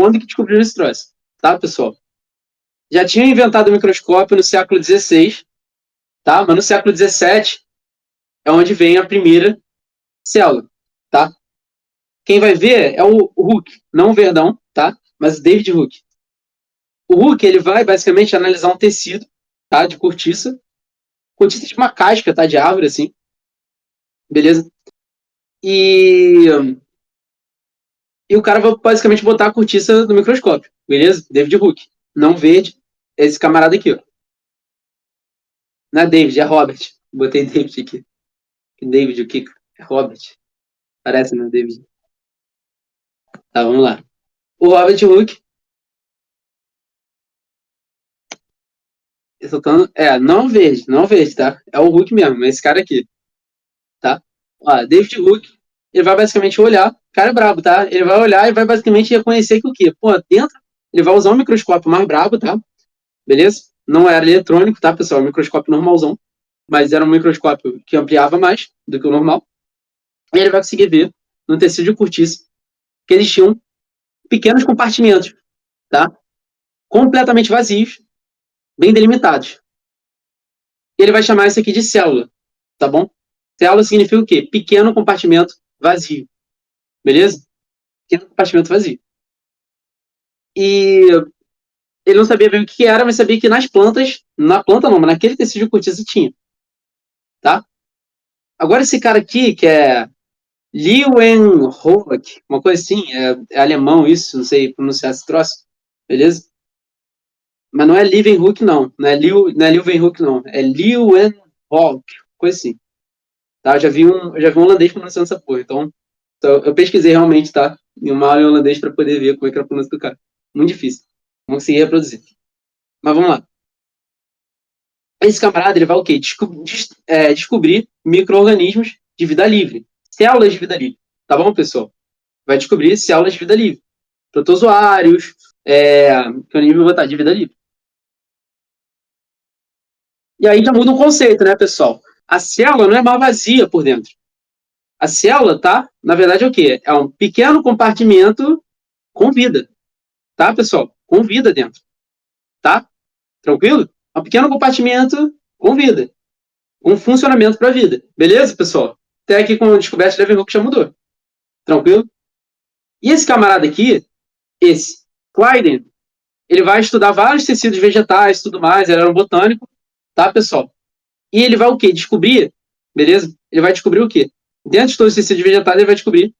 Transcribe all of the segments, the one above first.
quando que descobriram esse troço, tá, pessoal? Já tinham inventado o microscópio no século XVI, tá? Mas no século XVII é onde vem a primeira célula, tá? Quem vai ver é o Hooke, não o Verdão, tá? Mas o David Hooke. O Hooke, ele vai basicamente analisar um tecido, tá? De cortiça. Cortiça de uma casca, tá? De árvore, assim. Beleza? E o cara vai basicamente botar a cortiça no microscópio, beleza? David Hooke. Não verde, é esse camarada aqui, ó. Não é David, é Robert. Botei David aqui. David, o que? É Robert. Parece, né, David? Tá, vamos lá. O Robert Hooke. Não verde, tá? É o Hooke mesmo, é esse cara aqui, tá? Ó, David Hooke, ele vai basicamente olhar, o cara é brabo, tá? Ele vai olhar e vai basicamente reconhecer que o quê? Pô, dentro, ele vai usar um microscópio mais brabo, tá? Beleza? Não era eletrônico, tá, pessoal? Um microscópio normalzão, mas era um microscópio que ampliava mais do que o normal. E ele vai conseguir ver no tecido de cortiça que eles tinham pequenos compartimentos, tá? Completamente vazios, bem delimitados. E ele vai chamar isso aqui de célula, tá bom? Célula significa o quê? Pequeno compartimento vazio, beleza? Pequeno compartimento vazio. E ele não sabia bem o que era, mas sabia que nas plantas, na planta não, mas naquele tecido de cortiça tinha, tá? Agora esse cara aqui, que é Leeuwenhoek, uma coisa assim, é alemão isso, não sei pronunciar esse troço, beleza? Mas não é Leeuwenhoek, não. Não é Leeuwenhoek, não. É Leeuwenhoek, coisa assim. Tá? Eu já vi um holandês pronunciando essa porra. Então, eu pesquisei realmente, tá? Em uma aula em holandês para poder ver como é que era a pronúncia do cara. Muito difícil. Não consegui reproduzir. Mas vamos lá. Esse camarada, ele vai o quê? Descobrir micro-organismos de vida livre. Células de vida livre. Tá bom, pessoal? Vai descobrir células de vida livre. Protozoários, que eu nem vou botar de vida livre. E aí já muda o conceito, né, pessoal? A célula não é mais vazia por dentro. A célula, tá? Na verdade, é o quê? É um pequeno compartimento com vida. Tá, pessoal? Com vida dentro. Tá? Tranquilo? É um pequeno compartimento com vida. Com funcionamento para a vida. Beleza, pessoal? Até aqui com a descoberta de Leeuwenhoek já mudou. Tranquilo? E esse camarada aqui, esse Clyden, ele vai estudar vários tecidos vegetais e tudo mais. Ele era um botânico. Tá, pessoal? E ele vai o quê? Descobrir, beleza? Ele vai descobrir o quê? Dentro de todos os tecidos vegetais, ele vai descobrir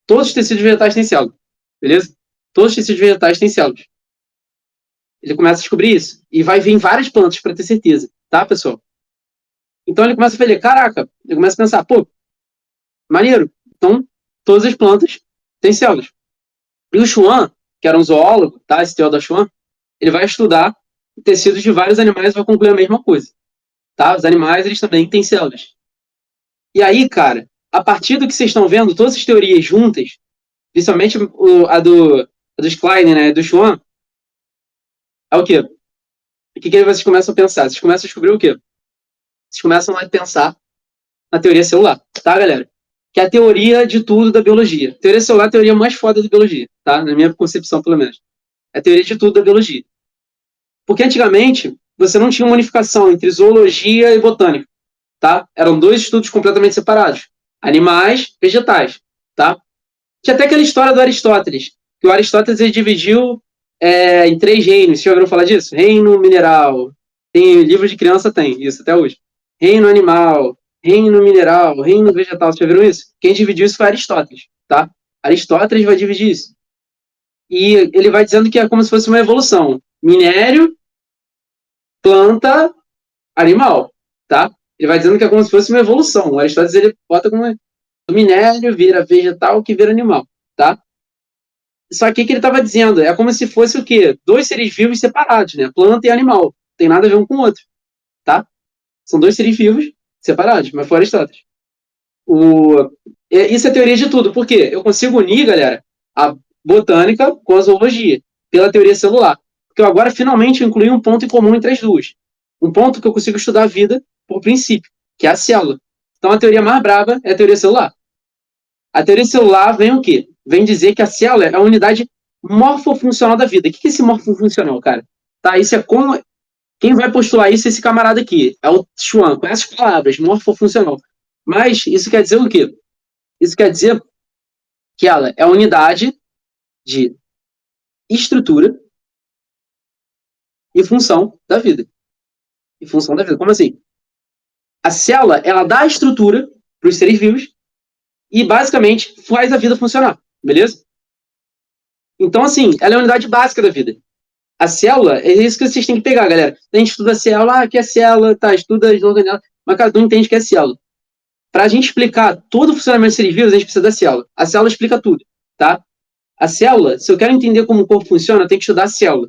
todos os tecidos vegetais têm células, beleza? Todos os tecidos vegetais têm células. Ele começa a descobrir isso. E vai vir em várias plantas para ter certeza, tá, pessoal? Então ele começa a falar, caraca, ele começa a pensar, pô, maneiro. Então, todas as plantas têm células. E o Schwann, que era um zoólogo, tá? Esse Theodor Schwann, ele vai estudar tecidos de vários animais e vai concluir a mesma coisa. Tá? Os animais, eles também têm células. E aí, cara, a partir do que vocês estão vendo, todas as teorias juntas, principalmente a dos Klein, né, do Schwann, é o quê? O que vocês começam a pensar? Vocês começam a descobrir o quê? Vocês começam a pensar na teoria celular, tá, galera? Que é a teoria de tudo da biologia. A teoria celular é a teoria mais foda da biologia, tá? Na minha concepção, pelo menos. É a teoria de tudo da biologia. Porque antigamente, você não tinha uma unificação entre zoologia e botânica, tá? Eram dois estudos completamente separados. Animais, vegetais, tá? Tinha até aquela história do Aristóteles, que o Aristóteles ele dividiu em 3 reinos. Vocês já ouviram falar disso? Reino mineral. Tem livro de criança, tem isso até hoje. Reino animal, reino mineral, reino vegetal. Vocês já viram isso? Quem dividiu isso foi Aristóteles, tá? Aristóteles vai dividir isso. E ele vai dizendo que é como se fosse uma evolução. Minério, planta, animal, tá? Ele vai dizendo que é como se fosse uma evolução. O Aristóteles ele bota como do minério vira vegetal que vira animal, tá? Só que o que ele estava dizendo é como se fosse o quê? 2 seres vivos separados, né? Planta e animal. Não tem nada a ver um com o outro, tá? São 2 seres vivos separados, mas foi Aristóteles. Isso é teoria de tudo. Por quê? Eu consigo unir, galera, a botânica com a zoologia, pela teoria celular. Porque eu agora finalmente incluí um ponto em comum entre as duas. Um ponto que eu consigo estudar a vida por princípio, que é a célula. Então a teoria mais braba é a teoria celular. A teoria celular vem o quê? Vem dizer que a célula é a unidade morfofuncional da vida. O que é esse morfofuncional, cara? Tá, isso é como... Quem vai postular isso é esse camarada aqui. É o Schwann, com essas palavras, morfofuncional. Mas isso quer dizer o quê? Isso quer dizer que ela é a unidade de estrutura e função da vida. E função da vida. Como assim? A célula, ela dá a estrutura para os seres vivos e, basicamente, faz a vida funcionar. Beleza? Então, assim, ela é a unidade básica da vida. A célula, é isso que vocês têm que pegar, galera. A gente estuda a célula, que é célula, tá, estuda as organelas, mas cada um entende que é célula. Para a gente explicar todo o funcionamento dos seres vivos, a gente precisa da célula. A célula explica tudo, tá? A célula, se eu quero entender como o corpo funciona, eu tenho que estudar a célula.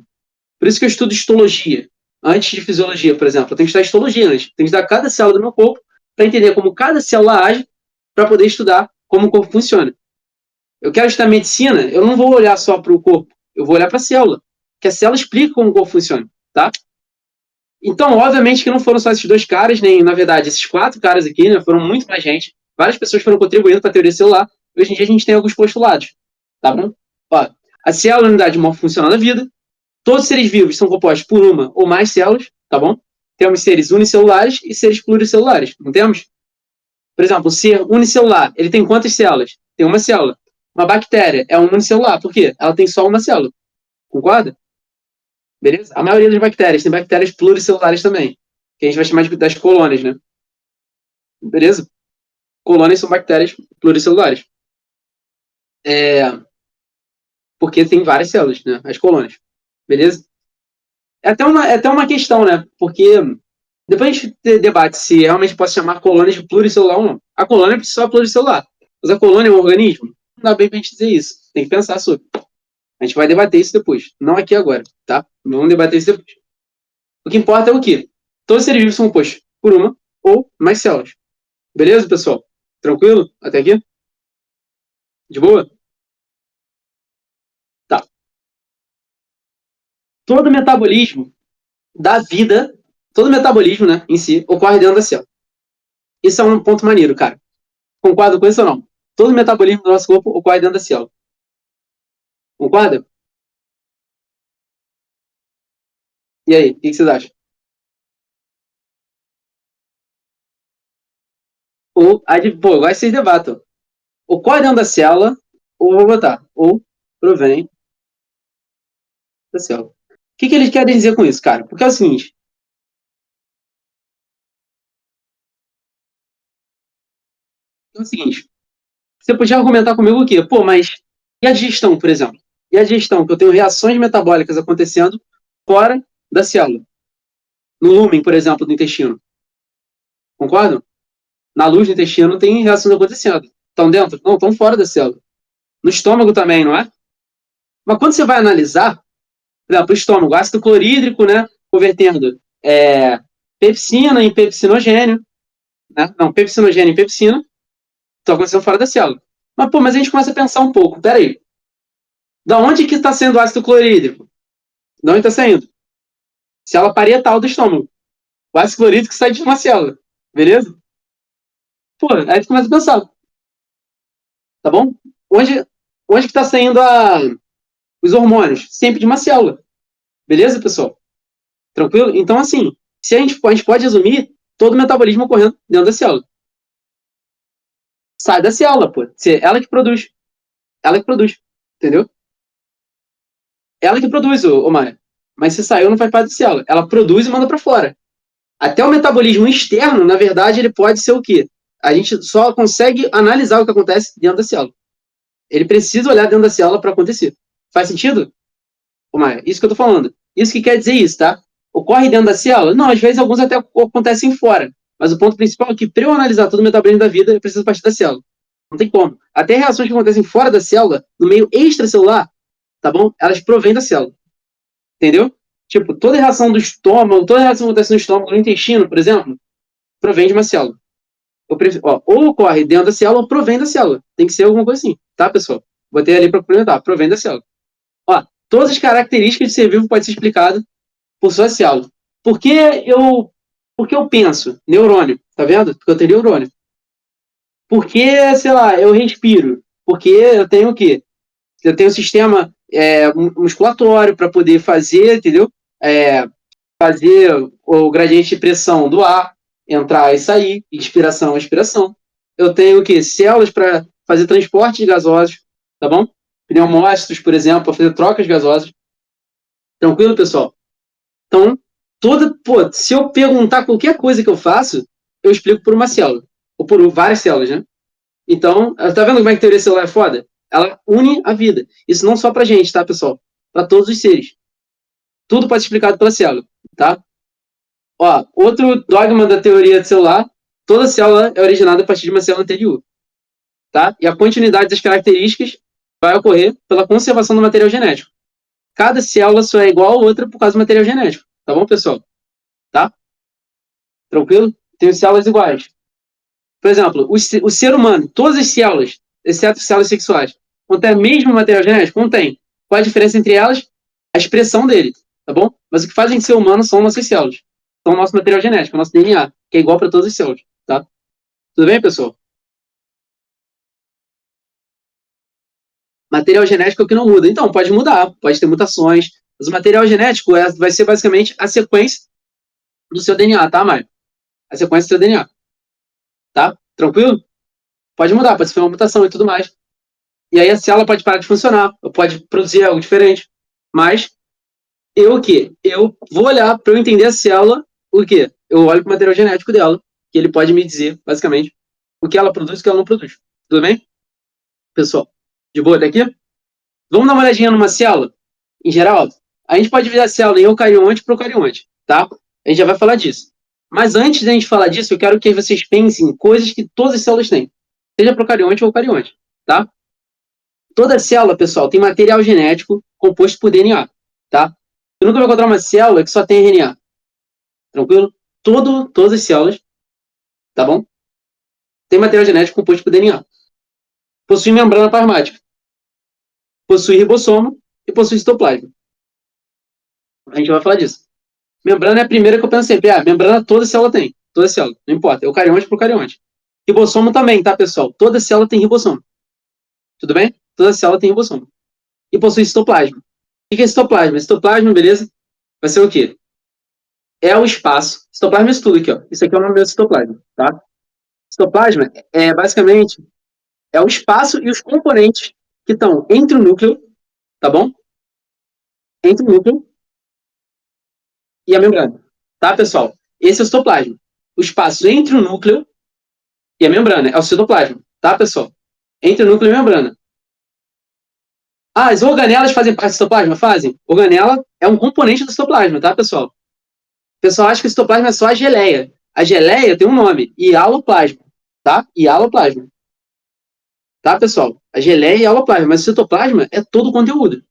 Por isso que eu estudo histologia. Antes de fisiologia, por exemplo, eu tenho que estudar histologia antes. Tenho que estudar cada célula do meu corpo para entender como cada célula age para poder estudar como o corpo funciona. Eu quero estudar medicina, eu não vou olhar só para o corpo, eu vou olhar para a célula, que a célula explica como o corpo funciona, tá? Então, obviamente que não foram só esses dois caras, nem, na verdade, esses 4 caras aqui, né, foram muito mais gente. Várias pessoas foram contribuindo para a teoria celular. Hoje em dia a gente tem alguns postulados, tá bom? Ó, a célula é a unidade morfofuncional da vida. Todos os seres vivos são compostos por uma ou mais células, tá bom? Temos seres unicelulares e seres pluricelulares, não temos? Por exemplo, o ser unicelular, ele tem quantas células? Tem uma célula. Uma bactéria é um unicelular, por quê? Ela tem só uma célula, concorda? Beleza? A maioria das bactérias, tem bactérias pluricelulares também, que a gente vai chamar das colônias, né? Beleza? Colônias são bactérias pluricelulares. Porque tem várias células, né? As colônias. Beleza? É até uma questão, né? Porque depois a gente debate se realmente posso chamar colônia de pluricelular ou não. A colônia é só pluricelular. Mas a colônia é um organismo? Não dá bem pra gente dizer isso. Tem que pensar sobre. A gente vai debater isso depois. Não aqui agora, tá? Vamos debater isso depois. O que importa é o quê? Todos os seres vivos são compostos por uma ou mais células. Beleza, pessoal? Tranquilo? Até aqui? De boa? Tá. Todo metabolismo da vida, todo metabolismo, né, em si, ocorre dentro da célula. Isso é um ponto maneiro, cara. Concorda com isso ou não? Todo metabolismo do nosso corpo ocorre dentro da célula. Concorda? E aí, o que vocês acham? Ou, pô, agora vocês debatam. Ocorre dentro da célula, ou vou botar, ou provém da célula. O que eles querem dizer com isso, cara? Porque é o seguinte, você podia argumentar comigo o quê? Pô, mas e a digestão, por exemplo? E a digestão, que eu tenho reações metabólicas acontecendo fora da célula. No lúmen, por exemplo, do intestino. Concordam? Na luz do intestino tem reações acontecendo. Estão dentro? Não, estão fora da célula. No estômago também, não é? Mas quando você vai analisar, por exemplo, o estômago, ácido clorídrico, né? Convertendo pepsina em pepsinogênio, né? Não, pepsinogênio em pepsina, estão acontecendo fora da célula. Mas, pô, mas a gente começa a pensar um pouco, peraí, da onde que está sendo o ácido clorídrico? De onde está saindo? Célula parietal do estômago. O ácido clorídrico sai de uma célula, beleza? Pô, aí tu começa a pensar, tá bom? Onde, onde que está saindo os hormônios? Sempre de uma célula, beleza, pessoal? Tranquilo? Então, assim, se a gente pode resumir todo o metabolismo ocorrendo dentro da célula. Sai da célula, pô. Ela que produz. Ela que produz. Entendeu? Ela que produz, ô Maia. Mas se saiu, não faz parte da célula. Ela produz e manda para fora. Até o metabolismo externo, na verdade, ele pode ser o quê? A gente só consegue analisar o que acontece dentro da célula. Ele precisa olhar dentro da célula para acontecer. Faz sentido? Ô Maia, isso que eu tô falando. Isso que quer dizer isso, tá? Ocorre dentro da célula? Não, às vezes alguns até acontecem fora. Mas o ponto principal é que, para eu analisar todo o metabolismo da vida, eu preciso partir da célula. Não tem como. Até reações que acontecem fora da célula, no meio extracelular, tá bom? Elas provêm da célula. Entendeu? Tipo, toda reação do estômago, toda reação que acontece no estômago, no intestino, por exemplo, provém de uma célula. Ou ocorre dentro da célula ou provém da célula. Tem que ser alguma coisa assim, tá, pessoal? Botei ali para complementar. Provém da célula. Ó, todas as características de ser vivo podem ser explicadas por sua célula. Por que eu penso? Neurônio, tá vendo? Porque eu tenho neurônio. Por que, sei lá, eu respiro? Porque eu tenho o quê? Eu tenho um sistema musculatório para poder fazer, entendeu? Fazer o gradiente de pressão do ar, entrar e sair, inspiração, expiração. Eu tenho o quê? Células para fazer transporte de gasosos, tá bom? Pneumócitos, por exemplo, para fazer trocas gasosas. Tranquilo, pessoal? Então, se eu perguntar qualquer coisa que eu faço, eu explico por uma célula, ou por várias células, né? Então, tá vendo como é que a teoria celular é foda? Ela une a vida. Isso não só pra gente, tá, pessoal? Para todos os seres. Tudo pode ser explicado pela célula, tá? Ó, outro dogma da teoria celular, toda célula é originada a partir de uma célula anterior, tá? E a continuidade das características vai ocorrer pela conservação do material genético. Cada célula só é igual a outra por causa do material genético, tá bom, pessoal? Tá? Tranquilo? Tem células iguais. Por exemplo, o ser humano, todas as células, exceto células sexuais, contém o mesmo material genético? Contém. Qual a diferença entre elas? A expressão dele, tá bom? Mas o que faz a gente ser humano são nossas células. São o nosso material genético, o nosso DNA, que é igual para todas as células, tá? Tudo bem, pessoal? Material genético é o que não muda. Então, pode mudar, pode ter mutações, mas o material genético vai ser basicamente a sequência do seu DNA, tá, Mário? A sequência do seu DNA, tá? Tranquilo? Pode mudar, pode ser uma mutação e tudo mais. E aí a célula pode parar de funcionar, ou pode produzir algo diferente. Mas eu o quê? Eu vou olhar para eu entender a célula, o quê? Eu olho para o material genético dela, que ele pode me dizer, basicamente, o que ela produz e o que ela não produz. Tudo bem? Pessoal, de boa daqui? Vamos dar uma olhadinha numa célula, em geral. A gente pode dividir a célula em eucarionte e procarionte, tá? A gente já vai falar disso. Mas antes da gente falar disso, eu quero que vocês pensem em coisas que todas as células têm. Seja procarionte ou eucarionte, tá? Toda célula, pessoal, tem material genético composto por DNA, tá? Você nunca vai encontrar uma célula que só tem RNA. Tranquilo? Todas as células, tá bom? Tem material genético composto por DNA. Possui membrana plasmática. Possui ribossomo e possui citoplasma. A gente vai falar disso. Membrana é a primeira que eu penso sempre. Membrana toda célula tem. Toda célula. Não importa. Eucarionte por carionte. Ribossomo também, tá, pessoal? Toda célula tem ribossomo. Tudo bem? Toda célula tem ribossomo. E possui citoplasma. O que é citoplasma? Citoplasma, beleza? Vai ser o quê? É o espaço. Citoplasma é isso tudo aqui, ó. Isso aqui é o nome do citoplasma, tá? Citoplasma é basicamente o espaço e os componentes que estão entre o núcleo, tá bom? Entre o núcleo e a membrana, tá, pessoal? Esse é o citoplasma. O espaço entre o núcleo e a membrana é o citoplasma, tá, pessoal? Entre o núcleo e a membrana. As organelas fazem parte do citoplasma? Fazem. Organela é um componente do citoplasma, tá, pessoal? O pessoal acha que o citoplasma é só a geleia. A geleia tem um nome, hialoplasma, tá? Hialoplasma. Tá, pessoal? A geleia e hialoplasma, mas o citoplasma é todo o conteúdo.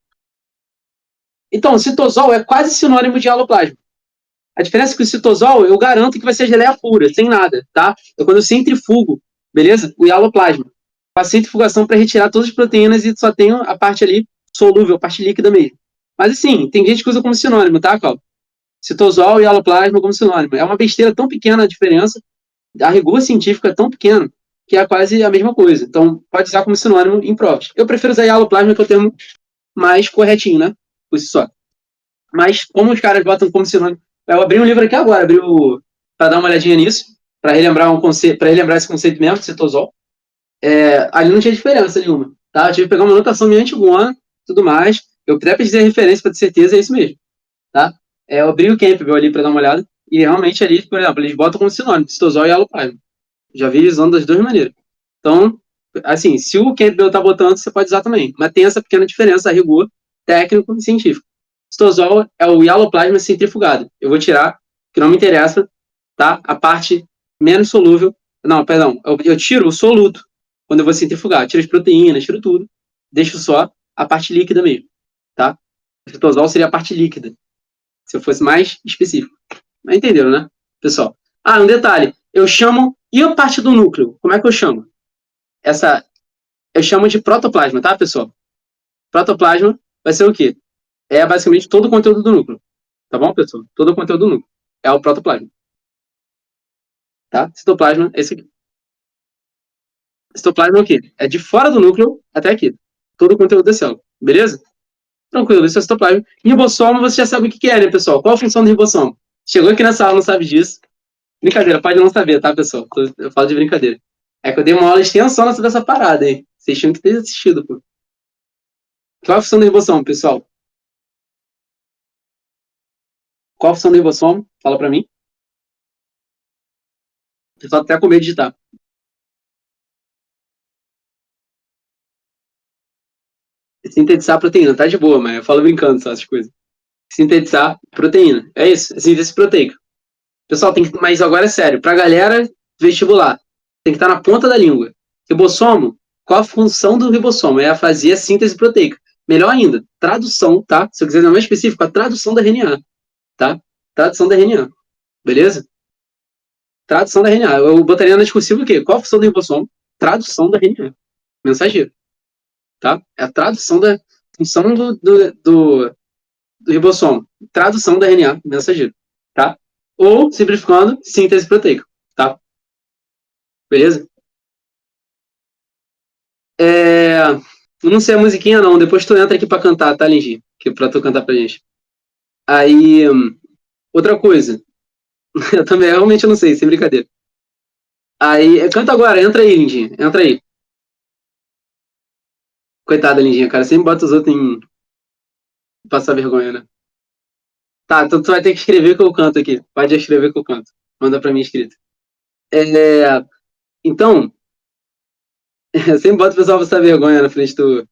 Então, o citosol é quase sinônimo de hialoplasma. A diferença é que o citosol, eu garanto que vai ser geleia pura, sem nada, tá? É quando eu centrifugo, beleza? O hialoplasma. Faço centrifugação para retirar todas as proteínas e só tenho a parte ali solúvel, a parte líquida mesmo. Mas assim, tem gente que usa como sinônimo, tá, Cal? Citosol e hialoplasma como sinônimo. É uma besteira tão pequena a diferença, a rigor científico é tão pequeno, que é quase a mesma coisa. Então, pode usar como sinônimo em provas. Eu prefiro usar hialoplasma, que é o termo mais corretinho, né? Por si só. Mas, como os caras botam como sinônimo. Eu abri um livro aqui agora, para dar uma olhadinha nisso, para relembrar esse conceito mesmo, de citosol. Ali não tinha diferença nenhuma, tá? Eu tive que pegar uma anotação minha antigona, tudo mais. Eu até pesquisei a referência para ter certeza, é isso mesmo, tá? Eu abri o Campbell ali para dar uma olhada, e realmente ali, por exemplo, eles botam como sinônimo, citosol e hialoplasma. Já vi usando das duas maneiras. Então, assim, se o Campbell tá botando, você pode usar também. Mas tem essa pequena diferença a rigor técnico e científico. Citosol é o hialoplasma centrifugado. Eu vou tirar, que não me interessa, tá? A parte menos solúvel. Não, perdão. Eu tiro o soluto quando eu vou centrifugar. Eu tiro as proteínas, tiro tudo. Deixo só a parte líquida mesmo, tá? O citosol seria a parte líquida, se eu fosse mais específico. Mas entenderam, né, pessoal? Um detalhe. Eu chamo... E a parte do núcleo? Como é que eu chamo? Eu chamo de protoplasma, tá, pessoal? Protoplasma vai ser o quê? É basicamente todo o conteúdo do núcleo. Tá bom, pessoal? Todo o conteúdo do núcleo. É o protoplasma. Tá? Citoplasma é esse aqui. Citoplasma é o quê? É de fora do núcleo até aqui. Todo o conteúdo da célula. Beleza? Tranquilo, isso é citoplasma. Ribossomo, você já sabe o que é, né, pessoal? Qual a função do ribossomo? Chegou aqui nessa aula, não sabe disso. Brincadeira, pode não saber, tá, pessoal? Eu falo de brincadeira. É que eu dei uma aula extensão sobre essa parada, hein? Vocês tinham que ter assistido, pô. Qual a função do ribossomo, pessoal? Qual a função do ribossomo? Fala pra mim. O pessoal tá até com medo de digitar. Sintetizar a proteína, tá de boa, mas eu falo brincando só essas coisas. Sintetizar proteína. É isso, é síntese proteica. Pessoal, tem que, mas agora é sério, pra galera vestibular, tem que estar na ponta da língua. Ribossomo, qual a função do ribossomo? É fazer a síntese proteica. Melhor ainda, tradução, tá? Se eu quiser ser mais específico, a tradução da RNA, tá? Tradução da RNA, beleza? Tradução da RNA. Eu botaria na discursiva o quê? Qual a função do ribossomo? Tradução da RNA. Mensageiro, tá? É a tradução da função do ribossomo. Tradução da RNA, mensageiro, tá? Ou, simplificando, síntese proteica, tá? Beleza? Não sei a musiquinha, não. Depois tu entra aqui pra cantar, tá, Lingi? Pra tu cantar pra gente. Aí, outra coisa. Eu também realmente não sei, sem brincadeira. Aí, canta agora, entra aí, Lindinha. Entra aí. Coitada, Lindinha, cara. Sempre bota os outros em passar vergonha, né? Tá, então tu vai ter que escrever que eu canto aqui. Pode escrever que eu canto. Manda pra mim escrito. É, então, eu sempre boto o pessoal passar vergonha na frente do.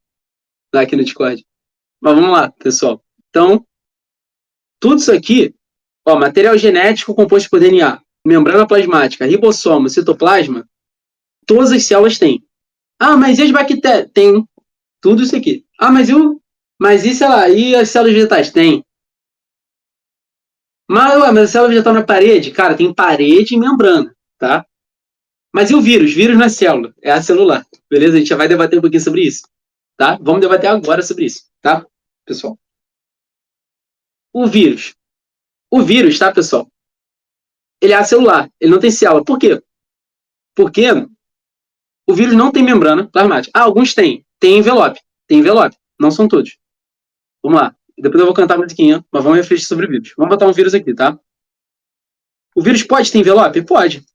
Aqui no Discord. Mas vamos lá, pessoal. Então, tudo isso aqui, ó, material genético composto por DNA, membrana plasmática, ribossomo, citoplasma, todas as células têm. Ah, mas e as bactérias? Tem tudo isso aqui. Ah, mas e, sei lá, e as células vegetais? Tem. Mas a célula vegetal na parede? Cara, tem parede e membrana, tá? Mas e o vírus? Vírus não é célula, é a celular. Beleza? A gente já vai debater um pouquinho sobre isso, tá? Vamos debater agora sobre isso, tá, pessoal? O vírus. O vírus, tá, pessoal? Ele é acelular, ele não tem célula. Por quê? Porque o vírus não tem membrana plasmática. Ah, alguns têm. Tem envelope. Tem envelope. Não são todos. Vamos lá. Depois eu vou cantar a musiquinha, mas vamos refletir sobre o vírus. Vamos botar um vírus aqui, tá? O vírus pode ter envelope? Pode.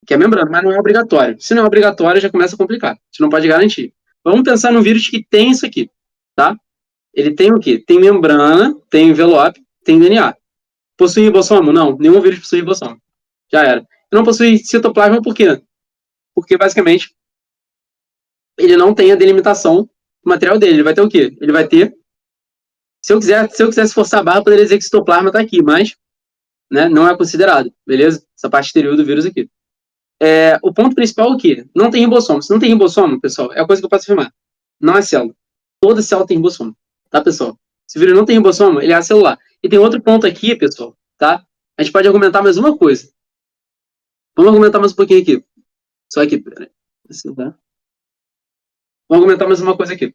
Que é membrana, mas não é obrigatório. Se não é obrigatório, já começa a complicar. Você não pode garantir. Vamos pensar num vírus que tem isso aqui, tá? Ele tem o quê? Tem membrana, tem envelope, tem DNA. Possui ribossomo? Não. Nenhum vírus possui ribossomo. Já era. Não possui citoplasma por quê? Porque, basicamente, ele não tem a delimitação do material dele. Ele vai ter o quê? Ele vai ter. Se eu quisesse forçar a barra, eu poderia dizer que o citoplasma está aqui, mas, né, não é considerado, beleza? Essa parte exterior do vírus aqui. O ponto principal é o quê? Não tem ribossomo. Se não tem ribossomo, pessoal, é a coisa que eu posso afirmar. Não é célula. Toda célula tem ribossomo, tá, pessoal? Se o vírus não tem ribossomo, ele é acelular. E tem outro ponto aqui, pessoal, tá? A gente pode argumentar mais uma coisa. Vamos argumentar mais um pouquinho aqui. Só aqui, peraí. Assim, tá? Vamos argumentar mais uma coisa aqui.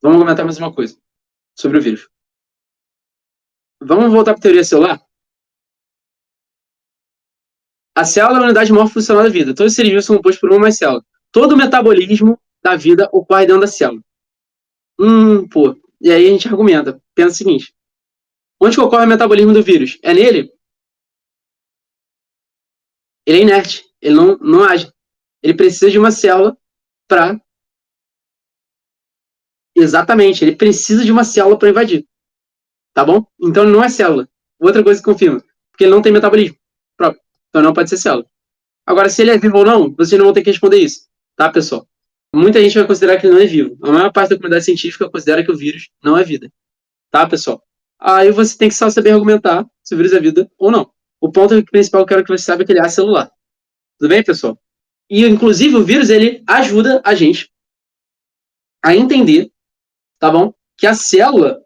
Vamos argumentar mais uma coisa sobre o vírus. Vamos voltar para a teoria celular? A célula é a unidade morfofuncional da vida. Todos os seres vivos são compostos por uma ou mais células. Todo o metabolismo da vida ocorre dentro da célula. Pô. E aí a gente argumenta. Pensa o seguinte. Onde que ocorre o metabolismo do vírus? É nele? Ele é inerte. Ele não age. Ele precisa de uma célula para... Exatamente. Ele precisa de uma célula para invadir. Tá bom? Então ele não é célula. Outra coisa que confirma. Porque ele não tem metabolismo próprio. Então não pode ser célula. Agora, se ele é vivo ou não, vocês não vão ter que responder isso. Tá, pessoal? Muita gente vai considerar que ele não é vivo. A maior parte da comunidade científica considera que o vírus não é vida. Tá, pessoal? Aí você tem que só saber argumentar se o vírus é vida ou não. O ponto principal que eu quero que você saiba é que ele é acelular. Tudo bem, pessoal? E, inclusive, o vírus, ele ajuda a gente a entender, tá bom? Que a célula...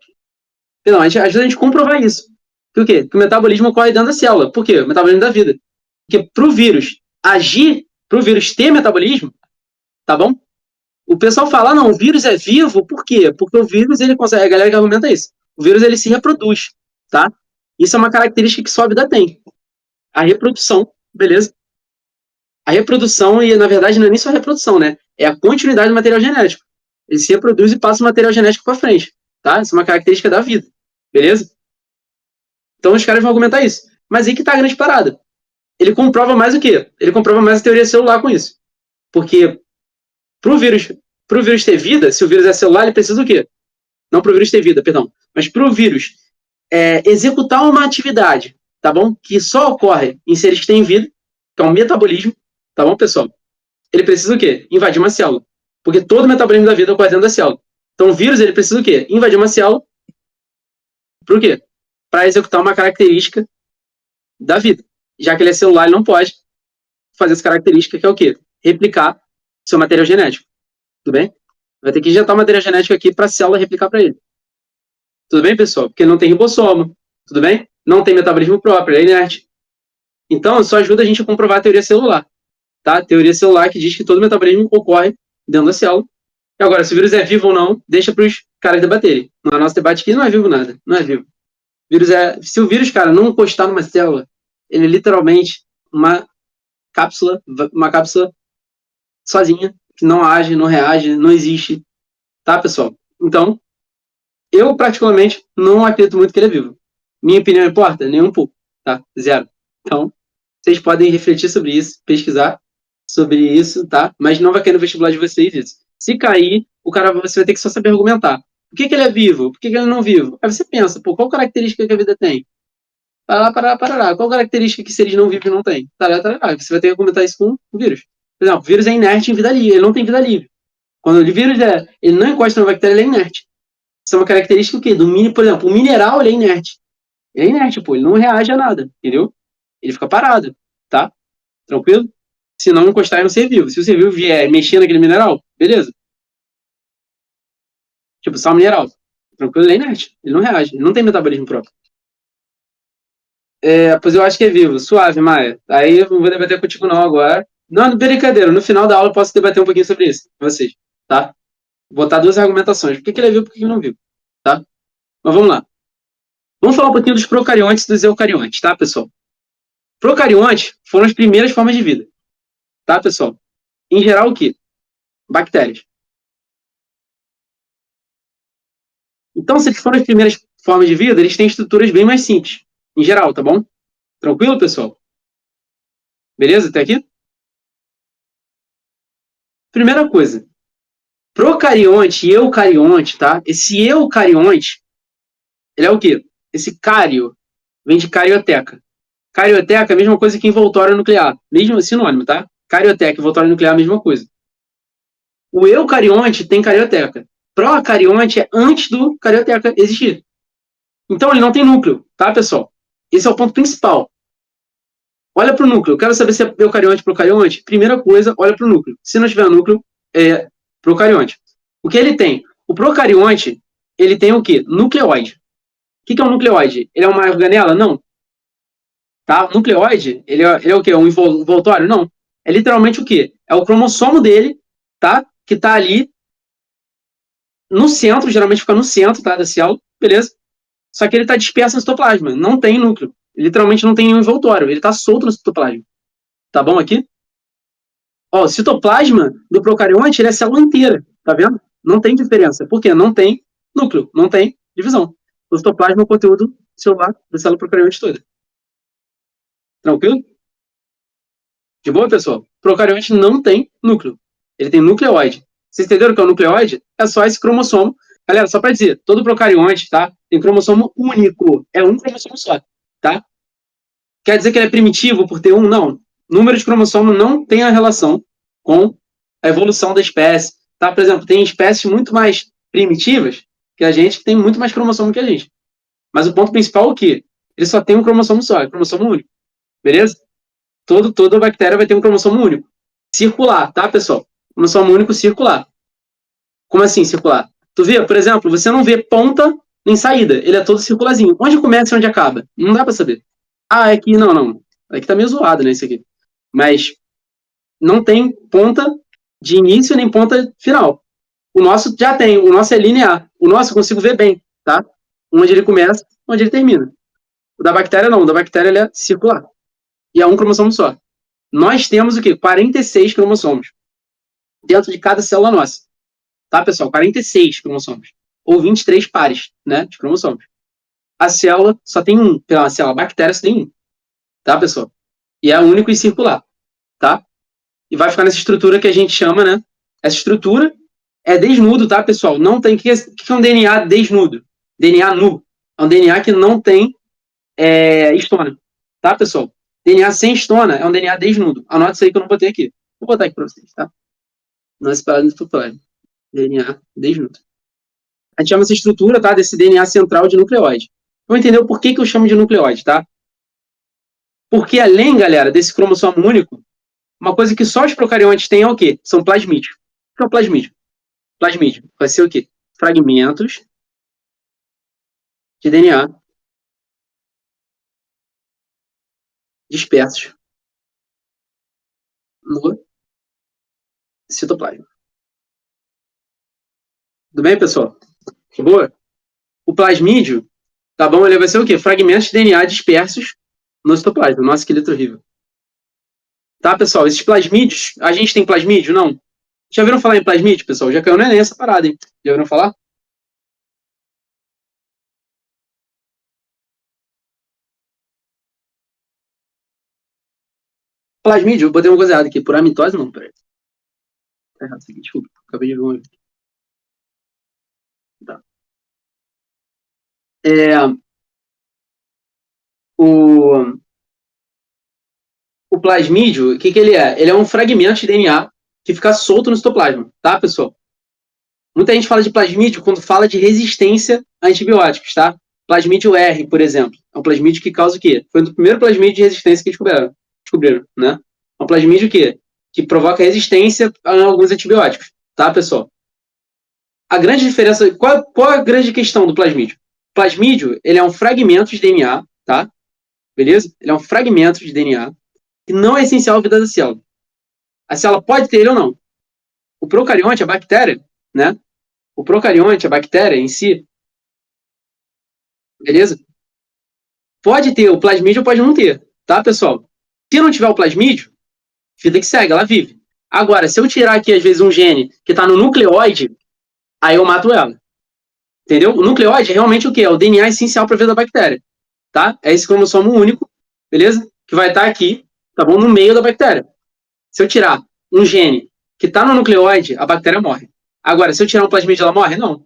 Não, ajuda a gente a comprovar isso. Que o quê? Que o metabolismo ocorre dentro da célula. Por quê? O metabolismo da vida. Porque pro vírus agir, pro vírus ter metabolismo, tá bom? O pessoal fala, não, o vírus é vivo, por quê? Porque o vírus, ele consegue, a galera que argumenta isso, o vírus, ele se reproduz, tá? Isso é uma característica que só a vida tem. A reprodução, beleza? A reprodução, e na verdade não é nem só a reprodução, né? É a continuidade do material genético. Ele se reproduz e passa o material genético para frente, tá? Isso é uma característica da vida, beleza? Então os caras vão argumentar isso. Mas aí que tá a grande parada. Ele comprova mais o quê? Ele comprova mais a teoria celular com isso. Porque pro vírus ter vida, se o vírus é celular, ele precisa do quê? Não pro vírus ter vida, perdão. Mas pro vírus executar uma atividade, tá bom? Que só ocorre em seres que têm vida, que é um metabolismo, tá bom, pessoal? Ele precisa do quê? Invadir uma célula. Porque todo o metabolismo da vida ocorre dentro da célula. Então o vírus, ele precisa do quê? Invadir uma célula. Por quê? Para executar uma característica da vida. Já que ele é celular, ele não pode fazer essa característica, que é o quê? Replicar seu material genético. Tudo bem? Vai ter que injetar o material genético aqui para a célula replicar para ele. Tudo bem, pessoal? Porque não tem ribossomo. Tudo bem? Não tem metabolismo próprio, é inerte. Então, isso ajuda a gente a comprovar a teoria celular. Tá? A teoria celular que diz que todo metabolismo ocorre dentro da célula. E agora, se o vírus é vivo ou não, deixa para os caras debaterem. No nosso debate aqui não é vivo nada. Não é vivo. Se o vírus, cara, não encostar numa célula, ele é literalmente uma cápsula sozinha, que não age, não reage, não existe. Tá, pessoal? Então, eu, particularmente, não acredito muito que ele é vivo. Minha opinião importa? Nem um pouco. Tá? Zero. Então, vocês podem refletir sobre isso, pesquisar sobre isso, tá? Mas não vai cair no vestibular de vocês isso. Se cair, você vai ter que só saber argumentar. Por que ele é vivo? Por que ele não é vivo? Aí você pensa, pô, qual característica que a vida tem? Parará. Qual característica que seres não vivos não tem? Tarará. Você vai ter que argumentar isso com o vírus. Por exemplo, o vírus é inerte em vida livre, ele não tem vida livre. Quando o vírus ele não encosta na bactéria, ele é inerte. Isso é uma característica o quê? Por exemplo, o mineral, ele é inerte. Ele é inerte, pô, ele não reage a nada, entendeu? Ele fica parado, tá? Tranquilo? Se não encostar, é um ser vivo. Se o ser vivo vier mexer naquele mineral, beleza. Tipo, sal mineral. Tranquilo, ele é inerte. Ele não reage, ele não tem metabolismo próprio. Pois eu acho que é vivo. Suave, Maia. Aí eu não vou debater contigo não agora. Não, brincadeira. No final da aula eu posso debater um pouquinho sobre isso com vocês, tá? Vou botar duas argumentações. Por que ele é vivo e por que ele não é vivo, tá? Mas vamos lá. Vamos falar um pouquinho dos procariontes e dos eucariontes, tá, pessoal? Procariontes foram as primeiras formas de vida, tá, pessoal? Em geral, o quê? Bactérias. Então, se eles foram as primeiras formas de vida, eles têm estruturas bem mais simples, em geral, tá bom? Tranquilo, pessoal? Beleza? Até aqui? Primeira coisa, procarionte e eucarionte, tá? Esse eucarionte, ele é o quê? Esse cário vem de carioteca. Carioteca é a mesma coisa que envoltório nuclear. Mesmo sinônimo, tá? Carioteca e envoltório nuclear é a mesma coisa. O eucarionte tem carioteca. Procarionte é antes do carioteca existir. Então ele não tem núcleo, tá, pessoal? Esse é o ponto principal. Olha para o núcleo. Eu quero saber se é eucarionte ou procarionte. Primeira coisa, olha para o núcleo. Se não tiver núcleo, é procarionte. O que ele tem? O procarionte, ele tem o quê? Nucleóide. O que é um nucleóide? Ele é uma organela? Não. Tá? O nucleóide, ele é o quê? Um envoltório? Não. É literalmente o quê? É o cromossomo dele, tá? Que tá ali no centro, geralmente fica no centro, tá? Da célula, beleza? Só que ele tá disperso no citoplasma. Não tem núcleo. Literalmente não tem um envoltório. Ele tá solto no citoplasma. Tá bom aqui? Ó, o citoplasma do procarionte, ele é a célula inteira. Tá vendo? Não tem diferença. Por quê? Não tem núcleo. Não tem divisão. O citoplasma é o conteúdo celular da célula procarionte toda. Tranquilo? De boa, pessoal? Procarionte não tem núcleo. Ele tem nucleóide. Vocês entenderam o que é o nucleóide? É só esse cromossomo. Galera, só para dizer, todo procarionte, tá? Tem cromossomo único. É um cromossomo só, tá? Quer dizer que ele é primitivo por ter um? Não. Número de cromossomo não tem a relação com a evolução da espécie, tá? Por exemplo, tem espécies muito mais primitivas que a gente, que tem muito mais cromossomo que a gente. Mas o ponto principal é o quê? Ele só tem um cromossomo só, é um cromossomo único. Beleza? Toda bactéria vai ter um cromossomo único. Circular, tá, pessoal? Cromossomo único circular. Como assim circular? Tu vê, por exemplo, você não vê ponta nem saída. Ele é todo circularzinho. Onde começa e onde acaba? Não dá pra saber. Ah, é que não. Aqui tá meio zoado, né, isso aqui. Mas não tem ponta de início nem ponta final. O nosso já tem. O nosso é linear. O nosso eu consigo ver bem, tá? Onde ele começa, onde ele termina. O da bactéria não. O da bactéria ele é circular. E é um cromossomo só. Nós temos o quê? 46 cromossomos dentro de cada célula nossa. Tá, pessoal? 46 cromossomos. Ou 23 pares, né, de cromossomos. A célula só tem um. A célula bactéria só tem um. Tá, pessoal? E é único e circular. Tá? E vai ficar nessa estrutura que a gente chama, né? Essa estrutura é desnudo, tá, pessoal? Não tem. O que é um DNA desnudo? DNA nu. É um DNA que não tem histona. Tá, pessoal? DNA sem histona é um DNA desnudo. Anota isso aí que eu não botei aqui. Vou botar aqui para vocês, tá? Não é separado no tutorial. DNA desnudo. A gente chama essa estrutura, tá? Desse DNA central de nucleóide. Vamos entender o porquê que eu chamo de nucleóide, tá? Porque além, galera, desse cromossomo único, uma coisa que só os procariontes têm é o quê? São plasmídios. O que é o plasmídio? Plasmídio vai ser o quê? Fragmentos de DNA dispersos no citoplasma. Tudo bem, pessoal? Boa? O plasmídio, tá bom? Ele vai ser o quê? Fragmentos de DNA dispersos no citoplasma, no nosso esqueleto vivo. Tá, pessoal? Esses plasmídios, a gente tem plasmídio? Não. Já viram falar em plasmídio, pessoal? Já caiu no Enem essa parada, hein? Já viram falar? Plasmídio, eu botei uma coisa errada aqui. Por amitose, não, peraí. Tá errado isso aqui, desculpa. Acabei de ver um erro. Tá. O, o plasmídio, o que, que ele é? Ele é um fragmento de DNA que fica solto no citoplasma, tá, pessoal? Muita gente fala de plasmídio quando fala de resistência a antibióticos, tá? Plasmídio R, por exemplo. É um plasmídio que causa o quê? Foi o primeiro plasmídio de resistência que descobriram, né? É um plasmídio que provoca resistência a alguns antibióticos, tá, pessoal? A grande diferença, qual a grande questão do plasmídio? O plasmídio, ele é um fragmento de DNA, tá? Beleza? Ele é um fragmento de DNA que não é essencial à vida da célula. A célula pode ter ele ou não. O procarionte, a bactéria, né? O procarionte, a bactéria em si, beleza? Pode ter o plasmídio ou pode não ter, tá, pessoal? Se não tiver o plasmídio, vida que segue, ela vive. Agora, se eu tirar aqui, às vezes, um gene que está no nucleóide, aí eu mato ela. Entendeu? O nucleóide é realmente o quê? É o DNA essencial para a vida da bactéria, tá? É esse cromossomo único, beleza? Que vai estar aqui, tá bom? No meio da bactéria. Se eu tirar um gene que está no nucleóide, a bactéria morre. Agora, se eu tirar um plasmídio, ela morre? Não.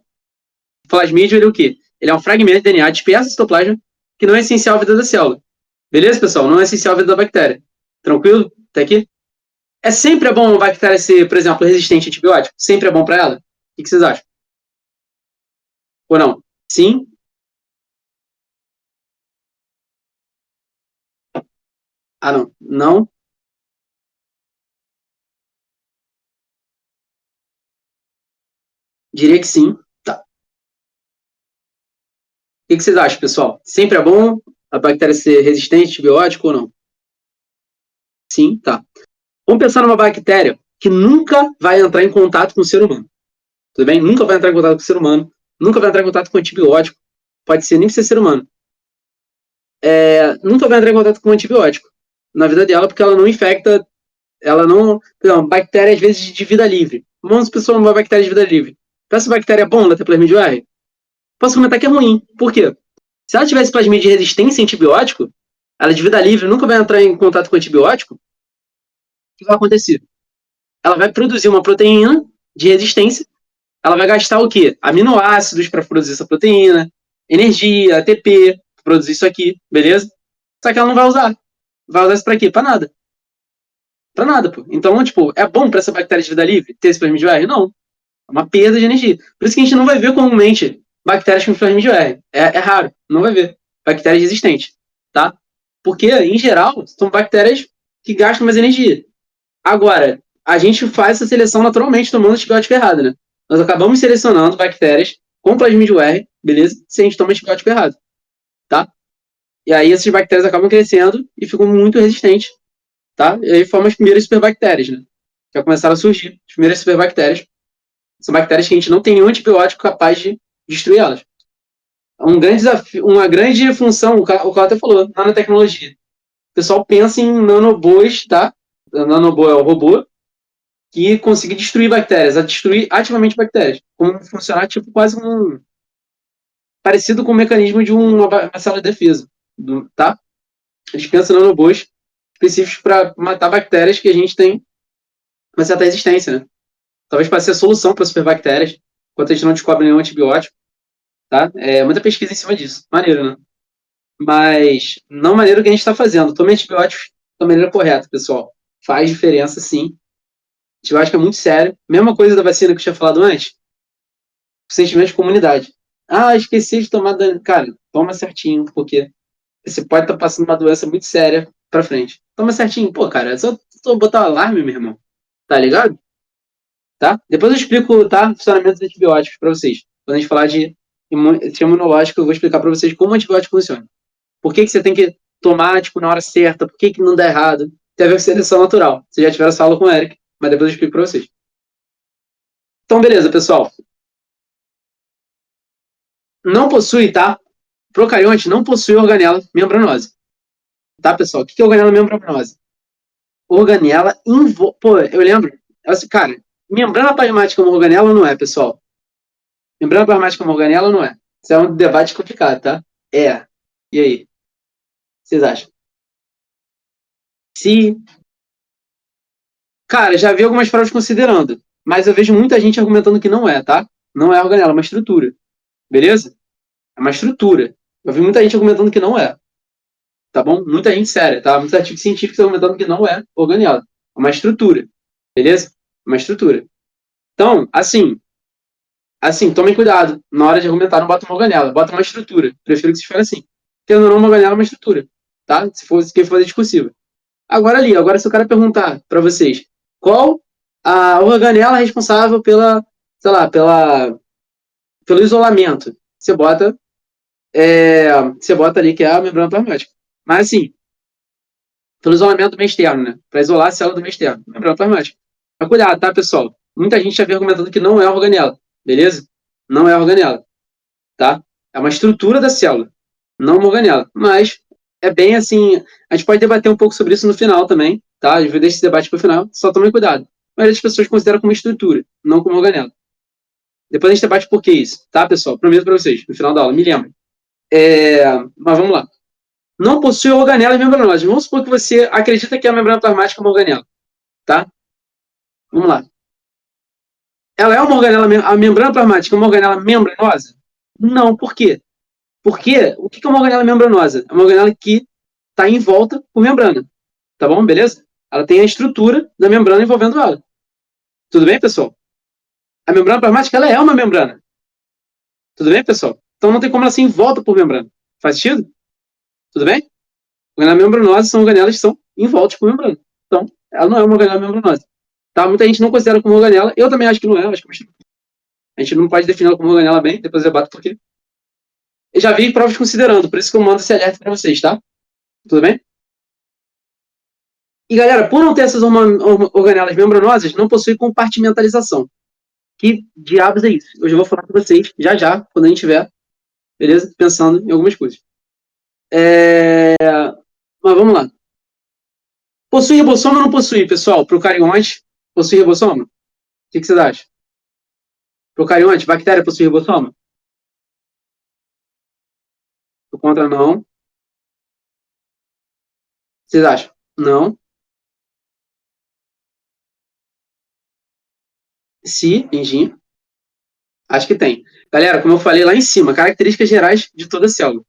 O plasmídio, ele é o quê? Ele é um fragmento de DNA disperso no citoplasma que não é essencial à vida da célula. Beleza, pessoal? Não é essencial à vida da bactéria. Tranquilo? Até aqui? É sempre bom a bactéria ser, por exemplo, resistente a antibiótico? Sempre é bom para ela? O que vocês acham? Ou não? Sim? Ah, não. Não? Diria que sim. Tá. O que vocês acham, pessoal? Sempre é bom a bactéria ser resistente a antibiótico ou não? Sim, tá. Vamos pensar numa bactéria que nunca vai entrar em contato com o ser humano. Tudo bem? Nunca vai entrar em contato com o ser humano. Nunca vai entrar em contato com antibiótico. Pode ser nem ser ser humano. Nunca vai entrar em contato com antibiótico na vida dela, porque ela não infecta, ela não. Não, bactéria às vezes de vida livre. Vamos pensar numa bactéria de vida livre. Para essa bactéria é bom ela ter plasmídio R? Posso comentar que é ruim. Por quê? Se ela tivesse plasmídio de resistência a antibiótico, ela de vida livre nunca vai entrar em contato com antibiótico, o que vai acontecer? Ela vai produzir uma proteína de resistência, ela vai gastar o quê? Aminoácidos para produzir essa proteína, energia, ATP, para produzir isso aqui, beleza? Só que ela não vai usar. Vai usar isso para quê? Para nada. Para nada, pô. Então, tipo, é bom para essa bactéria de vida livre ter esse plasmídio R? Não. É uma perda de energia. Por isso que a gente não vai ver comumente bactérias com plasmídio R. É raro, não vai ver. Bactérias resistentes, tá? Porque, em geral, são bactérias que gastam mais energia. Agora, a gente faz essa seleção naturalmente tomando antibiótico errado, né? Nós acabamos selecionando bactérias com plasmídio R, beleza? Se a gente toma antibiótico errado, tá? E aí essas bactérias acabam crescendo e ficam muito resistentes, tá? E aí formam as primeiras superbactérias, né? Já começaram a surgir as primeiras superbactérias. São bactérias que a gente não tem nenhum antibiótico capaz de destruir elas. Um grande desafio, uma grande função, o Carlos até falou, nanotecnologia. O pessoal pensa em nanobots, tá? Nanobot é o robô. que consiga destruir bactérias, a destruir ativamente bactérias. Como funcionar tipo quase parecido com o mecanismo de uma célula de defesa, tá? Eles pensam em nanobôs específicos para matar bactérias que a gente tem uma certa resistência, né? Talvez para ser a solução para superbactérias, enquanto a gente não descobre nenhum antibiótico, tá? É muita pesquisa em cima disso. Maneiro, né? Mas não maneiro o que a gente está fazendo. Tome antibióticos da maneira correta, pessoal. Faz diferença, sim. Antibiótico é muito sério. Mesma coisa da vacina que eu tinha falado antes. Sentimento de comunidade. Ah, esqueci de tomar. Cara, toma certinho, porque você pode estar passando uma doença muito séria pra frente. Toma certinho. Pô, cara, é só botar o alarme, meu irmão. Tá ligado? Tá? Depois eu explico, tá? Funcionamento dos antibióticos pra vocês. Quando a gente falar de sistema imunológico, eu vou explicar pra vocês como o antibiótico funciona. Por que você tem que tomar, tipo, na hora certa? Por que não dá errado? Tem a ver com seleção natural. Vocês já tiveram essa aula com o Eric, mas depois eu explico pra vocês. Então, beleza, pessoal. Não possui, tá? Procarionte não possui organela membranose. Tá, pessoal? O que é organela membranose? Organela Pô, eu lembro. Cara, membrana plasmática uma organela não é, pessoal. Membrana plasmática uma organela não é. Isso é um debate complicado, tá? É. E aí? Vocês acham? Se. Cara, já vi algumas provas considerando, mas eu vejo muita gente argumentando que não é, tá? Não é organela, é uma estrutura. Beleza? É uma estrutura. Eu vi muita gente argumentando que não é. Tá bom? Muita gente séria, tá? Muitos artigos científicos argumentando que não é organela. É uma estrutura. Beleza? Uma estrutura. Então, tomem cuidado. Na hora de argumentar, não bota uma organela, bota uma estrutura. Prefiro que vocês falem assim. Tendo ou não uma organela, é uma estrutura. Tá? Se fosse quem for discursiva. Agora se o cara perguntar para vocês qual a organela responsável sei lá, pelo isolamento, você bota ali que é a membrana plasmática. Mas assim, pelo isolamento do meio externo, né? Para isolar a célula do meio externo, membrana plasmática. Mas cuidado, tá, pessoal? Muita gente já vem argumentando que não é organela, beleza? Não é organela, tá? É uma estrutura da célula, não uma organela. Mas é bem assim, a gente pode debater um pouco sobre isso no final também, tá? Eu vou deixar esse debate para o final, só tomem cuidado. Mas as pessoas consideram como estrutura, não como organela. Depois a gente debate por que isso, tá, pessoal? Prometo para vocês, no final da aula, me lembrem. Mas vamos lá. Não possui organelas membranosas. Vamos supor que você acredita que a membrana plasmática é uma organela, tá? Vamos lá. Ela é uma organela, a membrana plasmática é uma organela membranosa? Não, por quê? Porque o que é uma organela membranosa? É uma organela que está em volta por membrana, tá bom? Beleza? Ela tem a estrutura da membrana envolvendo ela. Tudo bem, pessoal? A membrana plasmática, ela é uma membrana. Tudo bem, pessoal? Então não tem como ela ser em volta por membrana. Faz sentido? Tudo bem? Organela membranosa são organelas que são em volta por membrana. Então, ela não é uma organela membranosa. Tá? Muita gente não considera como organela. Eu também acho que não é. Acho que a gente não pode definir ela como organela bem. Depois eu bato por quê. Eu já vi provas considerando. Por isso que eu mando esse alerta para vocês, tá? Tudo bem? E, galera, por não ter essas organelas membranosas, não possui compartimentalização. Que diabos é isso? Eu já vou falar para vocês, já, quando a gente tiver, beleza? Pensando em algumas coisas. Mas vamos lá. Possui ribossoma ou não possui, pessoal? Procarionte possui ribossoma? O que vocês acham? Procarionte, bactéria possui ribossoma? Por conta, não. Vocês acham? Não. Se, engim. Acho que tem. Galera, como eu falei lá em cima, características gerais de toda célula.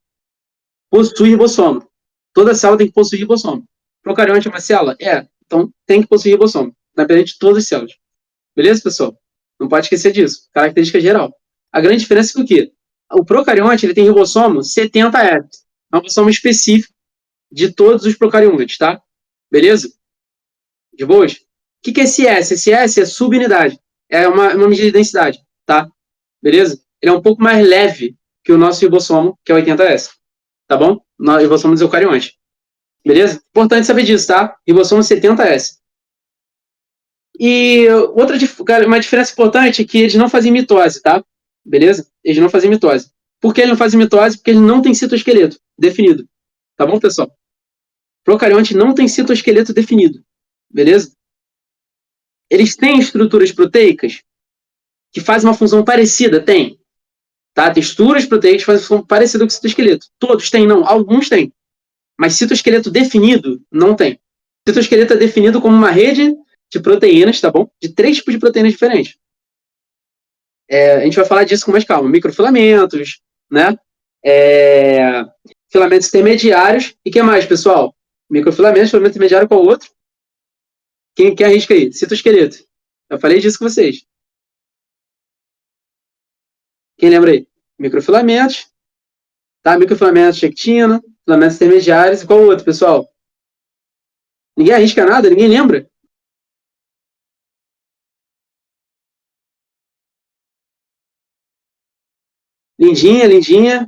Possui ribossoma. Toda célula tem que possuir ribossoma. Procarionte é uma célula? É. Então tem que possuir ribossoma. Independente de todas as células. Beleza, pessoal? Não pode esquecer disso. Característica geral. A grande diferença é o quê? O procarionte ele tem ribossomo 70S. É um ribossomo específico de todos os procariontes, tá? Beleza? De boas? O que é esse S? Esse S é subunidade. É uma medida de densidade, tá? Beleza? Ele é um pouco mais leve que o nosso ribossomo, que é o 80S. Tá bom? No ribossomo dos eucariontes. Beleza? Importante saber disso, tá? Ribossomo 70S. E uma diferença importante é que eles não fazem mitose, tá? Beleza? Eles não fazem mitose. Por que eles não fazem mitose? Porque eles não têm citoesqueleto definido. Tá bom, pessoal? Procarionte não tem citoesqueleto definido. Beleza? Eles têm estruturas proteicas que fazem uma função parecida? Tem. Tá? Texturas proteicas que fazem uma função parecida com o citoesqueleto. Todos têm? Não. Alguns têm. Mas citoesqueleto definido, não tem. Citoesqueleto é definido como uma rede de proteínas, tá bom? De 3 tipos de proteínas diferentes. A gente vai falar disso com mais calma. Microfilamentos, né? Filamentos intermediários. E o que mais, pessoal? Microfilamentos, filamento intermediário, qual outro? Quem arrisca aí? Citoesqueleto. Eu falei disso com vocês. Quem lembra aí? Microfilamentos, tá? Microfilamentos de actina, filamentos intermediários. E qual outro, pessoal? Ninguém arrisca nada? Ninguém lembra? Lindinha, lindinha.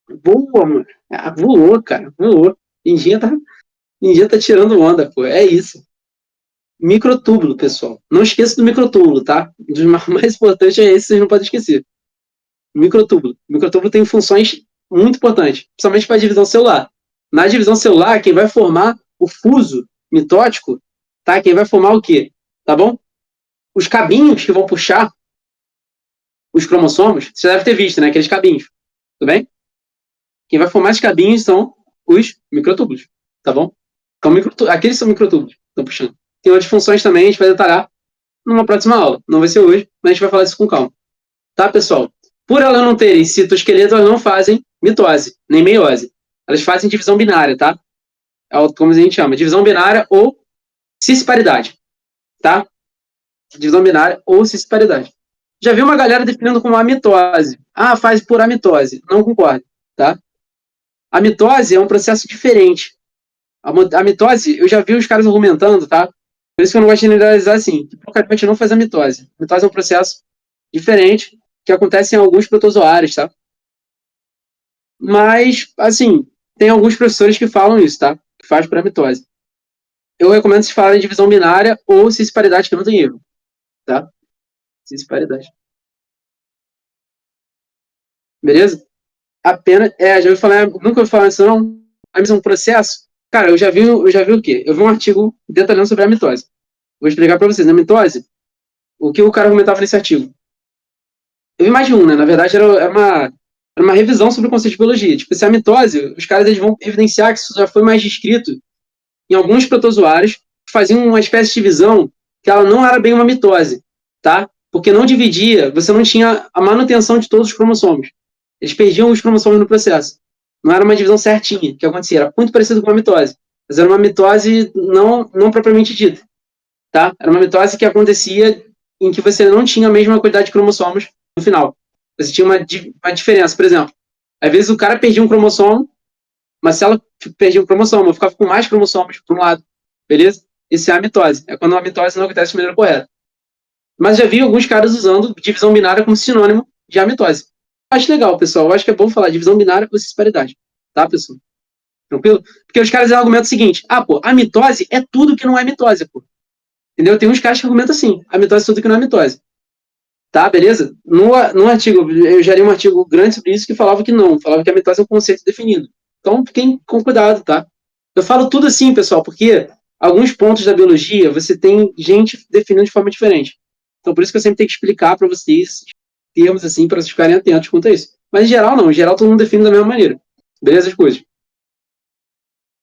Boa, mano. Voou, cara. Voou. Lindinha tá tirando onda, pô. É isso. Microtúbulo, pessoal. Não esqueça do microtúbulo, tá? Um dos mais importantes é esse, vocês não podem esquecer. Microtúbulo. Microtúbulo tem funções muito importantes, principalmente para a divisão celular. Na divisão celular, quem vai formar o fuso mitótico, tá? Quem vai formar o quê? Tá bom? Os cabinhos que vão puxar os cromossomos, você deve ter visto, né? Aqueles cabinhos. Tudo bem? Quem vai formar esses cabinhos são os microtúbulos, tá bom? Então, aqueles são microtúbulos, estão puxando. Tem outras funções também, a gente vai detalhar numa próxima aula. Não vai ser hoje, mas a gente vai falar isso com calma. Tá, pessoal? Por elas não terem citoesqueleto, elas não fazem mitose, nem meiose. Elas fazem divisão binária, tá? Como a gente chama, divisão binária ou cisparidade, tá? Divisão binária ou cisparidade. Já vi uma galera definindo como amitose. Ah, faz por amitose. Não concordo, tá? A mitose é um processo diferente. A mitose, eu já vi os caras argumentando, tá? Por isso que eu não gosto de generalizar assim. Que procariote não faz a mitose. A mitose é um processo diferente que acontece em alguns protozoários, tá? Mas, assim, tem alguns professores que falam isso, tá? Que faz por mitose. Eu recomendo vocês falarem divisão binária ou cisparidade, que não tem erro, tá? Cisparidade. Beleza? Apenas, já ouvi falar, nunca ouvi falar isso não. A missão processo, cara, eu já vi o quê? Eu vi um artigo detalhando sobre a mitose. Vou explicar para vocês. Na mitose, o que o cara argumentava nesse artigo? Eu vi mais de um, né? Na verdade, era uma revisão sobre o conceito de biologia. Tipo, se a mitose, os caras eles vão evidenciar que isso já foi mais descrito em alguns protozoários, que faziam uma espécie de divisão que ela não era bem uma mitose, tá? Porque não dividia, você não tinha a manutenção de todos os cromossomos. Eles perdiam os cromossomos no processo. Não era uma divisão certinha que acontecia, era muito parecido com uma mitose. Mas era uma mitose não propriamente dita, tá? Era uma mitose que acontecia em que você não tinha a mesma quantidade de cromossomos no final. Você tinha uma diferença, por exemplo. Às vezes o cara perdia um cromossomo, mas se ela perdia um cromossomo, eu ficava com mais cromossomos para um lado, beleza? Isso é a mitose. É quando a mitose não acontece de maneira correta. Mas já vi alguns caras usando divisão binária como sinônimo de amitose. Acho legal, pessoal. Eu acho que é bom falar divisão binária com disparidade. Tá, pessoal? Tranquilo? Porque os caras argumentam o seguinte: a mitose é tudo que não é mitose, pô. Entendeu? Tem uns caras que argumentam assim: a mitose é tudo que não é mitose. Tá, beleza? No artigo, eu já li um artigo grande sobre isso que falava que não. Falava que a mitose é um conceito definido. Então, fiquem com cuidado, tá? Eu falo tudo assim, pessoal, porque alguns pontos da biologia você tem gente definindo de forma diferente. Então, por isso que eu sempre tenho que explicar para vocês termos assim, para vocês ficarem atentos quanto a isso. Mas em geral, não. Em geral, todo mundo define da mesma maneira. Beleza, as coisas?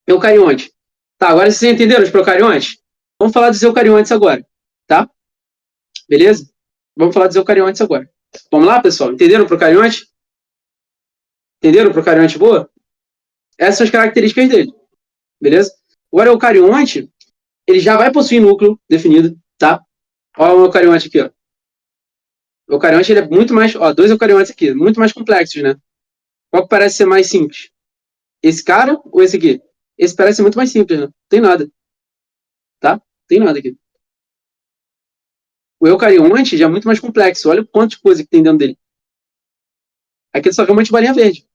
Eucarionte. Tá, agora vocês entenderam os procariontes? Vamos falar dos eucariontes agora, tá? Beleza? Vamos falar dos eucariontes agora. Vamos lá, pessoal? Entenderam o procarionte? Entenderam o procarionte boa? Essas são as características dele. Beleza? Agora, o eucarionte, ele já vai possuir núcleo definido, tá? Olha o eucarionte aqui, ó. O eucarionte, ele é muito mais... Ó, 2 eucariontes aqui, muito mais complexos, né? Qual que parece ser mais simples? Esse cara ou esse aqui? Esse parece ser muito mais simples, né? Não tem nada. Tá? Não tem nada aqui. O eucarionte já é muito mais complexo. Olha o quanto de coisa que tem dentro dele. Aqui ele só vê uma bolinha verde.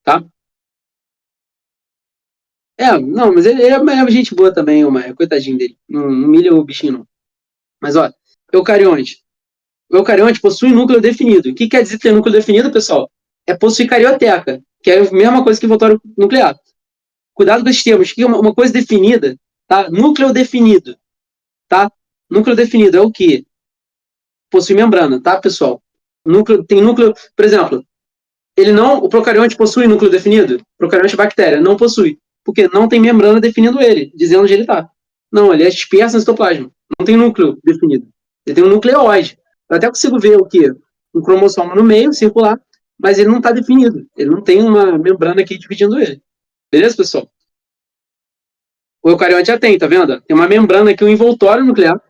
Tá? Não, mas ele é gente boa também, coitadinho dele. Não humilha o bichinho, não. Mas, ó, eucarionte. O eucarionte possui núcleo definido. O que quer dizer ter núcleo definido, pessoal? É possuir carioteca, que é a mesma coisa que envoltório nuclear. Cuidado com esses termos. Que é uma coisa definida, tá? Núcleo definido, tá? Núcleo definido é o quê? Possui membrana, tá, pessoal? Tem núcleo, por exemplo, o procarionte possui núcleo definido? Procarionte bactéria não possui, porque não tem membrana definindo ele, dizendo onde ele está. Não, ele é disperso no citoplasma. Não tem núcleo definido. Ele tem um nucleóide. Eu até consigo ver o quê? Um cromossomo no meio, circular, mas ele não está definido. Ele não tem uma membrana aqui dividindo ele. Beleza, pessoal? O eucarionte já tem, tá vendo? Tem uma membrana aqui, um envoltório nuclear,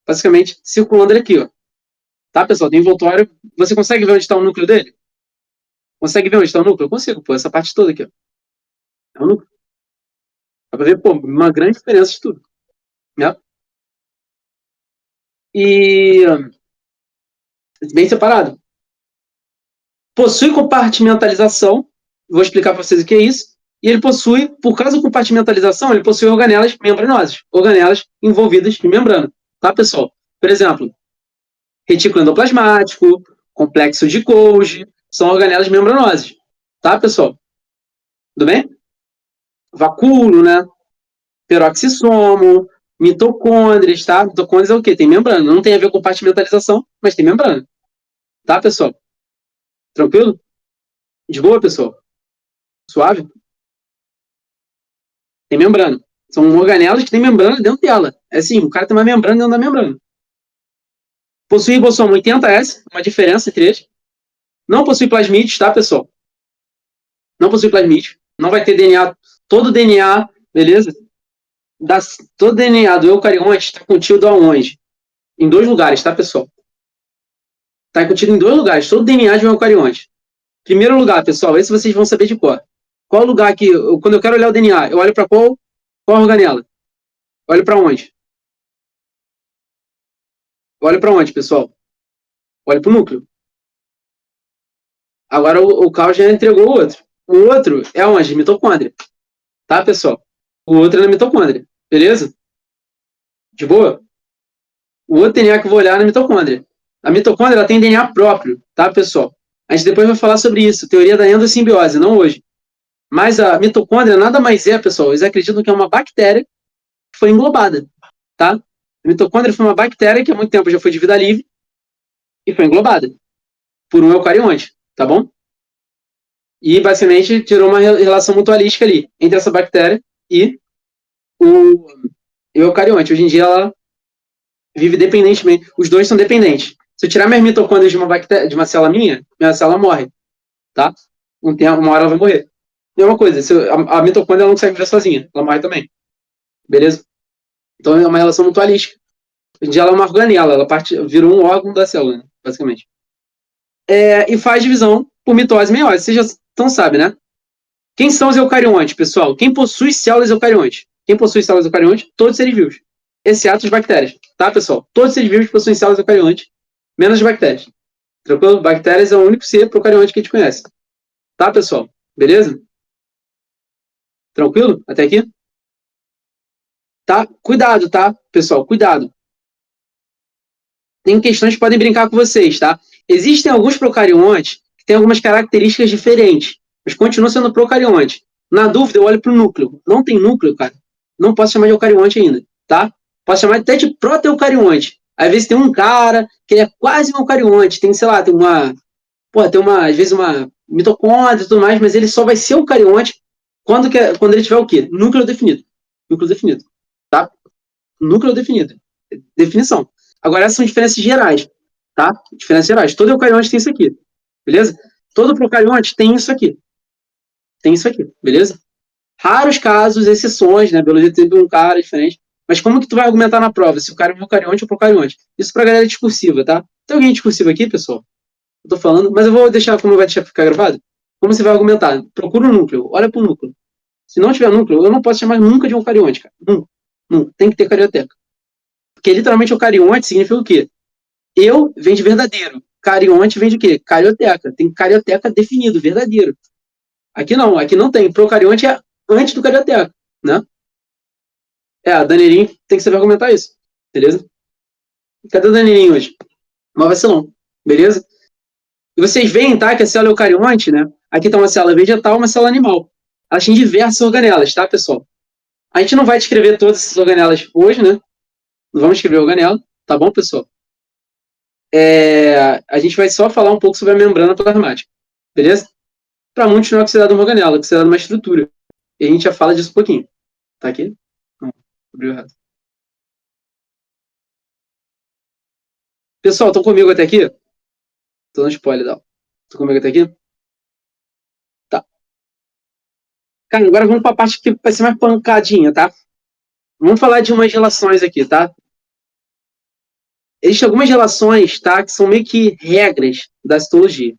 basicamente circulando ele aqui, ó. Tá, pessoal? Tem envoltório. Você consegue ver onde está o núcleo dele? Consegue ver onde está o núcleo? Eu consigo, pô. Essa parte toda aqui, ó. É o núcleo. Dá pra ver, pô, uma grande diferença de tudo. Né? E bem separado. Possui compartimentalização. Vou explicar para vocês o que é isso. E ele possui, por causa da compartimentalização, ele possui organelas membranosas. Organelas envolvidas em membrana. Tá, pessoal? Por exemplo, retículo endoplasmático, complexo de Golgi, são organelas membranosas. Tá, pessoal? Tudo bem? Vacúolo, né? Peroxissomo, mitocôndrias, tá? Mitocôndrias é o quê? Tem membrana. Não tem a ver com compartimentalização, mas tem membrana. Tá, pessoal? Tranquilo? De boa, pessoal? Suave? Tem membrana. São organelas que tem membrana dentro dela. É assim, o cara tem uma membrana dentro da membrana. Possui ribossomo 80S, uma diferença entre eles. Não possui plasmídeos, tá, pessoal? Não possui plasmídeos. Não vai ter DNA. Todo o DNA, beleza? Todo o DNA do eucarionte está contido aonde? Em 2 lugares, tá, pessoal? Está contido em 2 lugares. Todo o DNA de um eucarionte. Primeiro lugar, pessoal, esse vocês vão saber de cor. Qual lugar que, quando eu quero olhar o DNA, eu olho para qual organela? Olho para onde? Olho para onde, pessoal? Olho para o núcleo. Agora o Carl já entregou o outro. O outro é onde? Mitocôndria. Tá, pessoal? O outro é na mitocôndria. Beleza? De boa? O outro DNA que eu vou olhar é na mitocôndria. A mitocôndria ela tem DNA próprio, tá, pessoal? A gente depois vai falar sobre isso. Teoria da endossimbiose, não hoje. Mas a mitocôndria nada mais é, pessoal. Eles acreditam que é uma bactéria que foi englobada, tá? A mitocôndria foi uma bactéria que há muito tempo já foi de vida livre e foi englobada por um eucarionte, tá bom? E basicamente tirou uma relação mutualística ali entre essa bactéria e o eucarionte. Hoje em dia ela vive dependentemente. Os dois são dependentes. Se eu tirar minhas mitocôndrias de uma célula minha célula morre, tá? Uma hora ela vai morrer. E uma coisa, a mitocôndria ela não consegue viver sozinha, ela morre também. Beleza? Então é uma relação mutualística. Hoje em dia ela é uma organela, ela virou um órgão da célula, né, basicamente. E faz divisão por mitose e meiose. Vocês já então sabem, né? Quem são os eucariontes, pessoal? Quem possui células eucariontes? Quem possui células eucariontes? Todos os seres vivos. Exceto as bactérias. Tá, pessoal? Todos os seres vivos possuem células eucariontes, menos as bactérias. Tranquilo? Bactérias é o único ser procarionte que a gente conhece. Tá, pessoal? Beleza? Tranquilo? Até aqui? Tá? Cuidado, tá, pessoal? Cuidado. Tem questões que podem brincar com vocês, tá? Existem alguns procariontes que têm algumas características diferentes, mas continuam sendo procarionte. Na dúvida, eu olho para o núcleo. Não tem núcleo, cara. Não posso chamar de eucarionte ainda, tá? Posso chamar até de proteeucarionte. Às vezes tem um cara que é quase um eucarionte. Tem, sei lá, às vezes uma mitocôndria e tudo mais, mas ele só vai ser eucarionte quando ele tiver o quê? Núcleo definido. Núcleo definido, tá? Núcleo definido. Definição. Agora, essas são diferenças gerais, tá? Diferenças gerais. Todo eucarionte tem isso aqui, beleza? Todo procarionte tem isso aqui. Tem isso aqui, beleza? Raros casos, exceções, né? Biologia tem um cara diferente. Mas como que tu vai argumentar na prova se o cara é um eucarionte ou procarionte? Isso pra galera discursiva, tá? Tem alguém discursivo aqui, pessoal? Eu tô falando, mas eu vou deixar, como vai deixar ficar gravado? Como você vai argumentar? Procura um núcleo, olha pro núcleo. Se não tiver núcleo, eu não posso chamar nunca de um eucarionte, cara. Nunca. Nunca. Tem que ter carioteca. Porque literalmente eucarionte significa o quê? Eu vem de verdadeiro. Carionte vem de quê? Carioteca. Tem carioteca definido, verdadeiro. Aqui não tem. Procarionte é antes do carioteca, né? A Danielinho tem que saber argumentar isso, beleza? Cadê o Danielinho hoje? Mas vacilão, beleza? E vocês veem, tá, que a célula eucarionte, né? Aqui tá uma célula vegetal, uma célula animal. elas têm diversas organelas, tá, pessoal? A gente não vai descrever todas essas organelas hoje, né? Não vamos escrever organela, tá bom, pessoal? A gente vai só falar um pouco sobre a membrana plasmática, beleza? Para muitos não é considerado uma organela, é considerado uma estrutura. E a gente já fala disso um pouquinho. Tá aqui? Não, abriu errado. Pessoal, estão comigo até aqui? Tô no spoiler, não. Estão comigo até aqui? Tá. Cara, agora vamos para a parte que vai ser mais pancadinha, tá? Vamos falar de umas relações aqui, tá? Existem algumas relações, tá? Que são meio que regras da citologia,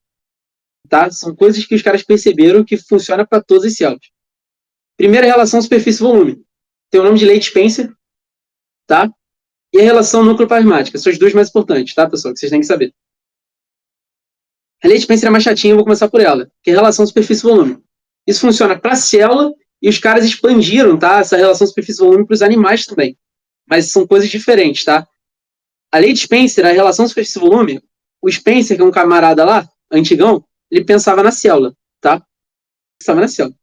tá? São coisas que os caras perceberam que funciona para todas as células. Primeira relação superfície-volume. Tem o nome de lei de Spencer, tá? E a relação núcleo-plasmática. São as duas mais importantes, tá, pessoal? Que vocês têm que saber. A lei de Spencer é mais chatinha, eu vou começar por ela, que é a relação superfície-volume. Isso funciona para a célula e os caras expandiram, tá? Essa relação superfície-volume para os animais também. Mas são coisas diferentes, tá? A lei de Spencer, a relação superfície-volume, o Spencer, que é um camarada lá, antigão, ele pensava na célula, tá? Pensava na célula.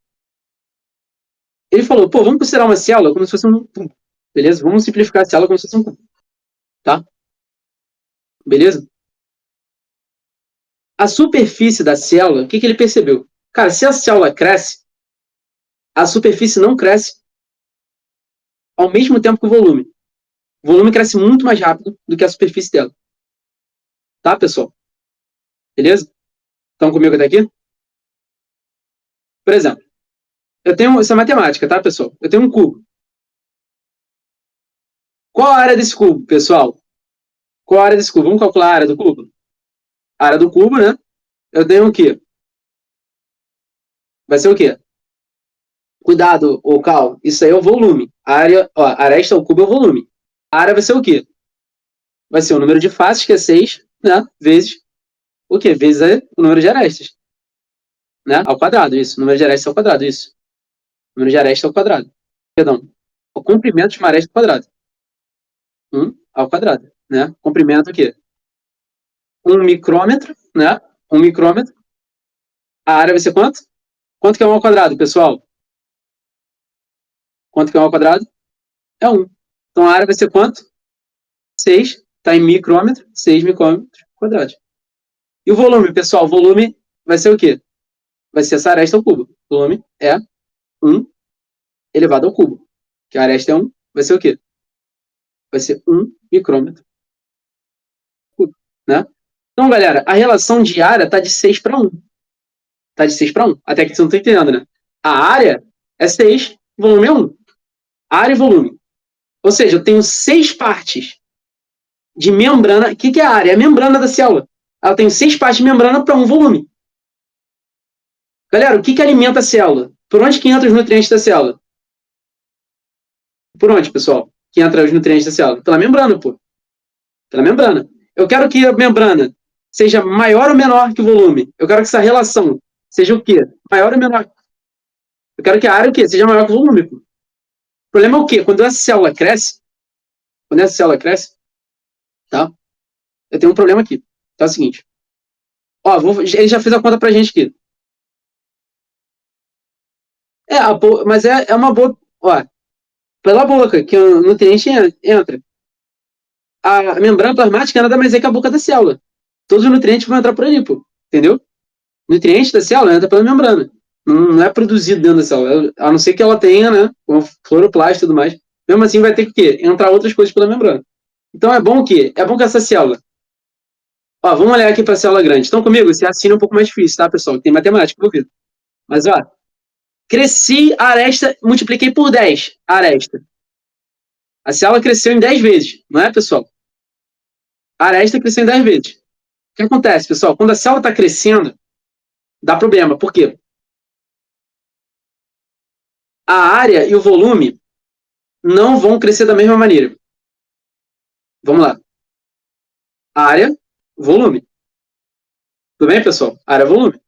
Ele falou, pô, vamos considerar uma célula como se fosse um cubo, beleza? Vamos simplificar a célula como se fosse um cubo, tá? Beleza? A superfície da célula, o que ele percebeu? Cara, se a célula cresce, a superfície não cresce ao mesmo tempo que o volume. O volume cresce muito mais rápido do que a superfície dela. Tá, pessoal? Beleza? Estão comigo até aqui? Por exemplo, eu tenho. Isso é matemática, tá, pessoal? Eu tenho um cubo. Qual a área desse cubo, pessoal? Qual a área desse cubo? Vamos calcular a área do cubo? A área do cubo, né? Eu tenho o quê? Vai ser o quê? Cuidado, ô Cal. Isso aí é o volume. A área, ó, a aresta ao cubo é o volume. A área vai ser o quê? Vai ser o número de faces, que é 6, né? Vezes o quê? Vezes o número de arestas. Né? Ao quadrado, isso. O número de arestas ao quadrado, isso. O número de arestas ao quadrado. Perdão. O comprimento de uma aresta ao quadrado. 1 ao quadrado. Né? Comprimento o quê? 1 micrômetro, né? 1 micrômetro. A área vai ser quanto? Quanto que é 1 ao quadrado, pessoal? Quanto que é 1 ao quadrado? É 1. Então a área vai ser quanto? 6. Está em micrômetro. 6 micrômetros quadrados. E o volume, pessoal? O volume vai ser o quê? Vai ser essa aresta ao cubo. O volume é 1 elevado ao cubo. Que a aresta é 1. Vai ser o quê? Vai ser 1 micrômetro cubo. Né? Então, galera, a relação de área está de 6 para 1. Está de 6 para 1. Até que você não está entendendo, né? A área é 6, volume é 1. Área e volume. Ou seja, eu tenho 6 partes de membrana. O que é a área? É a membrana da célula. Ela tem 6 partes de membrana para um volume. Galera, o que alimenta a célula? Por onde que entra os nutrientes da célula? Por onde, pessoal? Que entra os nutrientes da célula? Pela membrana, pô. Pela membrana. Eu quero que a membrana seja maior ou menor que o volume. Eu quero que essa relação seja o quê? Maior ou menor. Eu quero que a área o quê? Seja maior que o volume, pô. O problema é o quê? Quando essa célula cresce, tá? Eu tenho um problema aqui. Tá, é o seguinte. Ó, ele já fez a conta pra gente aqui. Mas é uma boa. Ó, pela boca, que o nutriente entra. A membrana plasmática nada mais é que a boca da célula. Todos os nutrientes vão entrar por ali, pô. Entendeu? O nutriente da célula entra pela membrana. Não é produzido dentro da célula. A não ser que ela tenha, né? Com cloroplasto e tudo mais. Mesmo assim, vai ter que quê? Entrar outras coisas pela membrana. Então é bom o quê? É bom que essa célula. Ó, vamos olhar aqui para a célula grande. Estão comigo? Esse raciocínio é um pouco mais difícil, tá, pessoal? Tem matemática envolvida. Mas, ó, cresci a aresta, multipliquei por 10 a aresta. A célula cresceu em 10 vezes, não é, pessoal? A aresta cresceu em 10 vezes. O que acontece, pessoal? Quando a célula está crescendo, dá problema. Por quê? A área e o volume não vão crescer da mesma maneira. Vamos lá. Área, volume. Tudo bem, pessoal? Área, volume. O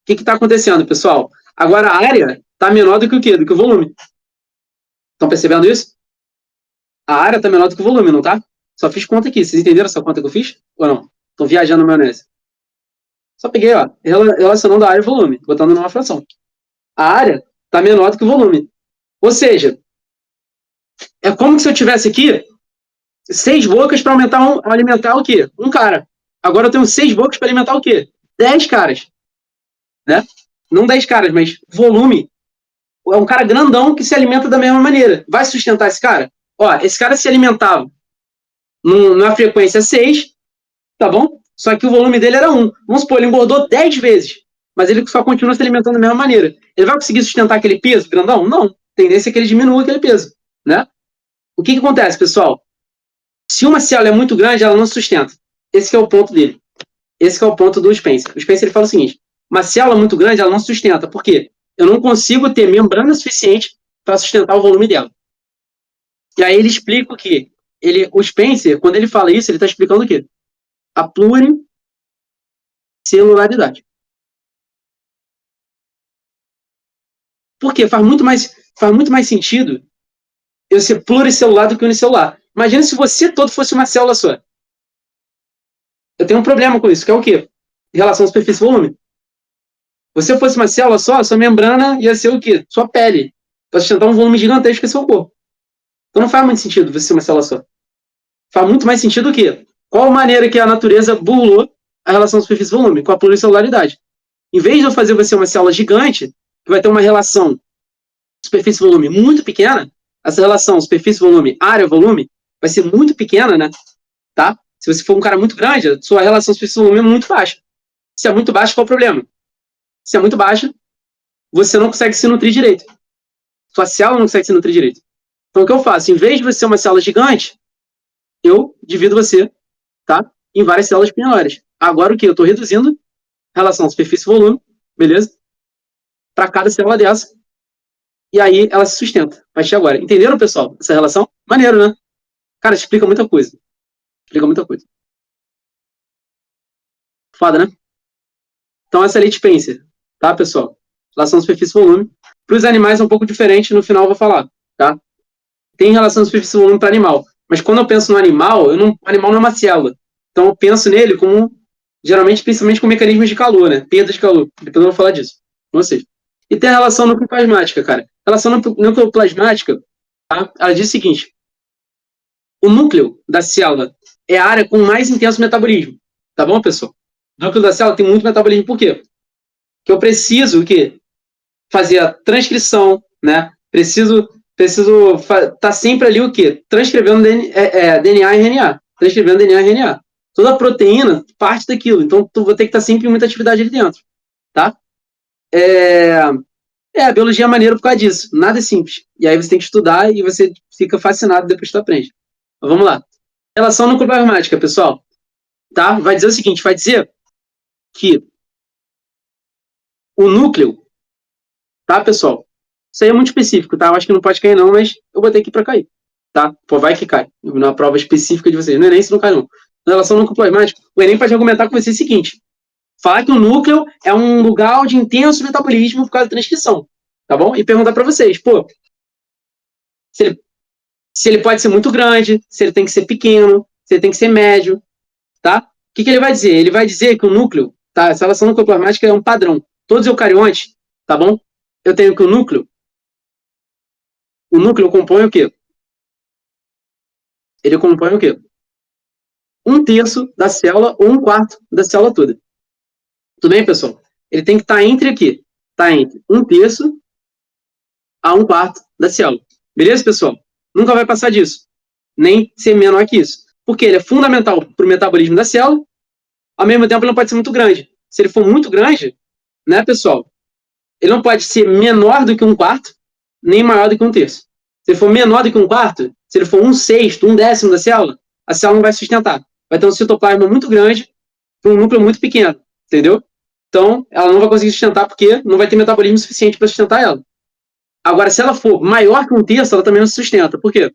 que está acontecendo, pessoal? Agora a área está menor do que o quê? Do que o volume. Estão percebendo isso? A área está menor do que o volume, não tá? Só fiz conta aqui. Vocês entenderam essa conta que eu fiz? Ou não? Estão viajando na maionese. Só peguei, ó, relacionando a área e volume, botando numa fração. A área está menor do que o volume. Ou seja, é como se eu tivesse aqui 6 bocas para alimentar o quê? Um cara. Agora eu tenho 6 bocas para alimentar o quê? 10 caras. Né? Não 10 caras, mas volume. É um cara grandão que se alimenta da mesma maneira. Vai sustentar esse cara? Ó, esse cara se alimentava numa frequência 6, tá bom? Só que o volume dele era 1. Vamos supor, ele engordou 10 vezes, mas ele só continua se alimentando da mesma maneira. Ele vai conseguir sustentar aquele peso grandão? Não. A tendência é que ele diminua aquele peso, né? O que acontece, pessoal? Se uma célula é muito grande, ela não sustenta. Esse é o ponto dele. Esse é o ponto do Spencer. O Spencer ele fala o seguinte: uma célula muito grande, ela não sustenta. Por quê? Eu não consigo ter membrana suficiente para sustentar o volume dela. E aí ele explica que o Spencer, quando ele fala isso, ele está explicando o quê? A pluricelularidade. Por quê? Faz muito mais sentido eu ser pluricelular do que unicelular. Imagina se você todo fosse uma célula só. Eu tenho um problema com isso, que é o quê? Em relação à superfície e volume. Você fosse uma célula só, sua membrana ia ser o quê? Sua pele. Para sustentar um volume gigantesco que é seu corpo. Então não faz muito sentido você ser uma célula só. Faz muito mais sentido o quê? Qual maneira que a natureza burlou a relação superfície-volume? Com a pluricelularidade. Em vez de eu fazer você uma célula gigante, que vai ter uma relação superfície-volume muito pequena, essa relação superfície-volume, área-volume, vai ser muito pequena, né? Tá? Se você for um cara muito grande, sua relação superfície-volume é muito baixa. Se é muito baixa, qual é o problema? Se é muito baixa, você não consegue se nutrir direito. Sua célula não consegue se nutrir direito. Então, o que eu faço? Em vez de você ser uma célula gigante, eu divido você, tá? Em várias células menores. Agora, o que? Eu estou reduzindo a relação superfície-volume, beleza? Para cada célula dessa. E aí, ela se sustenta. A partir de agora. Entenderam, pessoal? Essa relação? Maneiro, né? Cara, explica muita coisa. Explica muita coisa. Foda, né? Então, essa é a lei de Spencer, tá, pessoal? Relação superfície-volume. Para os animais é um pouco diferente, no final eu vou falar, tá? Tem relação superfície-volume para animal. Mas quando eu penso no animal, o animal não é uma célula. Então eu penso nele como, geralmente, principalmente com mecanismos de calor, né? Perda de calor. Depois eu vou falar disso com vocês. E tem a relação nucleoplasmática, cara. A relação nucleoplasmática, tá? Ela diz o seguinte: o núcleo da célula é a área com mais intenso metabolismo. Tá bom, pessoal? O núcleo da célula tem muito metabolismo. Por quê? Porque eu preciso o quê? Fazer a transcrição, né? Preciso tá sempre ali o quê? Transcrevendo DNA e RNA. Transcrevendo DNA e RNA. Toda a proteína parte daquilo. Então, tu vai ter que estar sempre em muita atividade ali dentro. Tá? A biologia é maneira por causa disso. Nada é simples. E aí você tem que estudar e você fica fascinado depois que tu aprende. Mas vamos lá. Relação nucleoplasmática, pessoal. Tá? Vai dizer o seguinte, vai dizer que o núcleo, tá, pessoal? Isso aí é muito específico, tá? Eu acho que não pode cair não, mas eu botei aqui para cair, tá? Pô, vai que cai. Na prova específica de vocês. No Enem, se não cai não. Na relação nucleoplasmática, o Enem pode argumentar com você o seguinte: falar que o núcleo é um lugar de intenso metabolismo por causa da transcrição, tá bom? E perguntar para vocês, pô, se ele pode ser muito grande, se ele tem que ser pequeno, se ele tem que ser médio, tá? O que ele vai dizer? Ele vai dizer que o núcleo, tá? Essa relação nucleoplasmática é um padrão. Todos os eucariontes, tá bom? Eu tenho que o núcleo compõe o quê? Ele compõe o quê? 1/3 da célula ou 1/4 da célula toda. Tudo bem, pessoal? Ele tem que estar entre aqui. Está entre 1/3 a 1/4 da célula. Beleza, pessoal? Nunca vai passar disso. Nem ser menor que isso. Porque ele é fundamental para o metabolismo da célula. Ao mesmo tempo, ele não pode ser muito grande. Se ele for muito grande, né, pessoal? Ele não pode ser menor do que 1/4, nem maior do que 1/3. Se ele for menor do que 1/4, se ele for 1/6, 1/10 da célula, a célula não vai sustentar. Vai ter um citoplasma muito grande para um núcleo muito pequeno, entendeu? Então, ela não vai conseguir sustentar porque não vai ter metabolismo suficiente para sustentar ela. Agora, se ela for maior que 1/3, ela também não se sustenta. Por quê?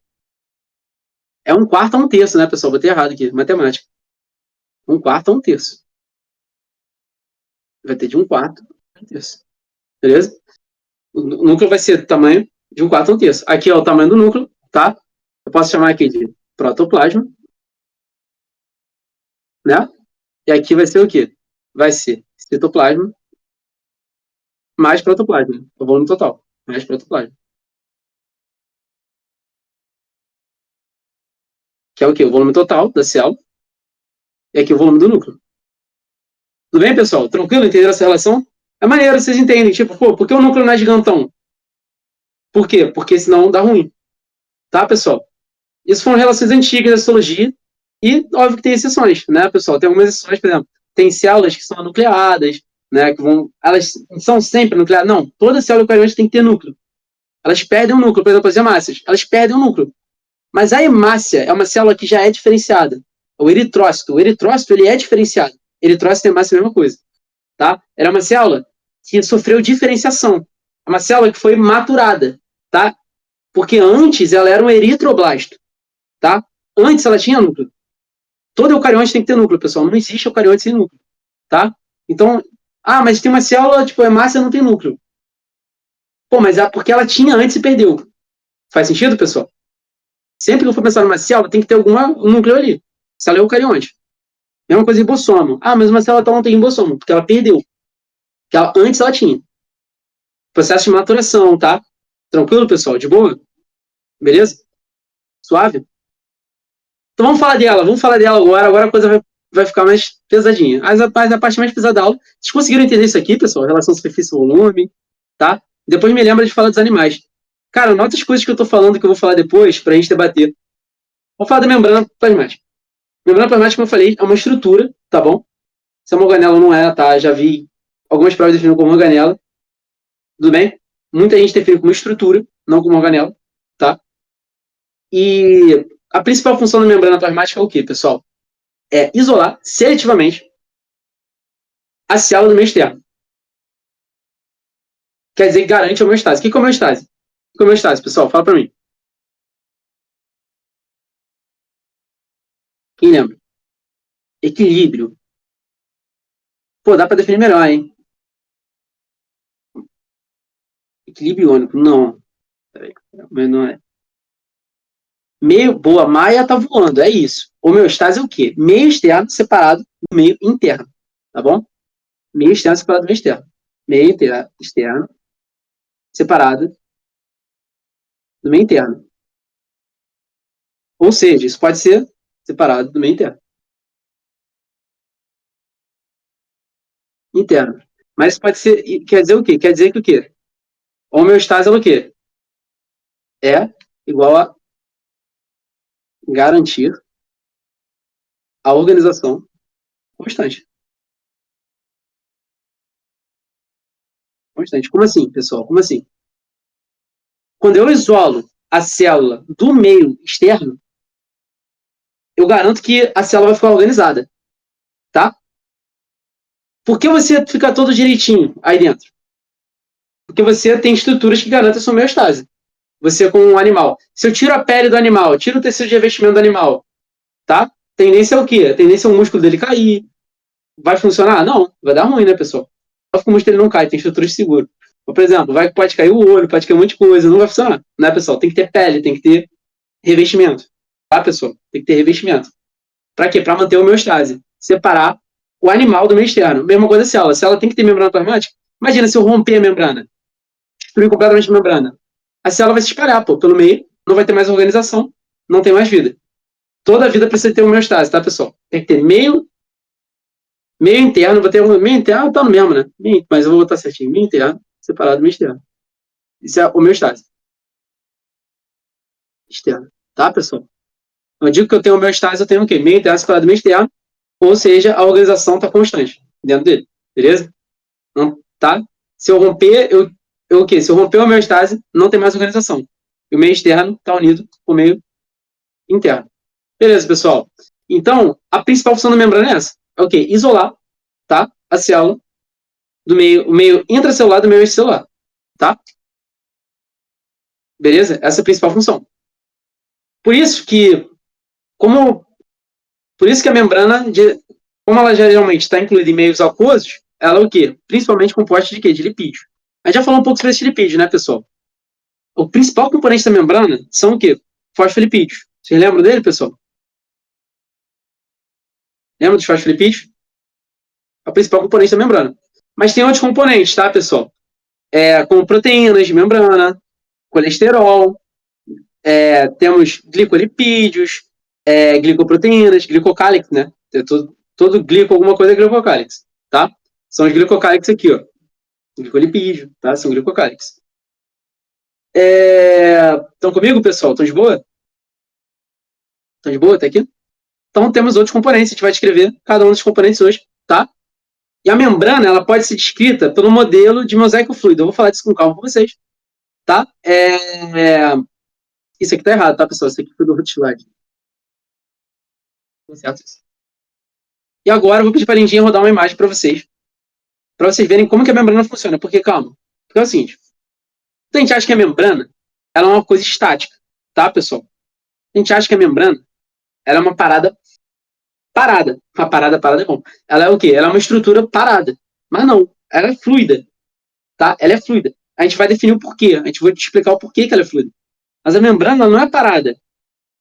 É 1/4 a 1/3, né, pessoal? Botei errado aqui, matemática. 1/4 a 1/3. Vai ter de 1/4 a 1/3. Beleza? O núcleo vai ser do tamanho de 1/4 a 1/3. Aqui é o tamanho do núcleo, tá? Eu posso chamar aqui de protoplasma, né? E aqui vai ser o quê? Vai ser Citoplasma mais protoplasma. O volume total, mais protoplasma. Que é o quê? O volume total da célula. E aqui o volume do núcleo. Tudo bem, pessoal? Tranquilo? Entenderam essa relação? É maneiro, vocês entendem. Tipo, pô, por que o núcleo não é gigantão? Por quê? Porque senão dá ruim. Tá, pessoal? Isso foram relações antigas da histologia. E, óbvio que tem exceções, né, pessoal? Tem algumas exceções, por exemplo, tem células que são anucleadas, né, que vão... Elas são sempre nucleadas. Não, toda célula eucariota tem que ter núcleo. Elas perdem um núcleo, por exemplo, as hemácias. Elas perdem um núcleo. Mas a hemácia é uma célula que já é diferenciada. O eritrócito. O eritrócito, ele é diferenciado. Eritrócito e hemácia é a mesma coisa. Tá? Era uma célula que sofreu diferenciação. É uma célula que foi maturada. Tá? Porque antes ela era um eritroblasto. Tá? Antes ela tinha núcleo. Todo eucarionte tem que ter núcleo, pessoal. Não existe eucarionte sem núcleo. Tá? Então, mas tem uma célula, tipo, a hemácia não tem núcleo. Pô, mas é porque ela tinha antes e perdeu. Faz sentido, pessoal? Sempre que eu for pensar numa célula, tem que ter algum núcleo ali. Célula é eucarionte. Mesma coisa em bossomo. Mas uma célula tal não tem bossomo, porque ela perdeu. Porque antes ela tinha. Processo de maturação, tá? Tranquilo, pessoal? De boa? Beleza? Suave? Então vamos falar dela agora. Agora a coisa vai ficar mais pesadinha. Mas a parte mais pesada da aula. Vocês conseguiram entender isso aqui, pessoal? Relação superfície-volume, tá? Depois me lembra de falar dos animais. Cara, anota as coisas que eu tô falando, que eu vou falar depois, pra gente debater. Vou falar da membrana plasmática. Membrana plasmática, como eu falei, é uma estrutura, tá bom? Se é uma organela ou não é, tá? Já vi algumas provas definindo como organela. Tudo bem? Muita gente define como estrutura, não como organela, tá? E a principal função da membrana plasmática é o quê, pessoal? É isolar seletivamente a célula do meio externo. Quer dizer que garante a homeostase. O que é homeostase? O que é homeostase, pessoal? Fala pra mim. Quem lembra? Equilíbrio. Pô, dá pra definir melhor, hein? Equilíbrio iônico. Não. Peraí, mas não é. Meio, boa, Maia tá voando, é isso. Homeostase é o quê? Meio externo separado do meio interno, tá bom? Meio externo separado do meio externo. Meio externo separado do meio interno. Ou seja, isso pode ser separado do meio interno. Interno. Mas pode ser, quer dizer o quê? Quer dizer que o quê? Homeostase é o quê? É igual a garantir a organização constante. Constante. Como assim, pessoal? Como assim? Quando eu isolo a célula do meio externo, eu garanto que a célula vai ficar organizada, tá? Por que você fica todo direitinho aí dentro? Porque você tem estruturas que garantem a sua homeostase. Você com um animal. Se eu tiro a pele do animal, tiro o tecido de revestimento do animal, tá? Tendência é o quê? A tendência é o músculo dele cair. Vai funcionar? Não. Vai dar ruim, né, pessoal? Só que o músculo ele não cai, tem estrutura de seguro. Por exemplo, pode cair o olho, pode cair um monte de coisa, não vai funcionar. Né, pessoal? Tem que ter pele, tem que ter revestimento. Tá, pessoal? Tem que ter revestimento. Para quê? Para manter a homeostase. Separar o animal do meio externo. Mesma coisa a célula. A célula tem que ter membrana plasmática. Imagina se eu romper a membrana, destruir completamente a membrana. A célula vai se espalhar, pô, pelo meio, não vai ter mais organização, não tem mais vida. Toda a vida precisa ter homeostase, tá, pessoal? Tem que ter meio interno, vou ter um meio interno, tá no mesmo, né? Mas eu vou botar certinho, meio interno, separado do meio externo. Isso é homeostase. Externo, tá, pessoal? Eu digo que eu tenho homeostase, eu tenho o quê? Meio interno separado do meio externo, ou seja, a organização está constante dentro dele, beleza? Não, tá? Se eu romper, o quê? Se eu romper a homeostase, não tem mais organização. E o meio externo está unido com o meio interno. Beleza, pessoal? Então, a principal função da membrana é essa. É o quê? Isolar, tá? A célula do meio, o meio intracelular do meio extracelular, tá? Beleza? Essa é a principal função. Por isso que, por isso que a membrana, como ela geralmente está incluída em meios aquosos, ela é o quê? Principalmente composta de quê? De lipídio. A gente já falou um pouco sobre esse lipídio, né, pessoal? O principal componente da membrana são o quê? Fosfolipídios. Vocês lembram dele, pessoal? Lembra dos fosfolipídios? É o principal componente da membrana. Mas tem outros componentes, tá, pessoal? Como proteínas de membrana, colesterol, temos glicolipídios, glicoproteínas, glicocálix, né? Todo glico, alguma coisa é glicocálix, tá? São os glicocálix aqui, ó. Glicolipídio, tá? São glicocálix. Estão comigo, pessoal? Estão de boa? Estão de boa até aqui? Então temos outros componentes, a gente vai descrever cada um dos componentes hoje, tá? E a membrana, ela pode ser descrita pelo modelo de mosaico fluido. Eu vou falar disso com calma com vocês, tá? Isso aqui tá errado, tá, pessoal? Isso aqui foi do root slide. Tá certo isso. E agora eu vou pedir para a Lindinha rodar uma imagem para vocês verem como que a membrana funciona. Porque, calma, porque é o seguinte, a gente acha que a membrana ela é uma coisa estática, tá, pessoal? A gente acha que a membrana ela é uma parada parada. Uma parada é bom. Ela é o quê? Ela é uma estrutura parada. Mas não, ela é fluida, tá? Ela é fluida. A gente vai definir o porquê. A gente vai te explicar o porquê que ela é fluida. Mas a membrana não é parada,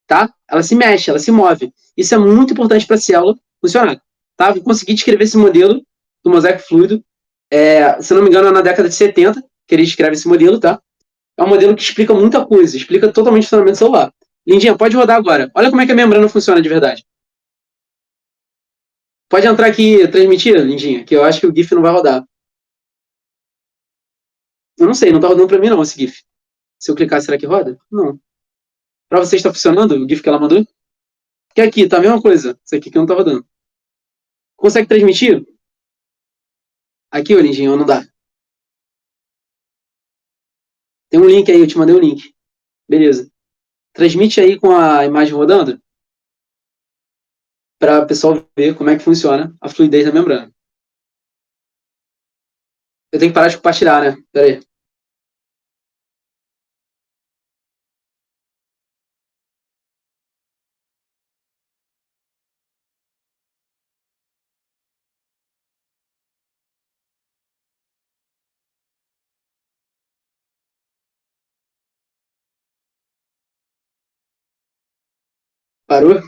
tá? Ela se mexe, ela se move. Isso é muito importante para a célula funcionar, tá? Vou conseguir descrever esse modelo do mosaico fluido. Se não me engano, é na década de 70 que ele descreve esse modelo, tá? É um modelo que explica muita coisa, explica totalmente o funcionamento celular. Lindinha, pode rodar agora. Olha como é que a membrana funciona de verdade. Pode entrar aqui e transmitir, Lindinha, que eu acho que o GIF não vai rodar. Eu não sei, não tá rodando para mim não esse GIF. Se eu clicar, será que roda? Não. Para você está funcionando o GIF que ela mandou? Porque aqui tá a mesma coisa. Isso aqui que não tá rodando. Consegue transmitir? Aqui, ô Lindinha, ou não dá? Tem um link aí, eu te mandei um link. Beleza. Transmite aí com a imagem rodando para o pessoal ver como é que funciona a fluidez da membrana. Eu tenho que parar de compartilhar, né? Pera aí. Parou?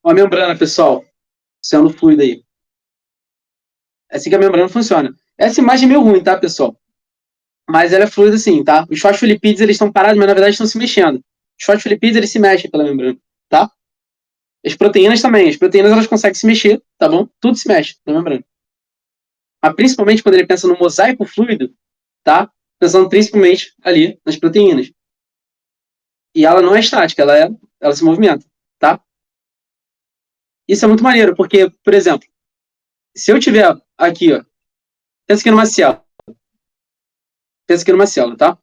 Ó a membrana, pessoal, sendo fluida aí. É assim que a membrana funciona. Essa imagem é meio ruim, tá, pessoal? Mas ela é fluida sim, tá? Os fosfolipídios, eles estão parados, mas na verdade estão se mexendo. Os fosfolipídios, eles se mexem pela membrana, tá? As proteínas também. As proteínas, elas conseguem se mexer, tá bom? Tudo se mexe na membrana. Mas principalmente quando ele pensa no mosaico fluido, tá? Pensando principalmente ali nas proteínas. E ela não é estática, ela se movimenta, tá? Isso é muito maneiro, porque, por exemplo, se eu tiver aqui, ó, pensa aqui numa célula. Pensa aqui numa célula, tá?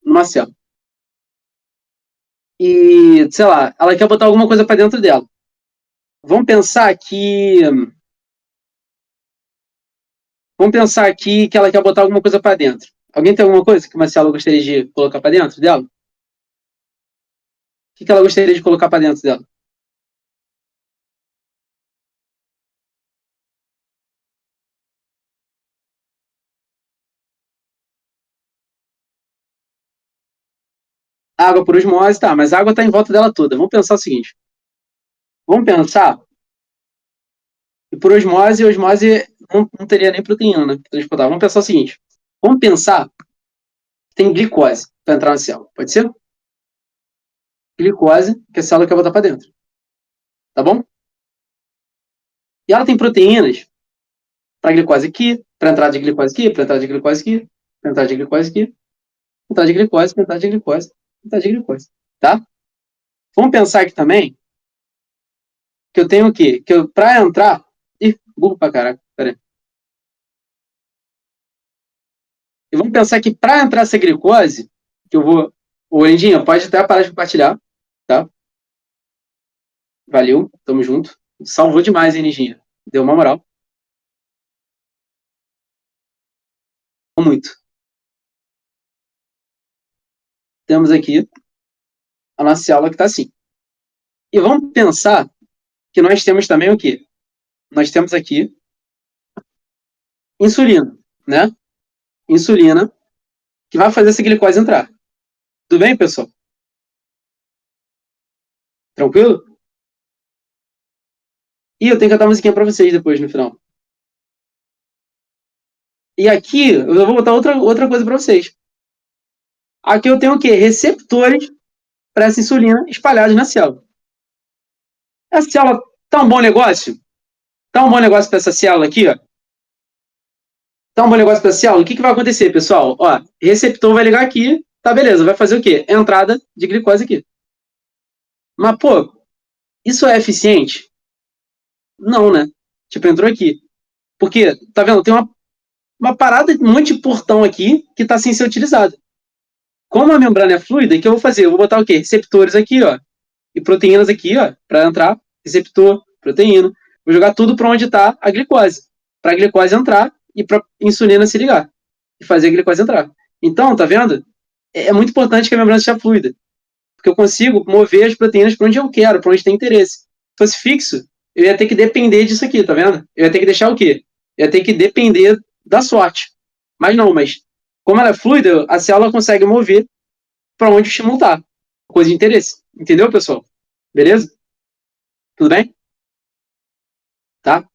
Numa célula. E, sei lá, ela quer botar alguma coisa para dentro dela. Vamos pensar que. Vamos pensar aqui que ela quer botar alguma coisa para dentro. Alguém tem alguma coisa que uma célula gostaria de colocar para dentro dela? O que ela gostaria de colocar para dentro dela? Água por osmose, tá, mas a água está em volta dela toda. Vamos pensar o seguinte. Vamos pensar que por osmose não teria nem proteína, né? Transportar. Vamos pensar o seguinte. Vamos pensar que tem glicose para entrar na célula. Pode ser? Glicose que a célula quer botar para dentro. Tá bom? E ela tem proteínas para glicose aqui, para entrada de glicose aqui, para entrada de glicose aqui, para entrada de glicose aqui, para entrada de glicose, para entrada de glicose, para entrada de glicose. Tá? Vamos pensar aqui também que eu tenho o quê? Que eu, para entrar. Ih, burro pra caraca. Pera aí. E vamos pensar que para entrar essa glicose, que eu vou. Ô, Lindinha, pode até parar de compartilhar, tá? Valeu, tamo junto. Salvou demais, hein, Lindinha? Deu uma moral. Muito. Temos aqui a nossa aula que está assim. E vamos pensar que nós temos também o quê? Nós temos aqui insulina, né? Insulina. que vai fazer essa glicose entrar. Tudo bem, pessoal? Tranquilo? E eu tenho que cantar uma musiquinha para vocês depois, no final. E aqui, eu vou botar outra coisa para vocês. Aqui eu tenho o quê? Receptores para essa insulina espalhados na célula. Essa célula tá um bom negócio? Tá um bom negócio para essa célula aqui, ó? Tá um bom negócio para essa célula? O que vai acontecer, pessoal? Ó, receptor vai ligar aqui, tá beleza, vai fazer o quê? Entrada de glicose aqui. Mas, pô, isso é eficiente? Não, né? Tipo, entrou aqui. Porque, tá vendo? Tem uma parada, um monte de portão aqui que está sem ser utilizado. Como a membrana é fluida, o que eu vou fazer? Eu vou botar o quê? Receptores aqui, ó, e proteínas aqui, ó, para entrar. Receptor, proteína. Vou jogar tudo para onde está a glicose. Para a glicose entrar e para a insulina se ligar. E fazer a glicose entrar. Então, tá vendo? É muito importante que a membrana seja fluida. Porque eu consigo mover as proteínas para onde eu quero, para onde tem interesse. Se fosse fixo, eu ia ter que depender disso aqui, tá vendo? Eu ia ter que deixar o quê? Eu ia ter que depender da sorte. Mas não, como ela é fluida, a célula consegue mover para onde o estímulo está. Coisa de interesse. Entendeu, pessoal? Beleza? Tudo bem? Tá?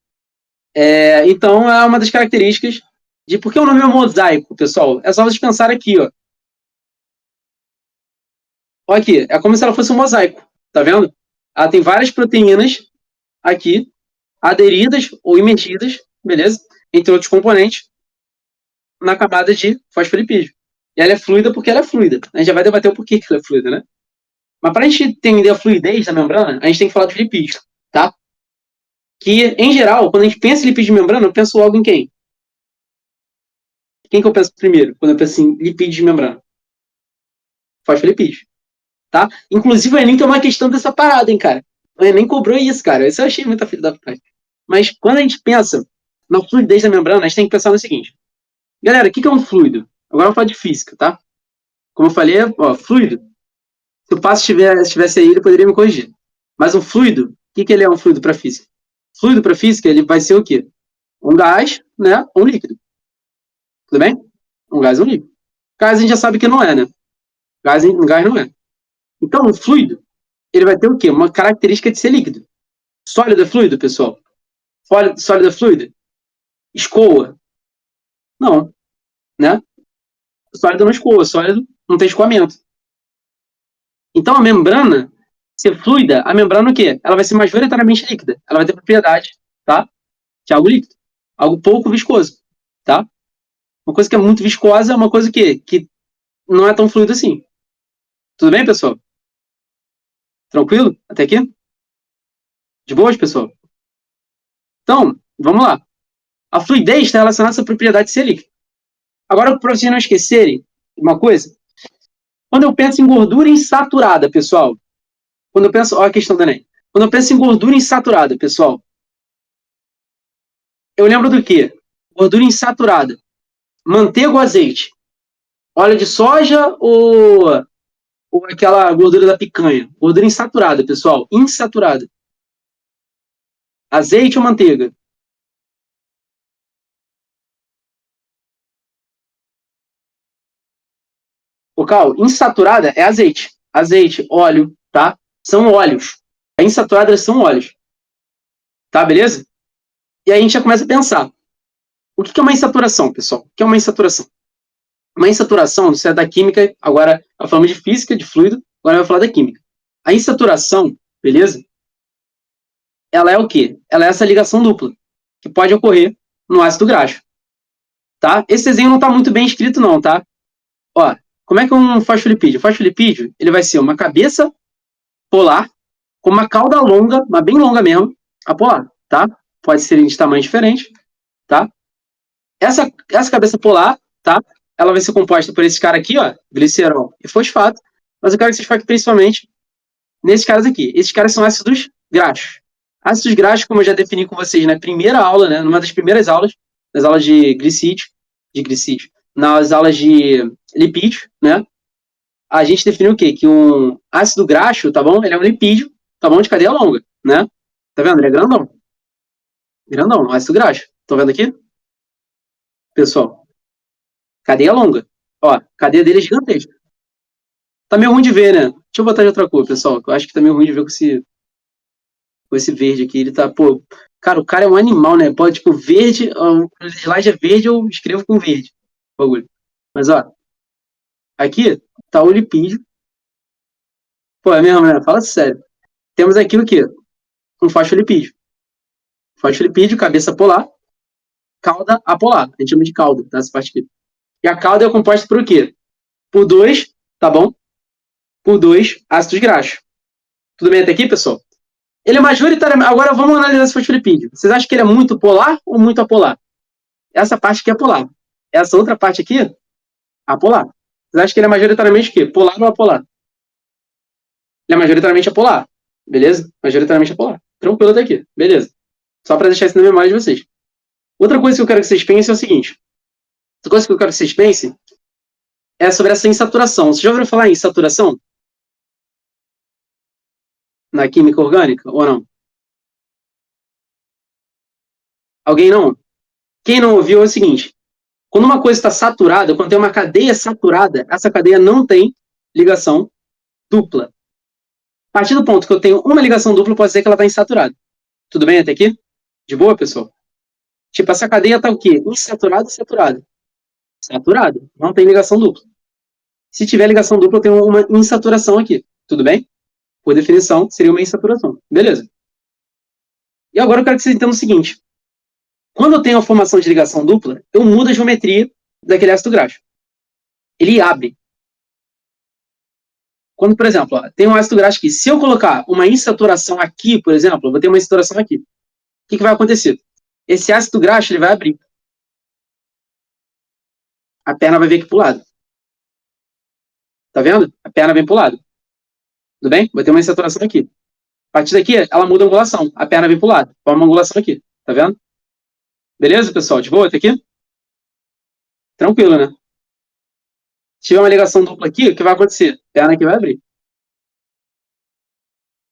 Então, é uma das características de... Por que o nome é mosaico, pessoal? É só vocês pensarem aqui, ó. Olha aqui, é como se ela fosse um mosaico. Tá vendo? Ela tem várias proteínas aqui, aderidas ou imergidas, beleza? Entre outros componentes, na camada de fosfolipídio. E ela é fluida porque ela é fluida. A gente já vai debater o porquê que ela é fluida, né? Mas para a gente entender a fluidez da membrana, a gente tem que falar dos lipídios, tá? Que, em geral, quando a gente pensa em lipídio de membrana, eu penso logo em quem? Quem que eu penso primeiro, quando eu penso em lipídio de membrana? Fosfolipídio, tá? Inclusive, o Enem tem uma questão dessa parada, hein, cara? O Enem cobrou isso, cara. Isso eu achei muita filha da puta. Mas quando a gente pensa na fluidez da membrana, a gente tem que pensar no seguinte. Galera, o que é um fluido? Agora eu vou falar de física, tá? Como eu falei, ó, fluido. Se o Passo estivesse aí, ele poderia me corrigir. Mas um fluido, o que ele é um fluido para física? Fluido para física, ele vai ser o quê? Um gás, né? Um líquido. Tudo bem? Um gás e um líquido. Gás a gente já sabe que não é, né? Um gás não é. Então, um fluido, ele vai ter o quê? Uma característica de ser líquido. Sólido é fluido, pessoal? Sólido é fluido? Escoa? Não, né? Sólido não escoa, sólido não tem escoamento. Então, a membrana ser fluida, a membrana o quê? Ela vai ser majoritariamente líquida. Ela vai ter propriedade, tá? De algo líquido. Algo pouco viscoso, tá? Uma coisa que é muito viscosa é uma coisa que não é tão fluida assim. Tudo bem, pessoal? Tranquilo? Até aqui? De boas, pessoal? Então, vamos lá. A fluidez está relacionada a essa propriedade de ser líquido. Agora, para vocês não esquecerem uma coisa, quando eu penso em gordura insaturada, pessoal, quando eu penso, olha a questão da Enem. Quando eu penso em gordura insaturada, pessoal, eu lembro do quê? Gordura insaturada. Manteiga ou azeite? Óleo de soja ou aquela gordura da picanha? Gordura insaturada, pessoal. Insaturada. Azeite ou manteiga? O Cal, insaturada é azeite. Azeite, óleo, tá? São óleos. A insaturada são óleos. Tá, beleza? E aí a gente já começa a pensar. O que é uma insaturação, pessoal? O que é uma insaturação? Uma insaturação, isso é da química, agora falamos de física, de fluido, agora eu vou falar da química. A insaturação, beleza? Ela é o quê? Ela é essa ligação dupla, que pode ocorrer no ácido graxo. Tá? Esse desenho não está muito bem escrito, não, tá? Ó, como é que é um fosfolipídio? O fosfolipídio, ele vai ser uma cabeça polar com uma cauda longa, uma bem longa mesmo, apolar, tá? Pode ser de tamanho diferente, tá? Essa cabeça polar, tá? Ela vai ser composta por esse cara aqui, ó, glicerol e fosfato, mas eu quero que vocês foquem principalmente nesses caras aqui. Esses caras são ácidos graxos. Ácidos graxos, como eu já defini com vocês na primeira aula, né, numa das primeiras aulas, nas aulas de glicídio, nas aulas de lipídio, né, a gente definiu o quê? Que um ácido graxo, tá bom? Ele é um lipídio, tá bom? De cadeia longa, né? Tá vendo? Ele é grandão. Grandão, ácido graxo. Estão vendo aqui? Pessoal, cadeia longa. Ó, a cadeia dele é gigantesca. Tá meio ruim de ver, né? Deixa eu botar de outra cor, pessoal. Eu acho que tá meio ruim de ver com esse verde aqui. Ele tá, pô. Cara, o cara é um animal, né? Pode, tipo, verde. O slide é verde, eu escrevo com verde. Bagulho. Mas, ó, aqui tá o lipídio. Pô, é mesmo, né? Fala sério. Temos aqui o quê? Um fosfolipídio. Fosfolipídio, cabeça polar, cauda apolar. A gente chama de cauda, tá? Essa parte aqui. E a cauda é composta por o quê? Por dois, tá bom? Por dois ácidos graxos. Tudo bem até aqui, pessoal? Ele é majoritariamente. Agora vamos analisar esse fosfolipídio. Vocês acham que ele é muito polar ou muito apolar? Essa parte aqui é polar. Essa outra parte aqui, apolar. Vocês acham que ele é majoritariamente o quê? Polar ou apolar? Ele é majoritariamente apolar. Beleza? Majoritariamente apolar. Tranquilo até aqui. Beleza. Só para deixar isso na memória de vocês. Outra coisa que eu quero que vocês pensem é o seguinte. Outra coisa que eu quero que vocês pensem é sobre essa insaturação. Vocês já ouviram falar em insaturação? Na química orgânica ou não? Alguém não? Quem não ouviu é o seguinte. Quando uma coisa está saturada, quando tem uma cadeia saturada, essa cadeia não tem ligação dupla. A partir do ponto que eu tenho uma ligação dupla, pode dizer que ela está insaturada. Tudo bem até aqui? De boa, pessoal? Tipo, essa cadeia está o quê? Insaturada e saturada. Saturada. Não tem ligação dupla. Se tiver ligação dupla, eu tenho uma insaturação aqui. Tudo bem? Por definição, seria uma insaturação. Beleza. E agora eu quero que vocês entendam o seguinte. Quando eu tenho a formação de ligação dupla, eu mudo a geometria daquele ácido graxo. Ele abre. Quando, por exemplo, ó, tem um ácido graxo aqui. Se eu colocar uma insaturação aqui, por exemplo, eu vou ter uma insaturação aqui. O que vai acontecer? Esse ácido graxo ele vai abrir. A perna vai vir aqui para o lado. Tá vendo? A perna vem para o lado. Tudo bem? Vai ter uma insaturação aqui. A partir daqui, ela muda a angulação. A perna vem para o lado. Forma uma angulação aqui. Tá vendo? Beleza, pessoal? De boa até aqui? Tranquilo, né? Se tiver uma ligação dupla aqui, o que vai acontecer? A perna aqui vai abrir.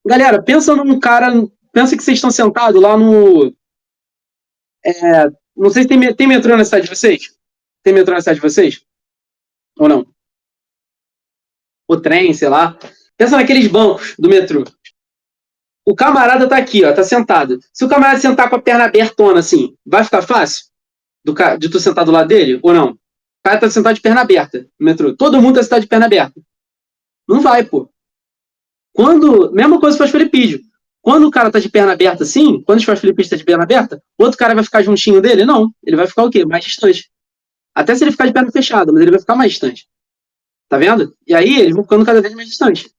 Galera, pensa num cara. Pensa que vocês estão sentados lá no. Não sei se tem metrô na cidade de vocês. Tem metrô na cidade de vocês? Ou não? O trem, sei lá. Pensa naqueles bancos do metrô. O camarada tá aqui, ó, tá sentado. Se o camarada sentar com a perna abertona assim, vai ficar fácil de tu sentar do lado dele ou não? O cara tá sentado de perna aberta no metrô. Todo mundo tá sentado de perna aberta. Não vai, pô. Mesma coisa faz fosfolipídio. Quando o cara tá de perna aberta assim, quando os fosfolipídios tá de perna aberta, o outro cara vai ficar juntinho dele? Não. Ele vai ficar o quê? Mais distante. Até se ele ficar de perna fechada, mas ele vai ficar mais distante. Tá vendo? E aí eles vão ficando cada vez mais distantes.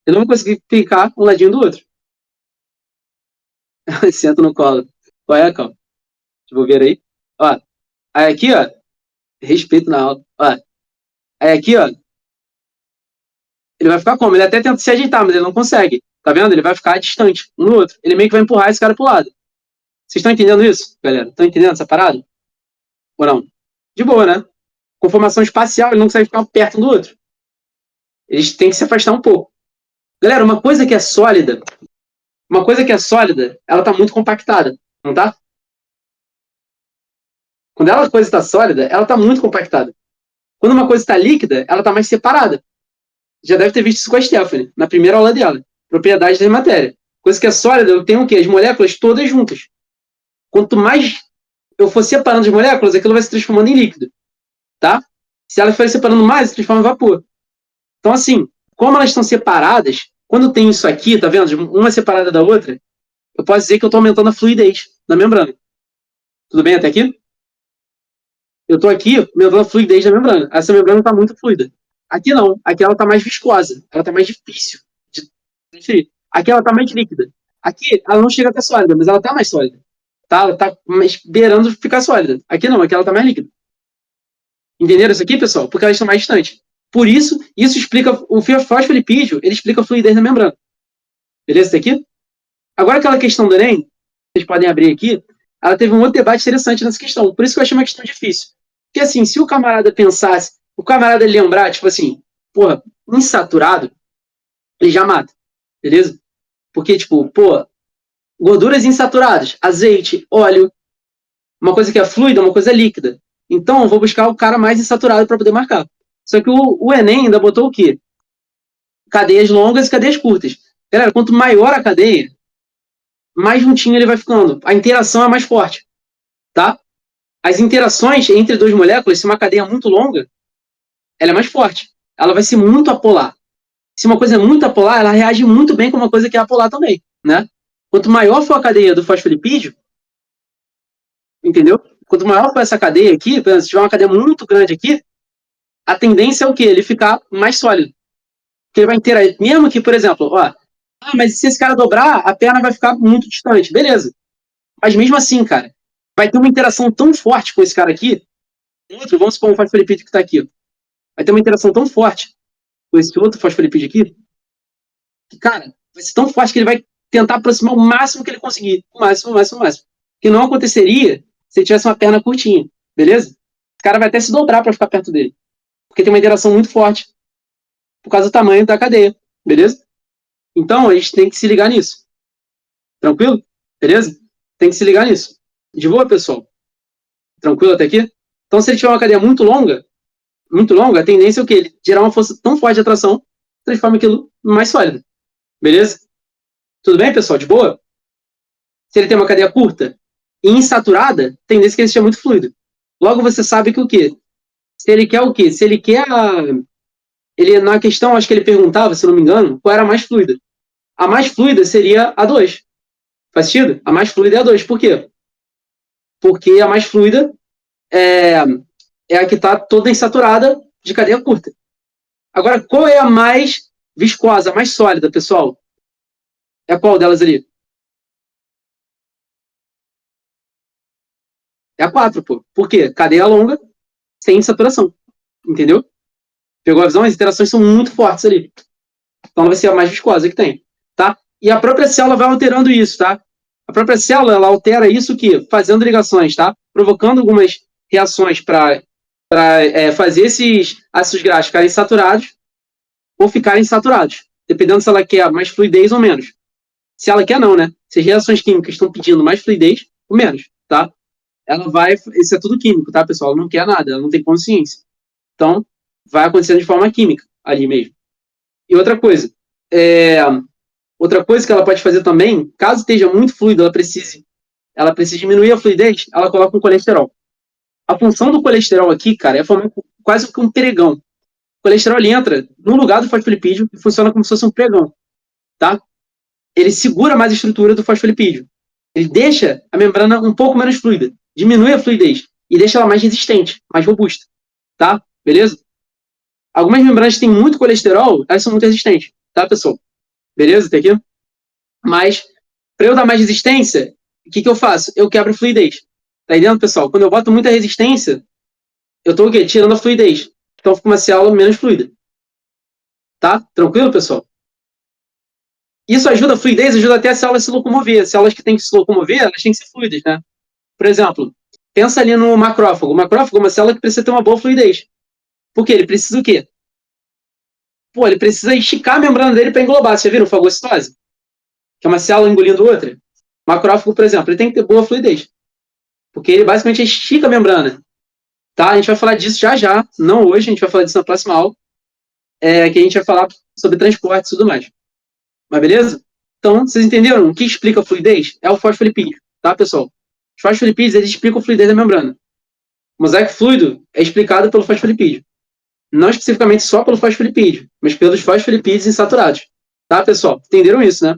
Eles não vão conseguir ficar um ladinho do outro. Senta no colo. Qual é, calma? Vou ver aí. Ó. Aí aqui, ó. Respeito na aula. Ó. Aí aqui, ó. Ele vai ficar como? Ele até tenta se ajeitar, mas ele não consegue. Tá vendo? Ele vai ficar distante um do outro. Ele meio que vai empurrar esse cara pro lado. Vocês estão entendendo isso, galera? Estão entendendo essa parada? Ou não? De boa, né? Com formação espacial, ele não consegue ficar perto um do outro. Eles têm que se afastar um pouco. Galera, uma coisa que é sólida, ela tá muito compactada, não tá? Quando a coisa está sólida, ela tá muito compactada. Quando uma coisa está líquida, ela tá mais separada. Já deve ter visto isso com a Stephanie, na primeira aula dela. Propriedades da matéria. Coisa que é sólida, eu tenho o quê? As moléculas todas juntas. Quanto mais eu for separando as moléculas, aquilo vai se transformando em líquido. Tá? Se elas forem separando mais, se transforma em vapor. Então, assim, como elas estão separadas, quando tem isso aqui, tá vendo? Uma separada da outra, eu posso dizer que eu estou aumentando a fluidez da membrana. Tudo bem até aqui? Eu estou aqui aumentando a fluidez da membrana. Essa membrana está muito fluida. Aqui não. Aqui ela está mais viscosa. Ela está mais difícil de transferir. Aqui ela está mais líquida. Aqui ela não chega até sólida, mas ela está mais sólida. Tá? Ela está beirando ficar sólida. Aqui não. Aqui ela está mais líquida. Entenderam isso aqui, pessoal? Porque elas estão mais distantes. Por isso explica o fosfolipídio, ele explica a fluidez da membrana. Beleza? Isso aqui? Agora aquela questão do Enem, vocês podem abrir aqui, ela teve um outro debate interessante nessa questão. Por isso que eu achei uma questão difícil. Porque assim, se o camarada pensasse, o camarada lembrar, tipo assim, porra, insaturado, ele já mata. Beleza? Porque, tipo, pô, gorduras insaturadas, azeite, óleo, uma coisa que é fluida, uma coisa líquida. Então, eu vou buscar o cara mais insaturado para poder marcar. Só que o Enem ainda botou o quê? Cadeias longas e cadeias curtas. Galera, quanto maior a cadeia, mais juntinho ele vai ficando. A interação é mais forte, tá? As interações entre duas moléculas, se uma cadeia é muito longa, ela é mais forte. Ela vai ser muito apolar. Se uma coisa é muito apolar, ela reage muito bem com uma coisa que é apolar também, né? Quanto maior for a cadeia do fosfolipídio, entendeu? Quanto maior for essa cadeia aqui, por exemplo, se tiver uma cadeia muito grande aqui, a tendência é o quê? Ele ficar mais sólido. Porque ele vai interagir. Mesmo que, por exemplo, ó, mas se esse cara dobrar, a perna vai ficar muito distante. Beleza. Mas mesmo assim, cara, vai ter uma interação tão forte com esse cara aqui, outro, vamos supor um fosfolipídio que tá aqui, ó. Vai ter uma interação tão forte com esse outro fosfolipídio aqui, que, cara, vai ser tão forte que ele vai tentar aproximar o máximo que ele conseguir. O máximo, o máximo, o máximo. Que não aconteceria se ele tivesse uma perna curtinha, beleza? O cara vai até se dobrar para ficar perto dele. Porque tem uma interação muito forte por causa do tamanho da cadeia, beleza? Então, a gente tem que se ligar nisso. Tranquilo? Beleza? Tem que se ligar nisso. De boa, pessoal? Tranquilo até aqui? Então, se ele tiver uma cadeia muito longa, a tendência é o quê? Ele gerar uma força tão forte de atração, transforma aquilo em mais sólido. Beleza? Tudo bem, pessoal? De boa? Se ele tem uma cadeia curta e insaturada, tendência que ele seja muito fluido. Logo, você sabe que o quê? Se ele quer o quê? Se ele quer ele, na questão, acho que ele perguntava, se não me engano, qual era a mais fluida. A mais fluida seria a 2. Faz sentido? A mais fluida é a 2. Por quê? Porque a mais fluida é a que está toda insaturada de cadeia curta. Agora, qual é a mais viscosa, a mais sólida, pessoal? É qual delas ali? É a 4, pô. Por quê? Cadeia longa, sem insaturação. Entendeu? Pegou a visão? As interações são muito fortes ali. Então, ela vai ser a mais viscosa que tem. Tá? E a própria célula vai alterando isso, tá? A própria célula, ela altera isso que fazendo ligações, tá? Provocando algumas reações para fazer esses ácidos graxos ficarem saturados ou ficarem saturados, dependendo se ela quer mais fluidez ou menos. Se ela quer não, né? Se as reações químicas estão pedindo mais fluidez ou menos, tá? Ela vai... Isso é tudo químico, tá, pessoal? Ela não quer nada, ela não tem consciência. Então, vai acontecendo de forma química ali mesmo. E outra coisa, outra coisa que ela pode fazer também, caso esteja muito fluido, ela precise diminuir a fluidez, ela coloca um colesterol. A função do colesterol aqui, cara, é formar quase que um pregão. O colesterol ele entra no lugar do fosfolipídio e funciona como se fosse um pregão, tá? Ele segura mais a estrutura do fosfolipídio. Ele deixa a membrana um pouco menos fluida, diminui a fluidez e deixa ela mais resistente, mais robusta, tá? Beleza? Algumas membranas que têm muito colesterol, elas são muito resistentes, tá, pessoal? Beleza? Até aqui? Mas, para eu dar mais resistência, o que eu faço? Eu quebro a fluidez. Tá entendendo, pessoal? Quando eu boto muita resistência, eu estou o quê? Tirando a fluidez. Então, fica uma célula menos fluida. Tá? Tranquilo, pessoal? Isso ajuda, a fluidez ajuda até a célula a se locomover. As células que têm que se locomover, elas têm que ser fluidas, né? Por exemplo, pensa ali no macrófago. O macrófago é uma célula que precisa ter uma boa fluidez. Por quê? Ele precisa o quê? Pô, ele precisa esticar a membrana dele para englobar. Você já viram fagocitose? Que é uma célula engolindo outra. O macrófago, por exemplo, ele tem que ter boa fluidez. Porque ele basicamente estica a membrana. Tá? A gente vai falar disso já já. Não hoje, a gente vai falar disso na próxima aula. Que a gente vai falar sobre transporte e tudo mais. Mas beleza? Então, vocês entenderam? O que explica a fluidez? É o fosfolipídio. Tá, pessoal? Os fosfolipídios, eles explicam a fluidez da membrana. O mosaico fluido é explicado pelo fosfolipídio. Não especificamente só pelo fosfolipídio, mas pelos fosfolipídios insaturados. Tá, pessoal? Entenderam isso, né?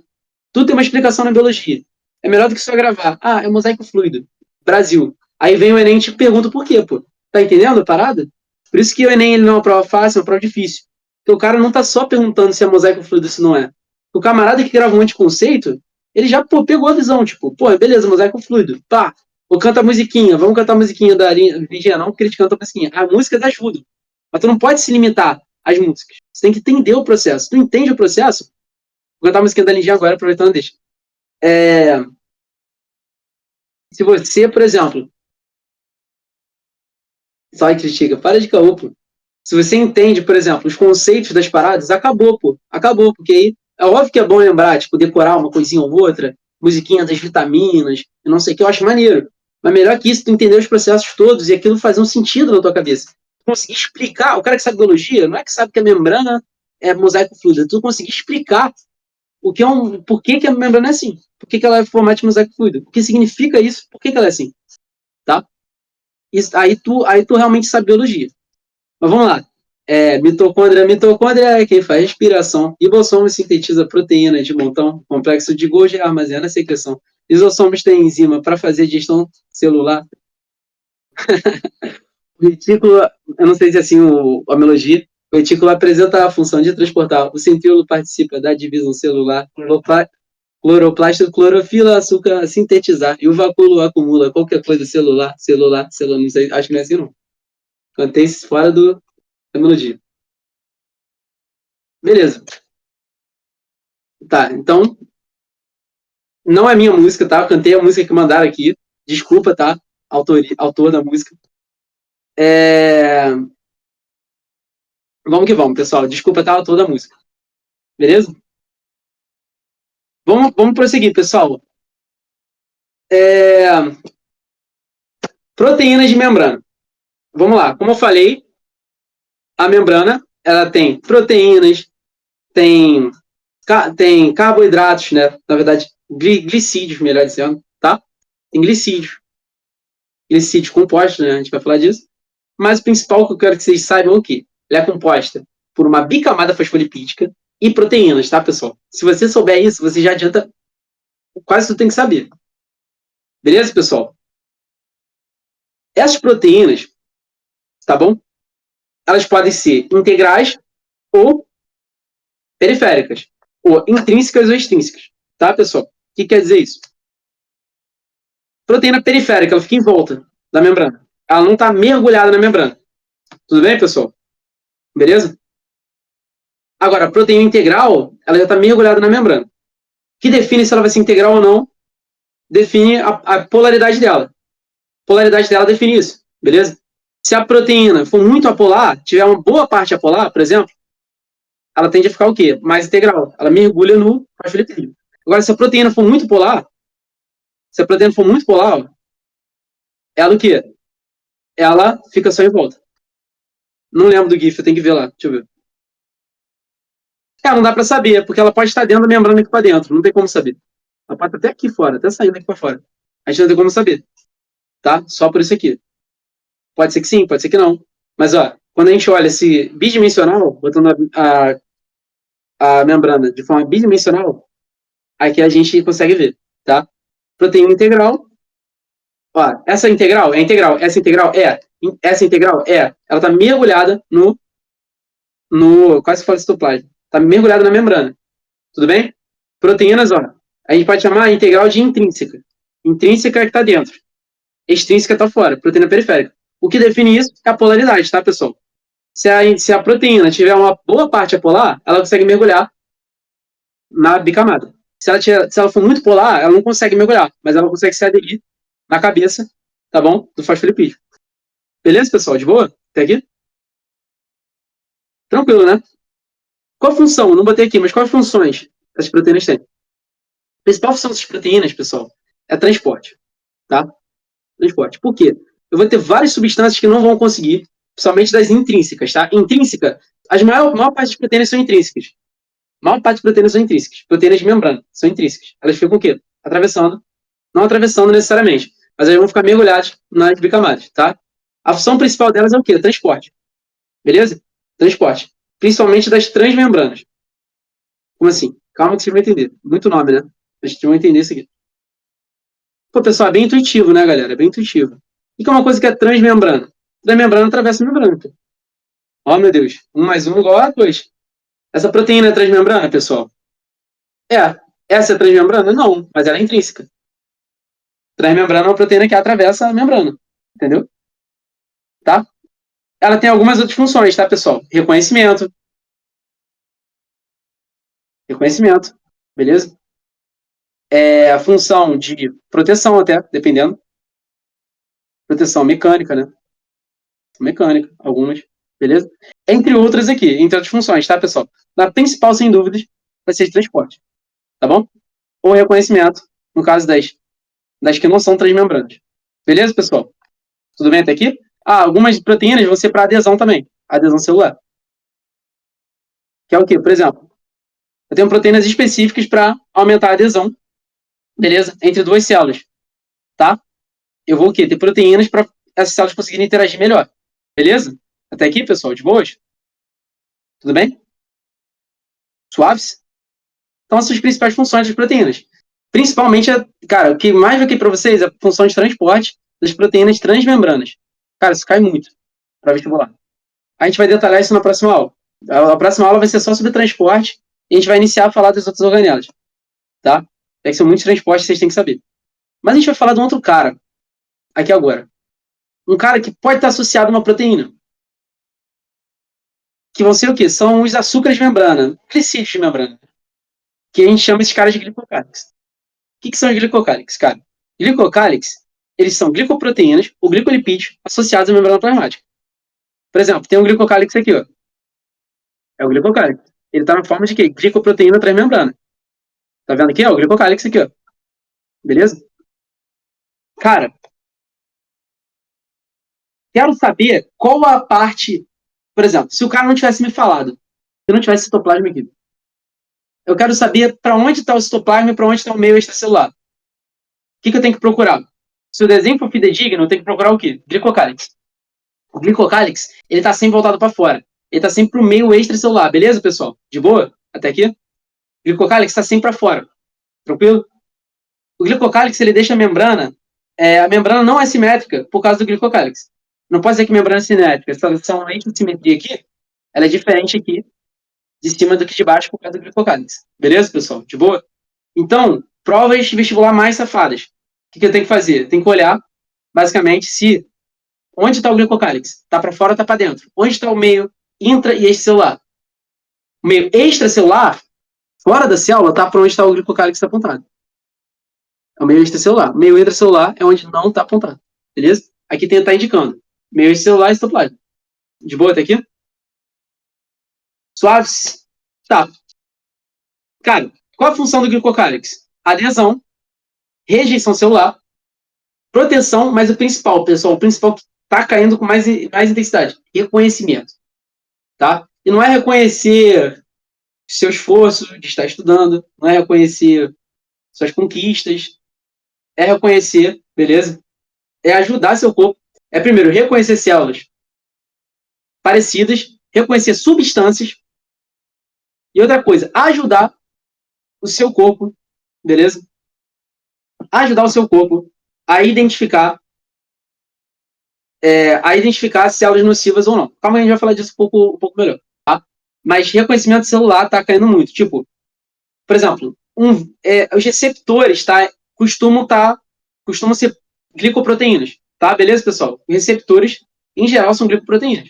Tudo tem uma explicação na biologia. É melhor do que só gravar. É mosaico fluido. Brasil. Aí vem o Enem e te pergunta por quê, pô. Tá entendendo a parada? Por isso que o Enem ele não é uma prova fácil, é uma prova difícil. Porque o cara não tá só perguntando se é mosaico fluido ou se não é. O camarada que grava um anticonceito, ele já, pegou a visão, tipo, beleza, mosaico fluido. Pá, ou canta a musiquinha, vamos cantar a musiquinha da Virginia, não, porque eles cantam a musiquinha. As músicas ajudam. Mas tu não pode se limitar às músicas. Você tem que entender o processo. Tu entende o processo? Vou cantar a musiquinha da Lindinha agora, aproveitando, deixa. Se você, por exemplo, só critica, para de caô, pô. Se você entende, por exemplo, os conceitos das paradas, acabou, pô. Acabou, porque aí é óbvio que é bom lembrar, tipo, decorar uma coisinha ou outra, musiquinha das vitaminas, não sei o que, eu acho maneiro. Mas melhor que isso, tu entender os processos todos e aquilo fazer um sentido na tua cabeça. conseguir explicar, o cara que sabe biologia, não é que sabe que a membrana é mosaico fluido, tu conseguir explicar o que é por que a membrana é assim, por que ela é formato de mosaico fluido, o que significa isso, por que ela é assim, tá? Isso, aí tu realmente sabe biologia. Mas vamos lá. Mitocôndria é quem faz respiração. Ribossomos sintetiza proteínas de montão. Complexo de Golgi armazena a secreção. Lisossomos tem enzima para fazer digestão celular. O retículo, eu não sei se é assim a melodia. O retículo apresenta a função de transportar. O centríolo participa da divisão celular. Cloroplasto, clorofila, açúcar sintetizar. E o vacúolo acumula qualquer coisa celular. Não sei, acho que não é assim não. Cantei fora da melodia. Beleza. Tá, então, não é minha música, tá? Eu cantei a música que mandaram aqui. Desculpa, tá? Autor da música. Vamos que vamos, pessoal. Desculpa, tá? Autor da música. Beleza? Vamos prosseguir, pessoal. Proteínas de membrana. Vamos lá. Como eu falei, a membrana, ela tem proteínas, tem carboidratos, né? Na verdade, glicídios, melhor dizendo, tá? Tem glicídios compostos, né? A gente vai falar disso. Mas o principal que eu quero que vocês saibam é o quê? Ela é composta por uma bicamada fosfolipídica e proteínas, tá, pessoal? Se você souber isso, você já adianta quase tudo tem que saber. Beleza, pessoal? Essas proteínas, tá bom? Elas podem ser integrais ou periféricas, ou intrínsecas ou extrínsecas, tá, pessoal? O que quer dizer isso? Proteína periférica, ela fica em volta da membrana. Ela não está mergulhada na membrana. Tudo bem, pessoal? Beleza? Agora, a proteína integral, ela já está mergulhada na membrana. O que define se ela vai ser integral ou não, define a polaridade dela. A polaridade dela define isso, beleza? Se a proteína for muito apolar, tiver uma boa parte apolar, por exemplo, ela tende a ficar o quê? Mais integral. Ela mergulha no fosfolipídio. Agora, se a proteína for muito polar, ela o quê? Ela fica só em volta. Não lembro do GIF, eu tenho que ver lá. Deixa eu ver. Não dá pra saber, porque ela pode estar dentro da membrana aqui pra dentro. Não tem como saber. Ela pode estar até aqui fora, até saindo aqui pra fora. A gente não tem como saber. Tá? Só por isso aqui. Pode ser que sim, pode ser que não. Mas, ó, quando a gente olha esse bidimensional, botando a membrana de forma bidimensional, aqui a gente consegue ver, tá? Proteína integral. Ó, essa integral é integral. Essa integral é. Essa integral é. Ela está mergulhada quase que fala citoplasma. Está mergulhada na membrana. Tudo bem? Proteínas, ó. A gente pode chamar a integral de intrínseca. Intrínseca é que está dentro. Extrínseca está fora. Proteína periférica. O que define isso é a polaridade, tá, pessoal? Se a proteína tiver uma boa parte apolar, ela consegue mergulhar na bicamada. Se ela for muito polar, ela não consegue mergulhar, mas ela consegue se aderir na cabeça, tá bom? Do fosfolipídio. Beleza, pessoal? De boa? Até aqui? Tranquilo, né? Qual a função? Não botei aqui, mas quais funções as proteínas têm? A principal função dessas proteínas, pessoal, é transporte, tá? Transporte. Por quê? Eu vou ter várias substâncias que não vão conseguir, principalmente das intrínsecas, tá? Intrínseca, a maior parte das proteínas são intrínsecas. A maior parte das proteínas são intrínsecas. Proteínas de membrana são intrínsecas. Elas ficam o quê? Atravessando. Não atravessando necessariamente, mas elas vão ficar mergulhadas nas bicamadas, tá? A função principal delas é o quê? Transporte. Beleza? Transporte. Principalmente das transmembranas. Como assim? Calma que vocês vão entender. Muito nome, né? A gente vai entender isso aqui. Pô, pessoal, é bem intuitivo, né, galera? É bem intuitivo. O que é uma coisa que é transmembrana? Transmembrana atravessa a membrana. Ó, meu Deus. 1 mais 1 igual a 2. Essa proteína é transmembrana, pessoal? É. Essa é transmembrana? Não, mas ela é intrínseca. Transmembrana é uma proteína que atravessa a membrana. Entendeu? Tá? Ela tem algumas outras funções, tá, pessoal? Reconhecimento. Reconhecimento. Beleza? A função de proteção até, dependendo. Proteção mecânica, né? Mecânica, algumas. Beleza? Entre outras aqui, entre outras funções, tá, pessoal? A principal, sem dúvidas, vai ser de transporte. Tá bom? Ou reconhecimento, no caso das que não são transmembranas. Beleza, pessoal? Tudo bem até aqui? algumas proteínas vão ser para adesão também, adesão celular. Que é o quê? Por exemplo, eu tenho proteínas específicas para aumentar a adesão, beleza? Entre duas células, tá? Eu vou o quê? Ter proteínas para essas células conseguirem interagir melhor, beleza? Até aqui, pessoal, de boas? Tudo bem? Suaves? Então, essas são as principais funções das proteínas. Principalmente, cara, o que mais vai aqui para vocês é a função de transporte das proteínas transmembranas. Cara, isso cai muito para vestibular. A gente vai detalhar isso na próxima aula. A próxima aula vai ser só sobre transporte e a gente vai iniciar a falar das outras organelas, tá? É que são muitos transportes que vocês têm que saber. Mas a gente vai falar de um outro cara aqui agora. Um cara que pode estar associado a uma proteína. Que vão ser o quê? São os açúcares de membrana, glicídios de membrana. Que a gente chama esses caras de glicocálix. O que são os glicocálix, cara? Glicocálix, eles são glicoproteínas ou glicolipídios associados à membrana plasmática. Por exemplo, tem um glicocálix aqui, ó. É o glicocálix. Ele está na forma de quê? Glicoproteína transmembrana. Tá vendo aqui? É o glicocálix aqui, ó. Beleza? Cara, quero saber qual a parte... Por exemplo, se o cara não tivesse me falado, se não tivesse citoplasma aqui, eu quero saber para onde está o citoplasma e para onde está o meio extracelular. O que eu tenho que procurar? Se o desenho for fidedigno, eu tenho que procurar o quê? Glicocálix. O glicocálix, ele está sempre voltado para fora. Ele está sempre para o meio extracelular, beleza, pessoal? De boa? Até aqui? O glicocálix está sempre para fora. Tranquilo? O glicocálix, ele deixa a membrana não é simétrica por causa do glicocálix. Não pode dizer que membrana é simétrica. Essa simetria aqui, ela é diferente aqui de cima do que de baixo por causa do glicocálix. Beleza, pessoal? De boa? Então, provas de vestibular mais safadas. O que eu tenho que fazer? Tenho que olhar, basicamente, se onde está o glicocálix? Está para fora ou está para dentro? Onde está o meio intra e extracelular? O meio extracelular, fora da célula, está para onde está o glicocálix apontado. É o meio extracelular. O meio intracelular é onde não está apontado. Beleza? Aqui tem que estar indicando. Meio extracelular e citoplasma. De boa até aqui? Suaves? Tá. Cara, qual a função do glicocálix? Adesão, rejeição celular, proteção, mas o principal, pessoal, o principal que está caindo com mais intensidade, reconhecimento. Tá? E não é reconhecer seu esforço de estar estudando, não é reconhecer suas conquistas, é reconhecer, beleza? É ajudar seu corpo. É primeiro reconhecer células parecidas, reconhecer substâncias e outra coisa, ajudar o seu corpo, beleza? Ajudar o seu corpo a identificar células nocivas ou não. Calma aí, a gente vai falar disso um pouco melhor, tá? Mas reconhecimento celular tá caindo muito. Tipo, por exemplo, os receptores, tá? Costumam ser glicoproteínas, tá? Beleza, pessoal? Os receptores, em geral, são glicoproteínas.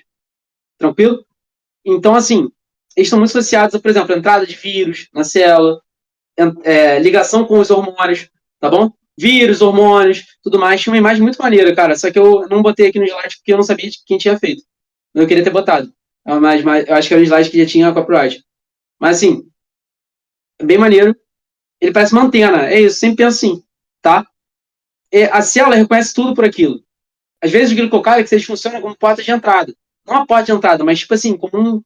Tranquilo? Então, assim, eles estão muito associados a, por exemplo, a entrada de vírus na célula, ligação com os hormônios, tá bom? Vírus, hormônios, tudo mais. Tinha uma imagem muito maneira, cara, só que eu não botei aqui no slide porque eu não sabia quem tinha feito. Eu queria ter botado. Mas eu acho que era um slide que já tinha copyright. Mas, assim, é bem maneiro. Ele parece uma antena. É isso, sempre penso assim, tá? A célula reconhece tudo por aquilo. Às vezes, os glicocálix, eles funcionam como porta de entrada. Não a porta de entrada, mas, tipo assim, como um... O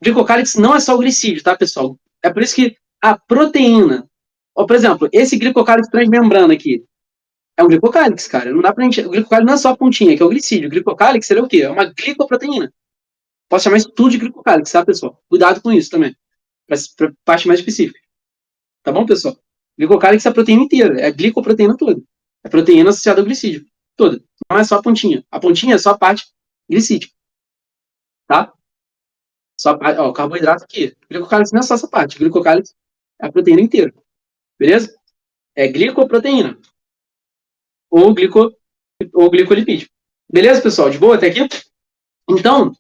glicocálix não é só o glicídio, tá, pessoal? É por isso que a proteína... Ou, por exemplo, esse glicocálix transmembrana aqui é um glicocálix, cara. Não dá pra gente... O glicocálix não é só a pontinha, que é o glicídio. O glicocálix, ele é o quê? É uma glicoproteína. Posso chamar isso tudo de glicocálix, tá, pessoal? Cuidado com isso também. Pra parte mais específica. Tá bom, pessoal? Glicocálix é a proteína inteira. É a glicoproteína toda. É a proteína associada ao glicídio. Toda. Não é só a pontinha. A pontinha é só a parte glicídica. Tá? Só o carboidrato aqui. Glicocálix não é só essa parte. Glicocálix é a proteína inteira. Beleza? É glicoproteína. Ou glicolipídio. Beleza, pessoal? De boa até aqui? Então,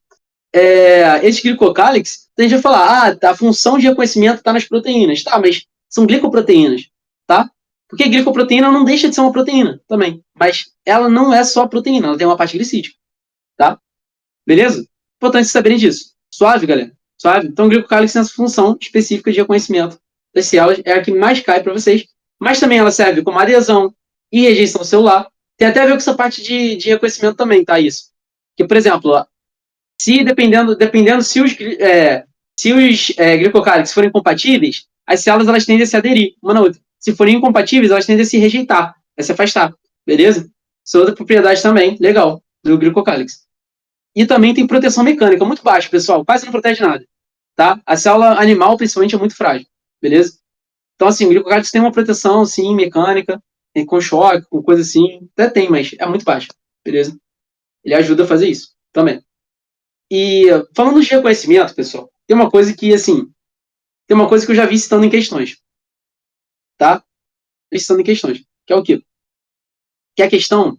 esse glicocálix, a gente vai falar, a função de reconhecimento está nas proteínas. Tá, mas são glicoproteínas. Tá? Porque glicoproteína não deixa de ser uma proteína também. Mas ela não é só proteína, ela tem uma parte glicídica. Tá? Beleza? Importante saberem disso. Suave, galera? Suave? Então, o glicocálix tem essa função específica de reconhecimento das células, é a que mais cai para vocês, mas também ela serve como adesão e rejeição celular, Tem até a ver com essa parte de reconhecimento também, tá? Isso. Que, por exemplo, ó, se dependendo se os glicocálicos forem compatíveis, as células elas tendem a se aderir uma na outra. Se forem incompatíveis, elas tendem a se rejeitar, a se afastar, beleza? Isso é outra propriedade também, legal, do glicocálix. E também tem proteção mecânica, muito baixa, pessoal, quase não protege nada, tá? A célula animal, principalmente, é muito frágil, beleza? Então, assim, o glicocálix tem uma proteção, sim, mecânica, com choque, com coisa assim, até tem, mas é muito baixa, beleza? Ele ajuda a fazer isso também. E falando de reconhecimento, pessoal, tem uma coisa que, assim, tem uma coisa que eu já vi citando em questões, tá? Citando em questões, que é o quê? Que é a questão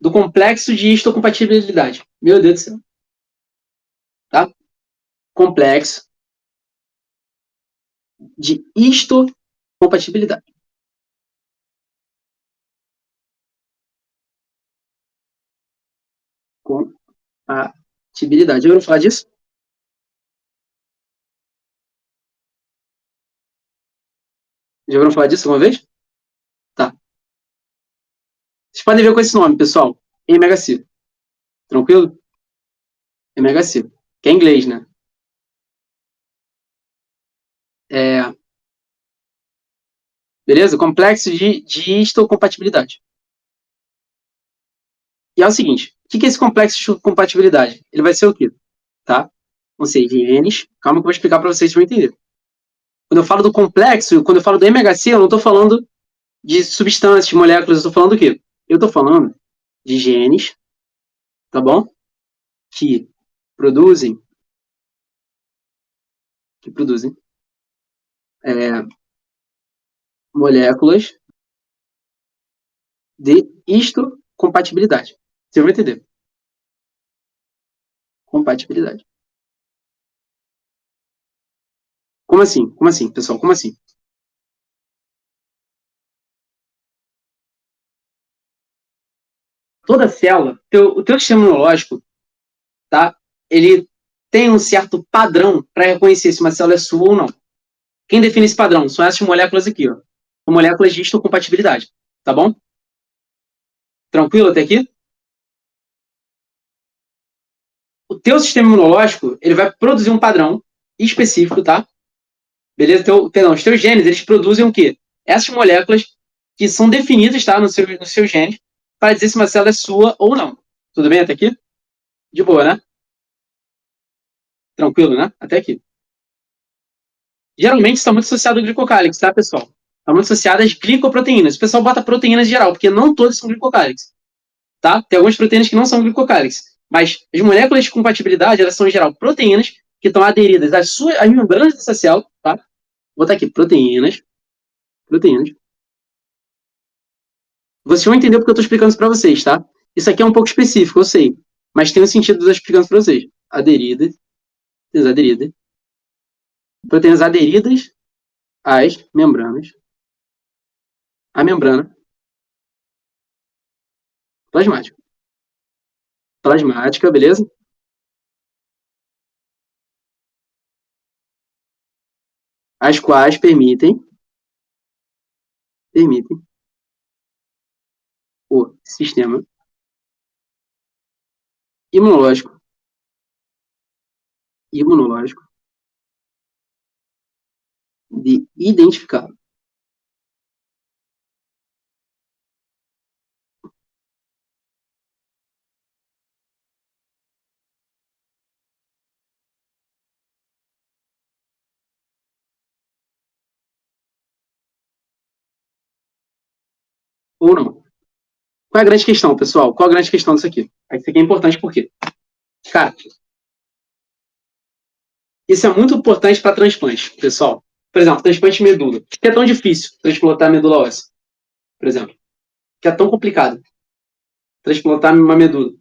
do complexo de histocompatibilidade. Meu Deus do céu. Tá? Complexo de histocompatibilidade. Compatibilidade. Já ouviram falar disso? Já ouviram falar disso alguma vez? Tá. Vocês podem ver com esse nome, pessoal. MHC. Tranquilo? MHC. Que é inglês, né? É, beleza? Complexo de histocompatibilidade. E é o seguinte, o que é esse complexo de histocompatibilidade? Ele vai ser o quê? Tá? Vão ser genes. Calma que eu vou explicar para vocês, vocês vão entender. Quando eu falo do complexo, quando eu falo do MHC, eu não estou falando de substâncias, de moléculas, eu estou falando do quê? Eu estou falando de genes, tá bom? Que produzem, é, moléculas de histocompatibilidade. Você vai entender. Compatibilidade. Como assim? Como assim, pessoal? Como assim? Toda célula, o teu sistema imunológico, tá? Ele tem um certo padrão para reconhecer se uma célula é sua ou não. Quem define esse padrão? São essas moléculas aqui, ó. São moléculas de histocompatibilidade, tá bom? Tranquilo até aqui? O teu sistema imunológico, ele vai produzir um padrão específico, tá? Beleza? Perdão, os teus genes, eles produzem o quê? Essas moléculas que são definidas, tá? No seu gene, para dizer se uma célula é sua ou não. Tudo bem até aqui? De boa, né? Tranquilo, né? Até aqui. Geralmente está muito associado ao glicocálix, tá, pessoal? Está muito associado às glicoproteínas. O pessoal bota proteínas em geral, porque não todas são glicocálix, tá? Tem algumas proteínas que não são glicocálix. Mas as moléculas de compatibilidade, elas são, em geral, proteínas que estão aderidas às membranas dessa célula, tá? Vou botar aqui, proteínas. Vocês vão entender porque eu estou explicando isso para vocês, tá? Isso aqui é um pouco específico, eu sei. Mas tem um sentido de eu explicando para vocês. Aderidas. Proteínas aderidas às membranas. A membrana plasmática. Plasmática, beleza? As quais permitem o sistema imunológico, imunológico de identificar ou não. Qual é a grande questão, pessoal? Qual a grande questão disso aqui? Isso aqui é importante por quê? Cara, isso é muito importante para transplante, pessoal. Por exemplo, transplante de medula. Por que é tão difícil transplantar medula óssea? Por exemplo, que é tão complicado transplantar uma medula?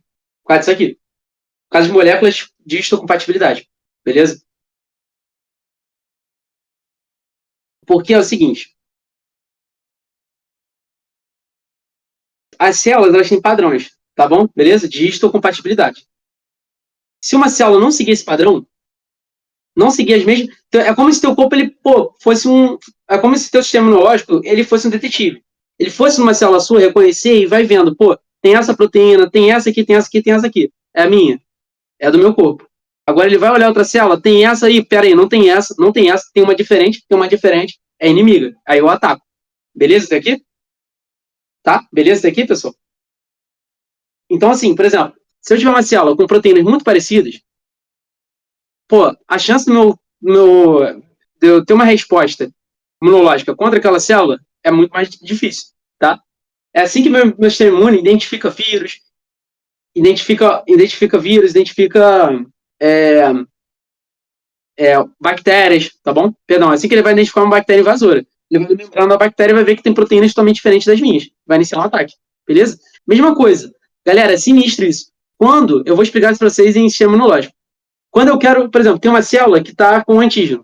Por causa disso aqui. Por causa de moléculas de histocompatibilidade. Beleza? Porque é o seguinte. As células, elas têm padrões, tá bom? Beleza? De histocompatibilidade. Se uma célula não seguir esse padrão, não seguir as mesmas... É como se teu corpo, ele, pô, fosse um... É como se teu sistema imunológico, ele fosse um detetive. ele fosse numa célula sua, reconhecer e vai vendo, pô, tem essa proteína, tem essa aqui, tem essa aqui, tem essa aqui. É a minha. É do meu corpo. Agora ele vai olhar outra célula, tem essa aí, pera aí, não tem essa, não tem essa, tem uma diferente, é inimiga. Aí eu ataco. Beleza isso aqui? Tá? Beleza isso aqui, pessoal? Então, assim, por exemplo, se eu tiver uma célula com proteínas muito parecidas, pô, a chance de eu ter uma resposta imunológica contra aquela célula é muito mais difícil, tá? É assim que meu sistema imune identifica vírus, identifica é, bactérias, tá bom? Perdão, assim que ele vai identificar uma bactéria invasora. Ele vai lembrando da bactéria e vai ver que tem proteínas totalmente diferentes das minhas. Vai iniciar um ataque, beleza? Mesma coisa. Galera, é sinistro isso. Quando, eu vou explicar isso para vocês em sistema imunológico. Quando eu quero, por exemplo, tem uma célula que está com antígeno,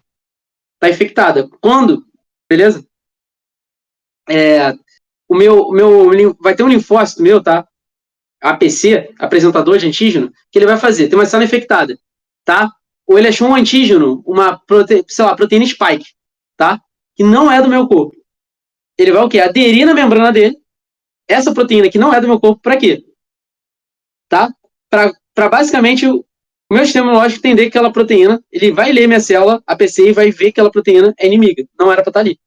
está infectada. Quando, beleza? Vai ter um linfócito meu, tá? APC, apresentador de antígeno, que ele vai fazer. Tem uma célula infectada, tá? Ou ele achou um antígeno, proteína spike, tá? Que não é do meu corpo. Ele vai o quê? Aderir na membrana dele, essa proteína que não é do meu corpo, para quê? Tá? Para basicamente o meu sistema imunológico entender que aquela proteína, ele vai ler minha célula, APC, e vai ver que aquela proteína é inimiga. Não era para estar ali,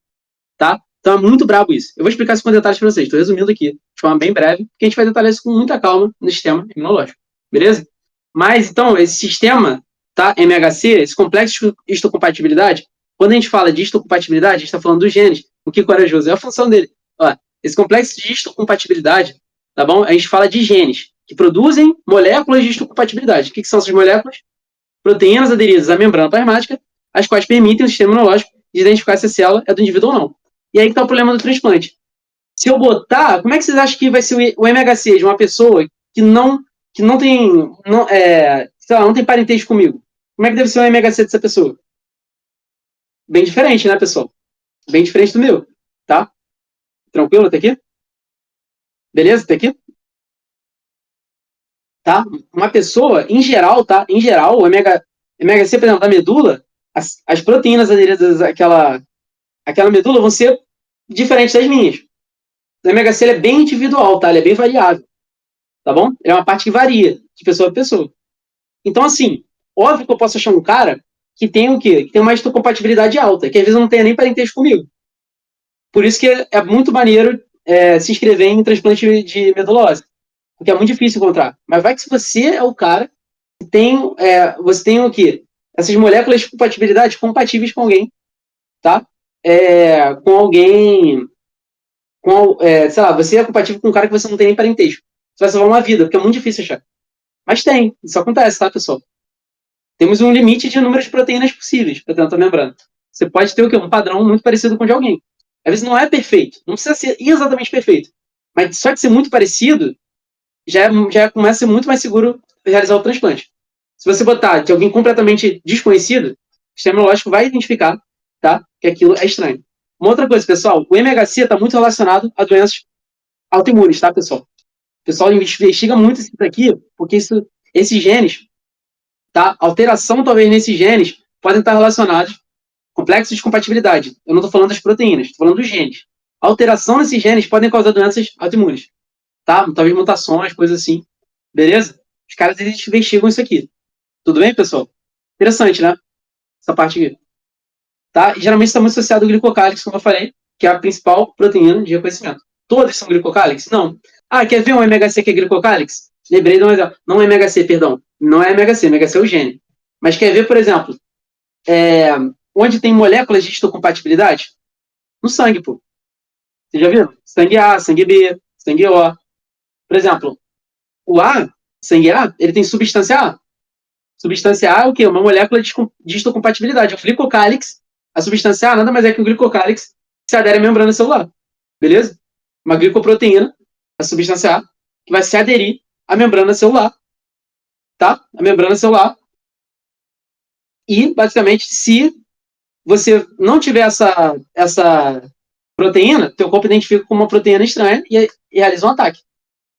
tá? Então é muito brabo isso. Eu vou explicar isso com detalhes para vocês. Estou resumindo aqui, de forma bem breve, porque a gente vai detalhar isso com muita calma no sistema imunológico. Beleza? Mas, então, esse sistema, tá? MHC, esse complexo de histocompatibilidade, quando a gente fala de histocompatibilidade, a gente está falando dos genes. O que corajoso é a função dele. Ó, esse complexo de histocompatibilidade, tá bom? A gente fala de genes que produzem moléculas de histocompatibilidade. O que são essas moléculas? Proteínas aderidas à membrana plasmática, as quais permitem o sistema imunológico de identificar se a célula é do indivíduo ou não. E aí que está o problema do transplante. Se eu botar, como é que vocês acham que vai ser o MHC de uma pessoa que não tem, sei lá, não tem parentesco comigo? Como é que deve ser o MHC dessa pessoa? Bem diferente, né, pessoal? Bem diferente do meu, tá? Tranquilo até aqui? Beleza até aqui? Tá? Uma pessoa, em geral, tá? Em geral, o MHC, por exemplo, da medula, as proteínas aderidas àquela medula vão ser diferentes das minhas. O MHC é bem individual, tá? Ele é bem variável, tá bom? Ele é uma parte que varia de pessoa a pessoa. Então, assim, óbvio que eu posso achar um cara que tem o quê? Que tem uma histocompatibilidade alta, que às vezes não tenha nem parentesco comigo. Por isso que é muito maneiro se inscrever em transplante de medula óssea, porque é muito difícil encontrar. Mas vai que se você é o cara que tem, você tem o quê? Essas moléculas de compatibilidade compatíveis com alguém, tá? Com alguém, sei lá, você é compatível com um cara que você não tem nem parentesco. Você vai salvar uma vida, porque é muito difícil achar. Mas tem, isso acontece, tá, pessoal? Temos um limite de número de proteínas possíveis para dentro da membrana. Você pode ter o quê? Um padrão muito parecido com o de alguém. Às vezes não é perfeito, não precisa ser exatamente perfeito. Mas só de ser muito parecido, já começa a ser muito mais seguro realizar o transplante. Se você botar de alguém completamente desconhecido, o sistema imunológico vai identificar, tá, que aquilo é estranho. Uma outra coisa, pessoal, o MHC está muito relacionado a doenças autoimunes, tá, pessoal? O pessoal investiga muito isso aqui, porque esses genes, tá? Alteração, talvez, nesses genes podem estar relacionados complexos de compatibilidade. Eu não estou falando das proteínas, estou falando dos genes. Alteração nesses genes podem causar doenças autoimunes, tá? Talvez mutações, coisas assim. Beleza? Os caras, eles investigam isso aqui. Tudo bem, pessoal? Interessante, né? Essa parte aqui. Tá? E geralmente está muito associado ao glicocálix, como eu falei, que é a principal proteína de reconhecimento. Todas são glicocálix? Não. Ah, quer ver um MHC que é glicocálix? Lembrei de um exemplo. Não é MHC, perdão. Não é MHC, MHC é o gene. Mas quer ver, por exemplo, onde tem moléculas de histocompatibilidade? No sangue, pô. Você já viu? Sangue A, sangue B, sangue O. Por exemplo, o A, sangue A, ele tem substância A. Substância A é o quê? Uma molécula de histocompatibilidade. O glicocálix, a substância A nada mais é que o glicocálix que se adere à membrana celular. Beleza? Uma glicoproteína, a substância A, que vai se aderir à membrana celular. Tá? A membrana celular. E, basicamente, se você não tiver essa proteína, teu corpo identifica como uma proteína estranha e realiza um ataque.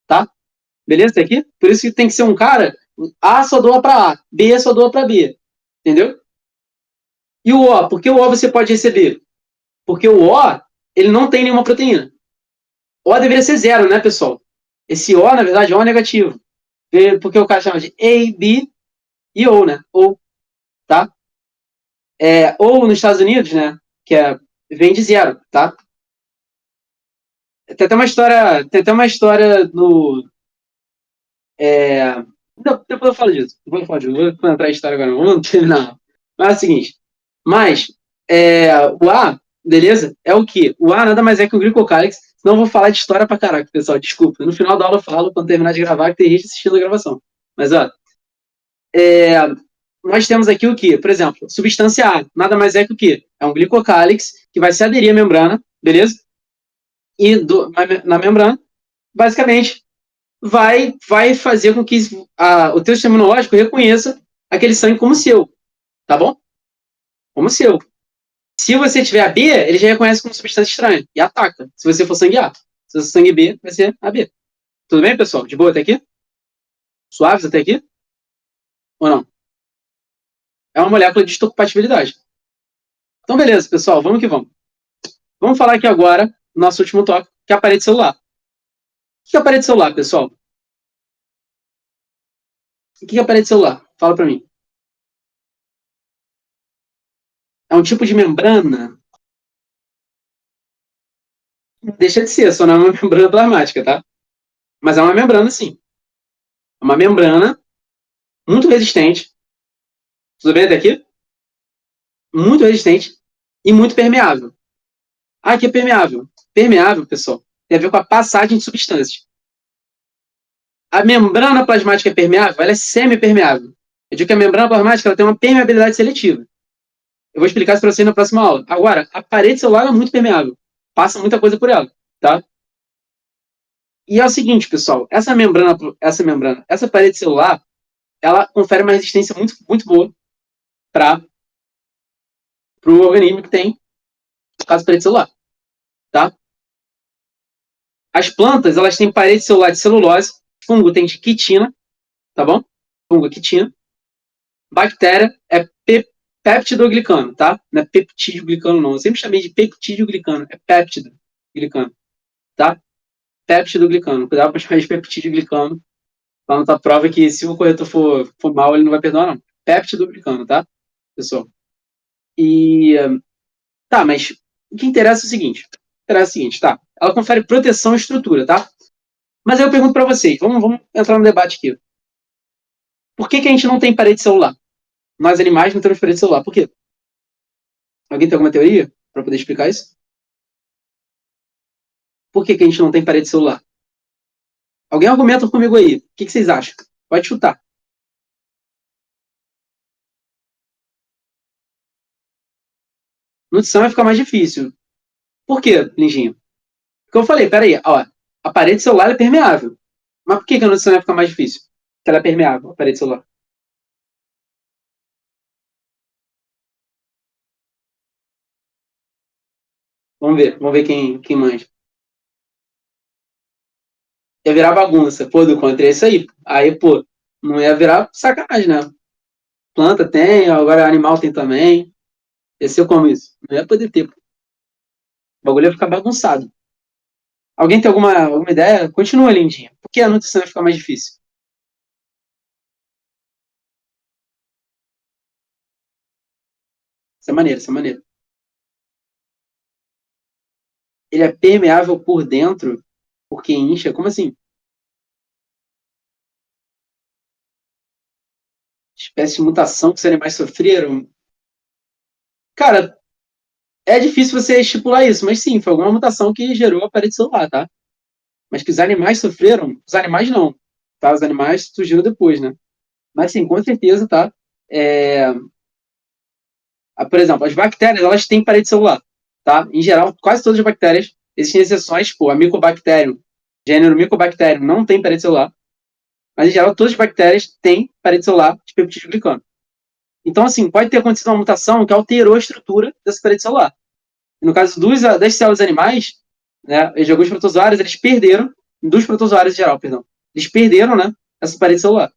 Tá? Beleza? Até aqui? Por isso que tem que ser um cara, A só doa para A, B só doa para B. Entendeu? E o O, por que o O você pode receber? Porque o O, ele não tem nenhuma proteína. O deveria ser zero, né, pessoal? Esse O, na verdade, O é negativo. Porque o cara chama de A, B e O, né? Ou, tá? Ou nos Estados Unidos, né? Vem de zero, tá? Tem até uma história no. Não, depois eu falo disso. Depois eu falo disso. Não vou entrar em história agora, não. Vamos terminar. Mas é o seguinte. Mas, o A, beleza? É o quê? O A nada mais é que o glicocálix. Senão eu vou falar de história pra caraca, pessoal. Desculpa. No final da aula eu falo, quando terminar de gravar, que tem gente assistindo a gravação. Mas, ó. É, nós temos aqui o quê? Por exemplo, substância A. Nada mais é que o quê? É um glicocálix que vai se aderir à membrana, beleza? E na membrana, basicamente, vai fazer com que o teu sistema imunológico reconheça aquele sangue como seu, tá bom? Como seu. Se você tiver a B, ele já reconhece como substância estranha e ataca. Se você for sangue A. Se você for sangue B, vai ser AB. Tudo bem, pessoal? De boa até aqui? Suaves até aqui? Ou não? É uma molécula de histocompatibilidade. Então, beleza, pessoal. Vamos que vamos. Vamos falar aqui agora do nosso último tópico, que é a parede celular. O que é a parede celular, pessoal? O que é a parede celular? Fala pra mim. É um tipo de membrana? Deixa de ser, só não é uma membrana plasmática, tá? Mas é uma membrana, sim. É uma membrana muito resistente. Tudo bem até aqui? Muito resistente e muito permeável. Ah, que é permeável. Permeável, pessoal, tem a ver com a passagem de substâncias. A membrana plasmática é permeável? Ela é semi-permeável. Eu digo que a membrana plasmática ela tem uma permeabilidade seletiva. Eu vou explicar isso para você na próxima aula. Agora, a parede celular é muito permeável. Passa muita coisa por ela, tá? E é o seguinte, pessoal, essa parede celular, ela confere uma resistência muito, muito boa para o organismo que tem, no caso, parede celular, tá? As plantas, elas têm parede celular de celulose, fungo tem de quitina, tá bom? Fungo é quitina. Bactéria é peptidoglicano, tá? Não é peptídeo-glicano, não. Eu sempre chamei de peptídeo-glicano. É péptido-glicano, tá? Peptidoglicano. Cuidado para chamar de peptídeo-glicano. Lá na tua prova que se o corretor for mal, ele não vai perdoar, não. Peptidoglicano, tá? Pessoal. E. Tá, mas o que interessa é o seguinte. Tá? Ela confere proteção e estrutura, tá? Mas aí eu pergunto para vocês. Vamos entrar no debate aqui. Por que a gente não tem parede celular? Nós animais não temos parede celular. Por quê? Alguém tem alguma teoria para poder explicar isso? Por que a gente não tem parede celular? Alguém argumenta comigo aí. O que vocês acham? Pode chutar. Nutrição vai ficar mais difícil. Por quê, Lindinho? Porque eu falei, peraí, ó, a parede celular é permeável. Mas por que a nutrição vai ficar mais difícil? Porque ela é permeável, a parede celular. Vamos ver quem manja. Ia virar bagunça. Pô, do contra é isso aí. Aí, pô, não ia virar sacanagem, né? Planta tem, agora animal tem também. Ia ser como isso? Não ia poder ter. O bagulho ia ficar bagunçado. Alguém tem alguma ideia? Continua, Lindinha. Por que a nutrição vai ficar mais difícil? Isso é maneiro, isso é maneiro. Ele é permeável por dentro porque incha? Como assim? Espécie de mutação que os animais sofreram? Cara, é difícil você estipular isso, mas sim, foi alguma mutação que gerou a parede celular, tá? Mas que os animais sofreram, os animais não, tá? Os animais surgiram depois, né? Mas sim, com certeza, tá? É, por exemplo, as bactérias, elas têm parede celular, tá? Em geral, quase todas as bactérias, existem exceções, tipo, a Mycobacterium, gênero Mycobacterium, não tem parede celular, mas em geral, todas as bactérias têm parede celular de peptídeo glicano. Então, assim, pode ter acontecido uma mutação que alterou a estrutura dessa parede celular. No caso das células animais, né, de alguns protozoários, eles perderam, dos protozoários em geral, perdão, eles perderam, né, essa parede celular.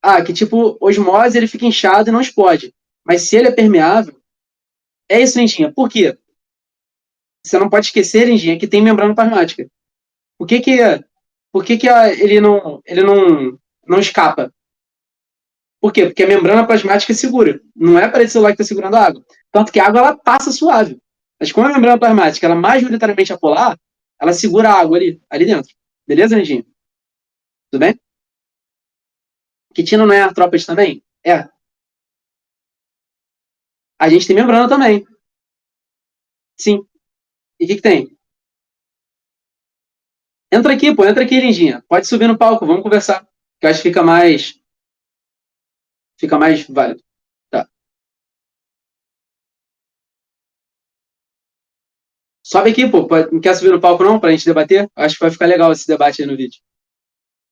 Ah, que tipo, osmose, ele fica inchado e não explode. Mas se ele é permeável, é isso, Lentinha. Por quê? você não pode esquecer, Lindinha, que tem membrana plasmática. Por que que, ele não escapa? Por quê? Porque a membrana plasmática segura. Não é a parede celular que está segurando a água. Tanto que a água ela passa suave. Mas como a membrana plasmática ela majoritariamente é polar, ela segura a água ali dentro. Beleza, Lindinha? Tudo bem? Quitina não é artrópode também? É. A gente tem membrana também. Sim. E o que tem? Entra aqui, pô. Entra aqui, Lindinha. Pode subir no palco. Vamos conversar. Que eu acho que fica mais válido. Tá. Sobe aqui, pô. Não quer subir no palco, não? Pra gente debater? Acho que vai ficar legal esse debate aí no vídeo.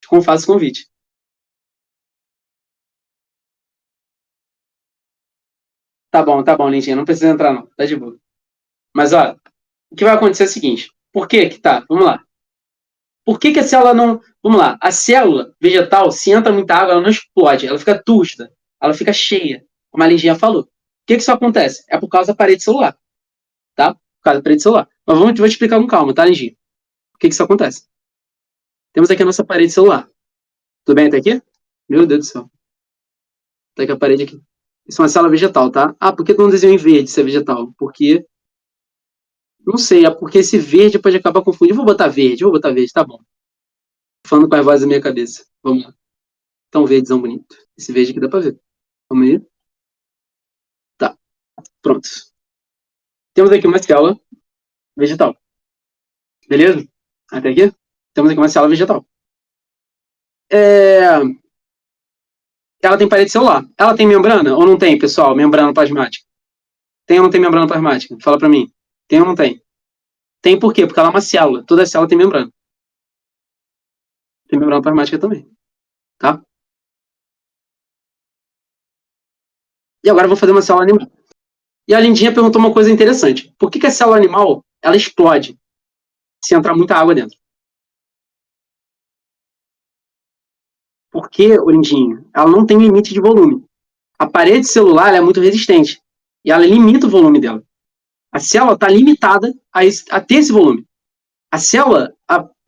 Como faço o convite. Tá bom, Lindinha. Não precisa entrar, não. Tá de boa. Mas, ó, o que vai acontecer é o seguinte. Por que que tá? Vamos lá. Por que que a célula não... Vamos lá. A célula vegetal, se entra muita água, ela não explode. Ela fica túrgida. Ela fica cheia. Como a Lindinha falou. Por que que isso acontece? É por causa da parede celular. Tá? Por causa da parede celular. Mas vou te explicar com calma, tá, Lindinha? Por que que isso acontece? Temos aqui a nossa parede celular. Tudo bem até aqui? Meu Deus do céu. Tá aqui a parede aqui. Isso é uma célula vegetal, tá? Ah, por que não desenho em verde se é vegetal? Porque... Não sei, é porque esse verde pode acabar confundindo. Vou botar verde, tá bom. Falando com a voz da minha cabeça. Vamos lá. Tão verdezão bonito. Esse verde aqui dá pra ver. Vamos aí. Tá, pronto. Temos aqui uma célula vegetal. Beleza? Até aqui? Temos aqui uma célula vegetal. Ela tem parede celular. Ela tem membrana ou não tem, pessoal? Membrana plasmática. Tem ou não tem membrana plasmática? Fala pra mim. Tem ou não tem? Tem por quê? Porque ela é uma célula. Toda célula tem membrana. Tem membrana plasmática também. Tá? E agora eu vou fazer uma célula animal. E a Lindinha perguntou uma coisa interessante. Por que a célula animal ela explode se entrar muita água dentro? Porque, Lindinha, ela não tem limite de volume. A parede celular é muito resistente e ela limita o volume dela. A célula está limitada a ter esse volume. A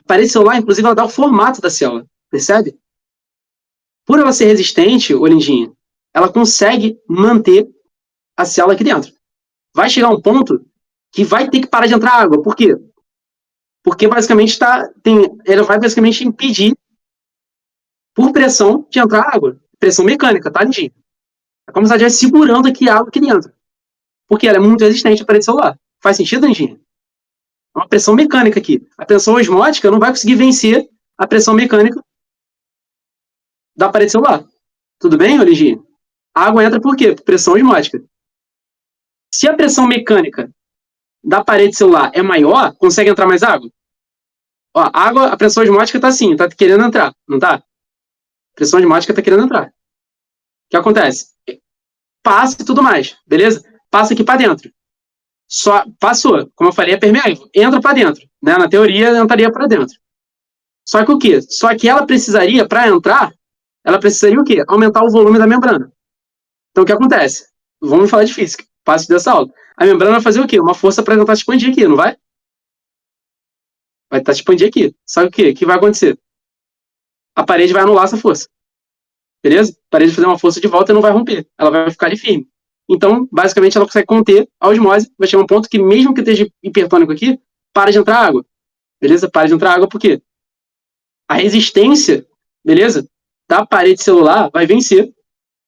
parede celular, inclusive, ela dá o formato da célula, percebe? Por ela ser resistente, Lindinha, ela consegue manter a célula aqui dentro. Vai chegar um ponto que vai ter que parar de entrar água. Por quê? Porque basicamente ela vai basicamente impedir por pressão de entrar água. Pressão mecânica, tá, Lindinha? É como se ela estivesse segurando aqui a água aqui dentro. Porque ela é muito resistente à parede celular. Faz sentido, Lindinha? É uma pressão mecânica aqui. A pressão osmótica não vai conseguir vencer a pressão mecânica da parede celular. Tudo bem, Lindinha? A água entra por quê? Por pressão osmótica. Se a pressão mecânica da parede celular é maior, consegue entrar mais água? Ó, a pressão osmótica está assim, está querendo entrar, não está? A pressão osmótica está querendo entrar. O que acontece? Passa e tudo mais, beleza? Passa aqui para dentro. Só passou, como eu falei, é permeável. Entra para dentro, né? Na teoria, entraria para dentro. Só que o quê? Só que ela precisaria, para entrar, ela precisaria o quê? Aumentar o volume da membrana. Então, o que acontece? Vamos falar de física, passo dessa aula. A membrana vai fazer o quê? Uma força para tentar expandir aqui, não vai? Vai tentar expandir aqui. Sabe o quê? O que vai acontecer? A parede vai anular essa força. Beleza? A parede vai fazer uma força de volta e não vai romper. Ela vai ficar ali firme. Então, basicamente, ela consegue conter a osmose. Vai chegar um ponto que, mesmo que esteja hipertônico aqui, para de entrar água. Beleza? Para de entrar água por quê? A resistência, beleza? Da parede celular vai vencer,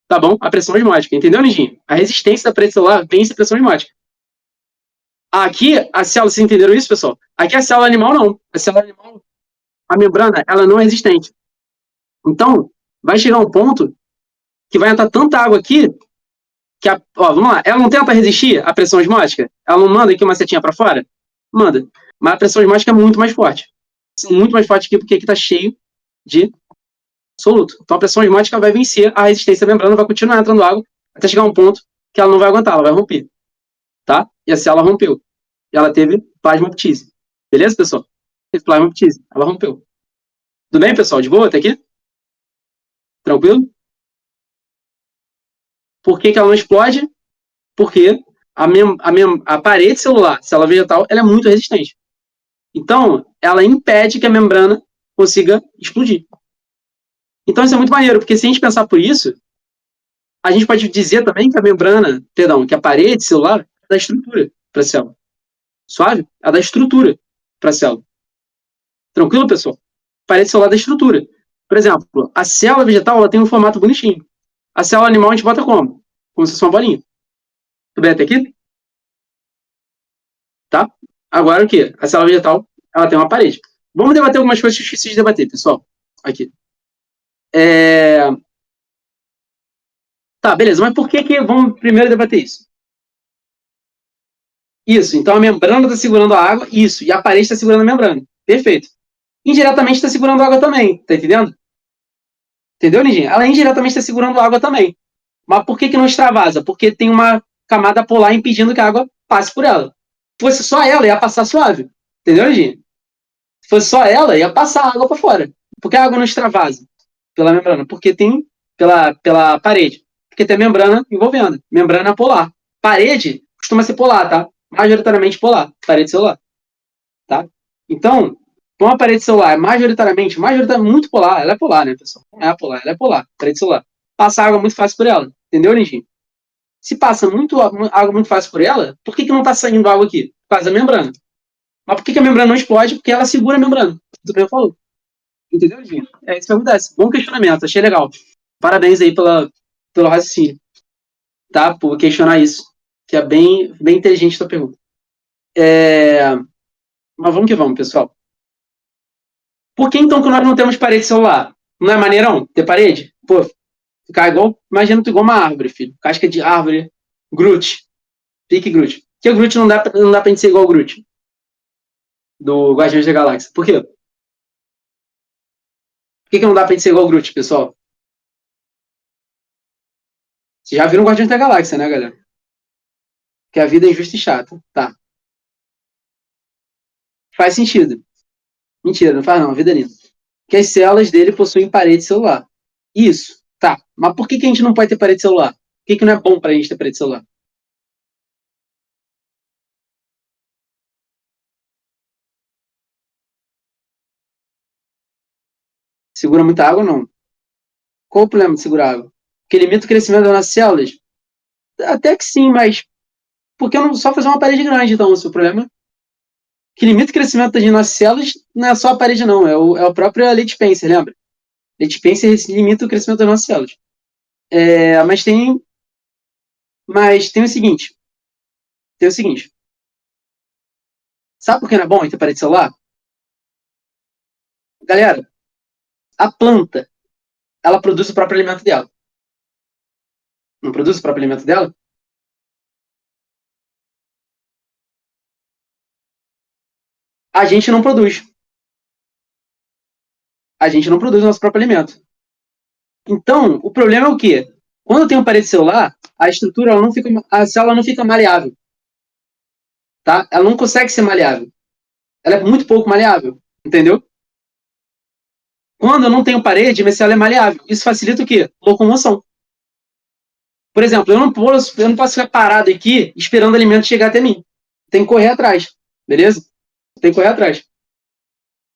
tá bom? A pressão osmótica. Entendeu, Nidinho? A resistência da parede celular vence a pressão osmótica. Aqui, a célula, vocês entenderam isso, pessoal? Aqui a célula animal não. A célula animal, a membrana, ela não é resistente. Então, vai chegar um ponto que vai entrar tanta água aqui que, vamos lá, ela não tenta resistir à pressão osmótica? Ela não manda aqui uma setinha para fora? Manda. Mas a pressão osmótica é muito mais forte. Muito mais forte aqui, porque aqui está cheio de soluto. Então a pressão osmótica vai vencer a resistência da membrana, vai continuar entrando água até chegar um ponto que ela não vai aguentar, ela vai romper. Tá? E a célula rompeu. E ela teve plasmoptise. Beleza, pessoal? Teve plasmoptise. Ela rompeu. Tudo bem, pessoal? De boa até aqui? Tranquilo? Por que ela não explode? Porque a parede celular, célula vegetal, ela é muito resistente. Então, ela impede que a membrana consiga explodir. Então, isso é muito maneiro, porque se a gente pensar por isso, a gente pode dizer também que a membrana, perdão, que a parede celular dá estrutura para a célula. Suave? Ela dá estrutura para a célula. Tranquilo, pessoal? Parede celular dá estrutura. Por exemplo, a célula vegetal ela tem um formato bonitinho. A célula animal a gente bota como? Como se fosse uma bolinha. Tudo bem até aqui? Tá? Agora o quê? A célula vegetal ela tem uma parede. Vamos debater algumas coisas difíceis de debater, pessoal. Aqui. Tá, beleza. Mas por que vamos primeiro debater isso? Isso. Então a membrana está segurando a água. Isso. E a parede está segurando a membrana. Perfeito. Indiretamente está segurando a água também. Tá entendendo? Entendeu, Nidinha? Ela indiretamente está segurando a água também. Mas por que não extravasa? Porque tem uma camada polar impedindo que a água passe por ela. Se fosse só ela, ia passar suave. Entendeu, Nidinha? Se fosse só ela, ia passar a água para fora. Por que a água não extravasa pela membrana? Porque tem pela parede. Porque tem membrana envolvendo. Membrana polar. Parede costuma ser polar, tá? Majoritariamente polar. Parede celular. Tá? Então, como a parede celular é majoritariamente muito polar, ela é polar, né, pessoal? Não é polar, ela é polar, parede celular. Passa água muito fácil por ela. Entendeu, Lindinho? Se passa água muito fácil por ela, por que não está saindo água aqui? Por causa da membrana. Mas por que a membrana não explode? Porque ela segura a membrana. Tu bem falou. Entendeu, Lindinho? É isso que acontece. Bom questionamento, achei legal. Parabéns aí pelo raciocínio. Tá? Por questionar isso. Que é bem inteligente a tua pergunta. Mas vamos que vamos, pessoal. Por que então que nós não temos parede celular? Não é maneirão ter parede? Pô, ficar igual, imagina tu igual uma árvore, filho. Casca de árvore, Groot. Pique Groot. Por que o Groot não dá pra gente ser igual o Groot? Do Guardiões da Galáxia. Por quê? Por que não dá pra gente ser igual o Groot, pessoal? Vocês já viram Guardiões da Galáxia, né, galera? Que a vida é injusta e chata. Tá. Faz sentido. Mentira, não faz não, a vida é linda. Que as células dele possuem parede celular. Isso. Tá. Mas por que a gente não pode ter parede celular? Por que não é bom pra gente ter parede celular? Segura muita água, não. Qual o problema de segurar água? Que limita o crescimento das nossas células? Até que sim, mas por que não só fazer uma parede grande, então? O seu problema que limita o crescimento das nossas células não é só a parede, não. É o próprio Leite Spencer, lembra? Leite Spencer limita o crescimento das nossas células. Mas tem o seguinte. Tem o seguinte. Sabe por que não é bom ter parede celular? Galera, a planta, ela produz o próprio alimento dela. Não produz o próprio alimento dela? A gente não produz. A gente não produz o nosso próprio alimento. Então, o problema é o quê? Quando eu tenho parede celular, a estrutura, a célula não fica maleável. Tá? Ela não consegue ser maleável. Ela é muito pouco maleável. Entendeu? Quando eu não tenho parede, minha célula é maleável. Isso facilita o quê? Locomoção. Por exemplo, eu não posso ficar parado aqui esperando o alimento chegar até mim. Tem que correr atrás. Beleza? Tem que correr atrás.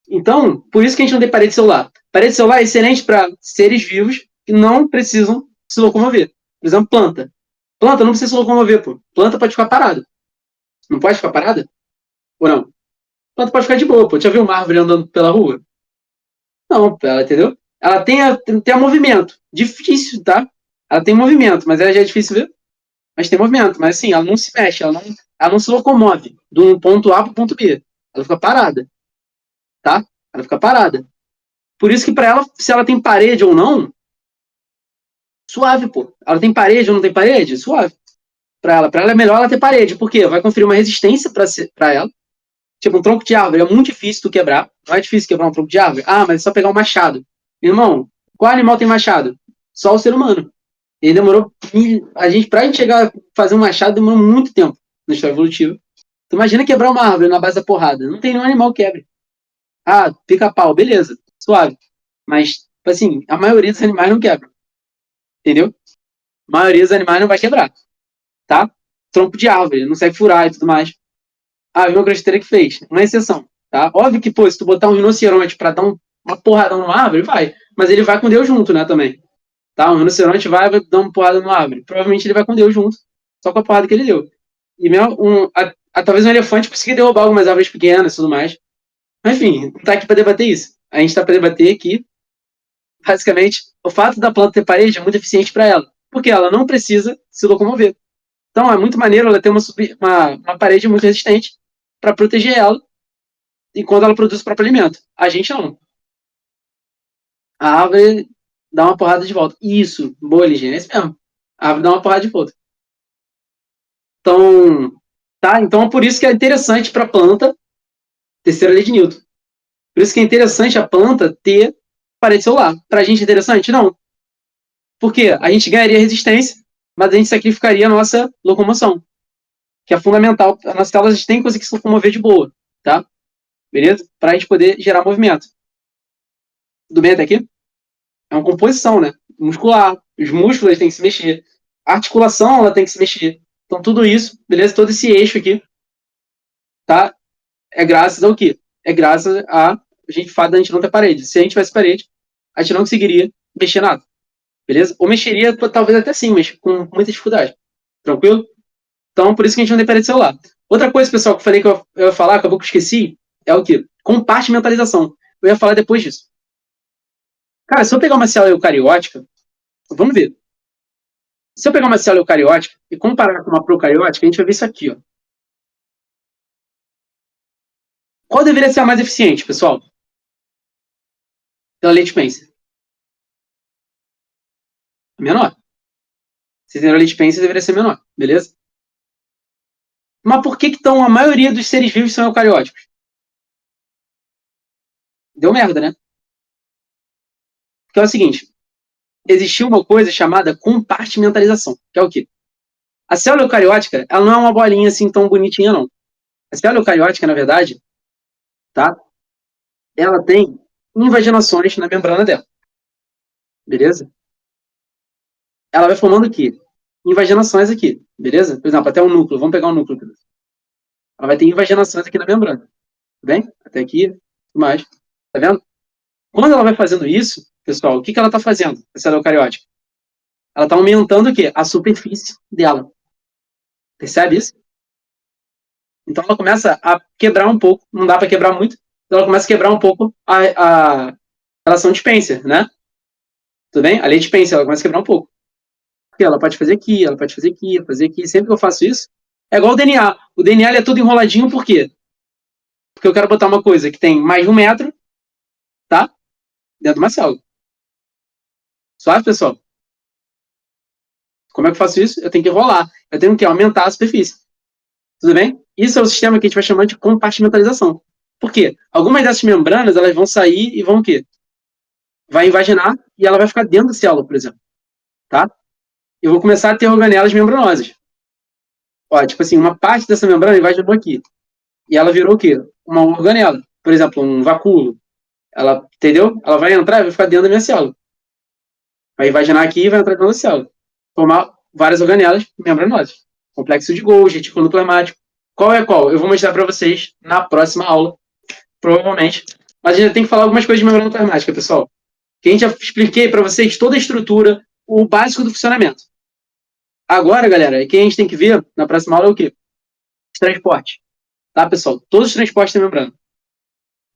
Então, por isso que a gente não tem parede celular. Parede celular é excelente para seres vivos que não precisam se locomover. Por exemplo, planta. Planta não precisa se locomover, pô. Planta pode ficar parada. Não pode ficar parada? Ou não? Planta pode ficar de boa, pô. Já viu uma árvore andando pela rua? Não, ela, entendeu? Ela tem movimento. Difícil, tá? Ela tem movimento, mas ela já é difícil ver. Mas tem movimento. Mas assim, ela não se mexe, ela não se locomove do ponto A para o ponto B. Ela fica parada, tá? Ela fica parada. Por isso que para ela, se ela tem parede ou não, suave, pô. Ela tem parede ou não tem parede? Suave. Para ela é melhor ela ter parede. Por quê? Vai conferir uma resistência para ela. Tipo, um tronco de árvore é muito difícil tu quebrar. Não é difícil quebrar um tronco de árvore? Ah, mas é só pegar um machado. Irmão, qual animal tem machado? Só o ser humano. Ele demorou. Pra gente chegar a fazer um machado, demorou muito tempo na história evolutiva. Tu imagina quebrar uma árvore na base da porrada. Não tem nenhum animal que quebre. Ah, pica-pau, beleza, suave. Mas, tipo assim, a maioria dos animais não quebra. Entendeu? A maioria dos animais não vai quebrar. Tá? tronco de árvore, não consegue furar e tudo mais. Ah, viu uma grosteira que fez. Uma exceção, tá? Óbvio que, pô, se tu botar um rinoceronte pra dar uma porrada numa árvore, vai. Mas ele vai com Deus junto, né, também. Tá? Um rinoceronte vai dar uma porrada numa árvore. Provavelmente ele vai com Deus junto, só com a porrada que ele deu. E mesmo talvez um elefante consiga derrubar algumas árvores pequenas e tudo mais. Mas, enfim, não tá aqui pra debater isso. A gente tá pra debater aqui, basicamente, o fato da planta ter parede é muito eficiente para ela. Porque ela não precisa se locomover. Então, é muito maneiro ela ter uma parede muito resistente para proteger ela enquanto ela produz o próprio alimento. A gente não. A árvore dá uma porrada de volta. Isso, boa, Ligia, é isso mesmo. A árvore dá uma porrada de volta. Então, tá? Então, é por isso que é interessante para a planta, terceira lei de Newton. Por isso que é interessante a planta ter parede celular. Para a gente é interessante? Não. Por quê? A gente ganharia resistência, mas a gente sacrificaria a nossa locomoção, que é fundamental. As nossas células têm que conseguir se locomover de boa, tá? Beleza? Para a gente poder gerar movimento. Tudo bem até aqui? É uma composição, né? Muscular. Os músculos têm que se mexer. A articulação, ela tem que se mexer. Então, tudo isso, beleza? Todo esse eixo aqui, tá? É graças ao quê? É graças a gente fato da gente não ter parede. Se a gente tivesse parede, a gente não conseguiria mexer nada. Beleza? Ou mexeria, talvez até sim, mas com muita dificuldade. Tranquilo? Então, por isso que a gente não tem parede celular. Outra coisa, pessoal, que eu falei que eu ia falar, acabou que eu esqueci, é o quê? Compartimentalização. Eu ia falar depois disso. Cara, se eu pegar uma célula eucariótica, vamos ver. Se eu pegar uma célula eucariótica e comparar com uma procariótica, a gente vai ver isso aqui, ó. Qual deveria ser a mais eficiente, pessoal? Pela lei de Spencer. Menor. Se tem a lei de Spencer, deveria ser menor, beleza? Mas por que então a maioria dos seres vivos são eucarióticos? Deu merda, né? Porque é o seguinte, existiu uma coisa chamada compartimentalização, que é o quê? A célula eucariótica, ela não é uma bolinha assim tão bonitinha, não. A célula eucariótica, na verdade, tá? Ela tem invaginações na membrana dela, beleza? Ela vai formando aqui, invaginações aqui, beleza? Por exemplo, até o núcleo, vamos pegar o núcleo. Ela vai ter invaginações aqui na membrana, tudo bem? Até aqui, tudo mais, tá vendo? Quando ela vai fazendo isso, pessoal, o que ela está fazendo, a célula eucariótica? Ela está aumentando o quê? A superfície dela. Percebe isso? Então ela começa a quebrar um pouco, não dá para quebrar muito, então ela começa a quebrar um pouco a relação de Spencer, né? Tudo bem? A lei de Spencer, ela começa a quebrar um pouco. Porque ela pode fazer aqui, ela pode fazer aqui, fazer aqui. Sempre que eu faço isso, é igual o DNA. O DNA ele é todo enroladinho, por quê? Porque eu quero botar uma coisa que tem mais de 1 metro, tá? Dentro de uma célula. Suave, pessoal? Como é que eu faço isso? Eu tenho que enrolar. Eu tenho que aumentar a superfície. Tudo bem? Isso é o sistema que a gente vai chamar de compartimentalização. Por quê? Algumas dessas membranas, elas vão sair e vão o quê? Vai invaginar e ela vai ficar dentro da célula, por exemplo. Tá? Eu vou começar a ter organelas membranosas. Ó, tipo assim, uma parte dessa membrana invaginou aqui. E ela virou o quê? Uma organela. Por exemplo, um vacúolo. Ela, entendeu? Ela vai entrar e vai ficar dentro da minha célula. Vai invaginar aqui e vai entrar dentro da célula. Formar várias organelas membranosas. Complexo de Golgi, retículo plasmático. Qual é qual? Eu vou mostrar para vocês na próxima aula, provavelmente. Mas a gente tem que falar algumas coisas de membrana plasmática, pessoal. Que a gente já expliquei para vocês toda a estrutura, o básico do funcionamento. Agora, galera, o que a gente tem que ver na próxima aula é o quê? Os transportes. Tá, pessoal? Todos os transportes da membrana.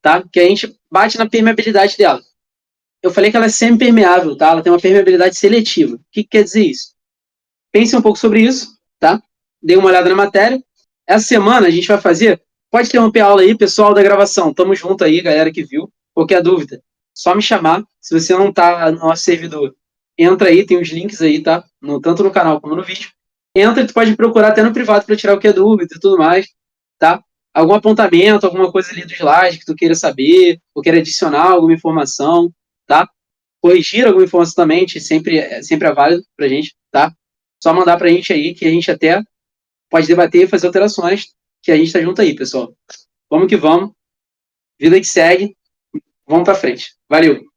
Tá? Que a gente bate na permeabilidade dela. Eu falei que ela é semi-permeável, tá? Ela tem uma permeabilidade seletiva. O que quer dizer isso? Pense um pouco sobre isso, tá? Dê uma olhada na matéria. Essa semana a gente vai fazer... Pode interromper a aula aí, pessoal da gravação. Tamo junto aí, galera que viu. Qualquer dúvida, só me chamar. Se você não tá no nosso servidor, entra aí, tem os links aí, tá? Tanto no canal como no vídeo. Entra e tu pode me procurar até no privado para tirar o que é dúvida e tudo mais, tá? Algum apontamento, alguma coisa ali do slide que tu queira saber, ou queira adicionar alguma informação, tá? Corrigir alguma informação também, sempre é válido pra gente, tá? Só mandar pra gente aí, que a gente até pode debater e fazer alterações, que a gente tá junto aí, pessoal. Vamos que vamos. Vida que segue. Vamos pra frente. Valeu!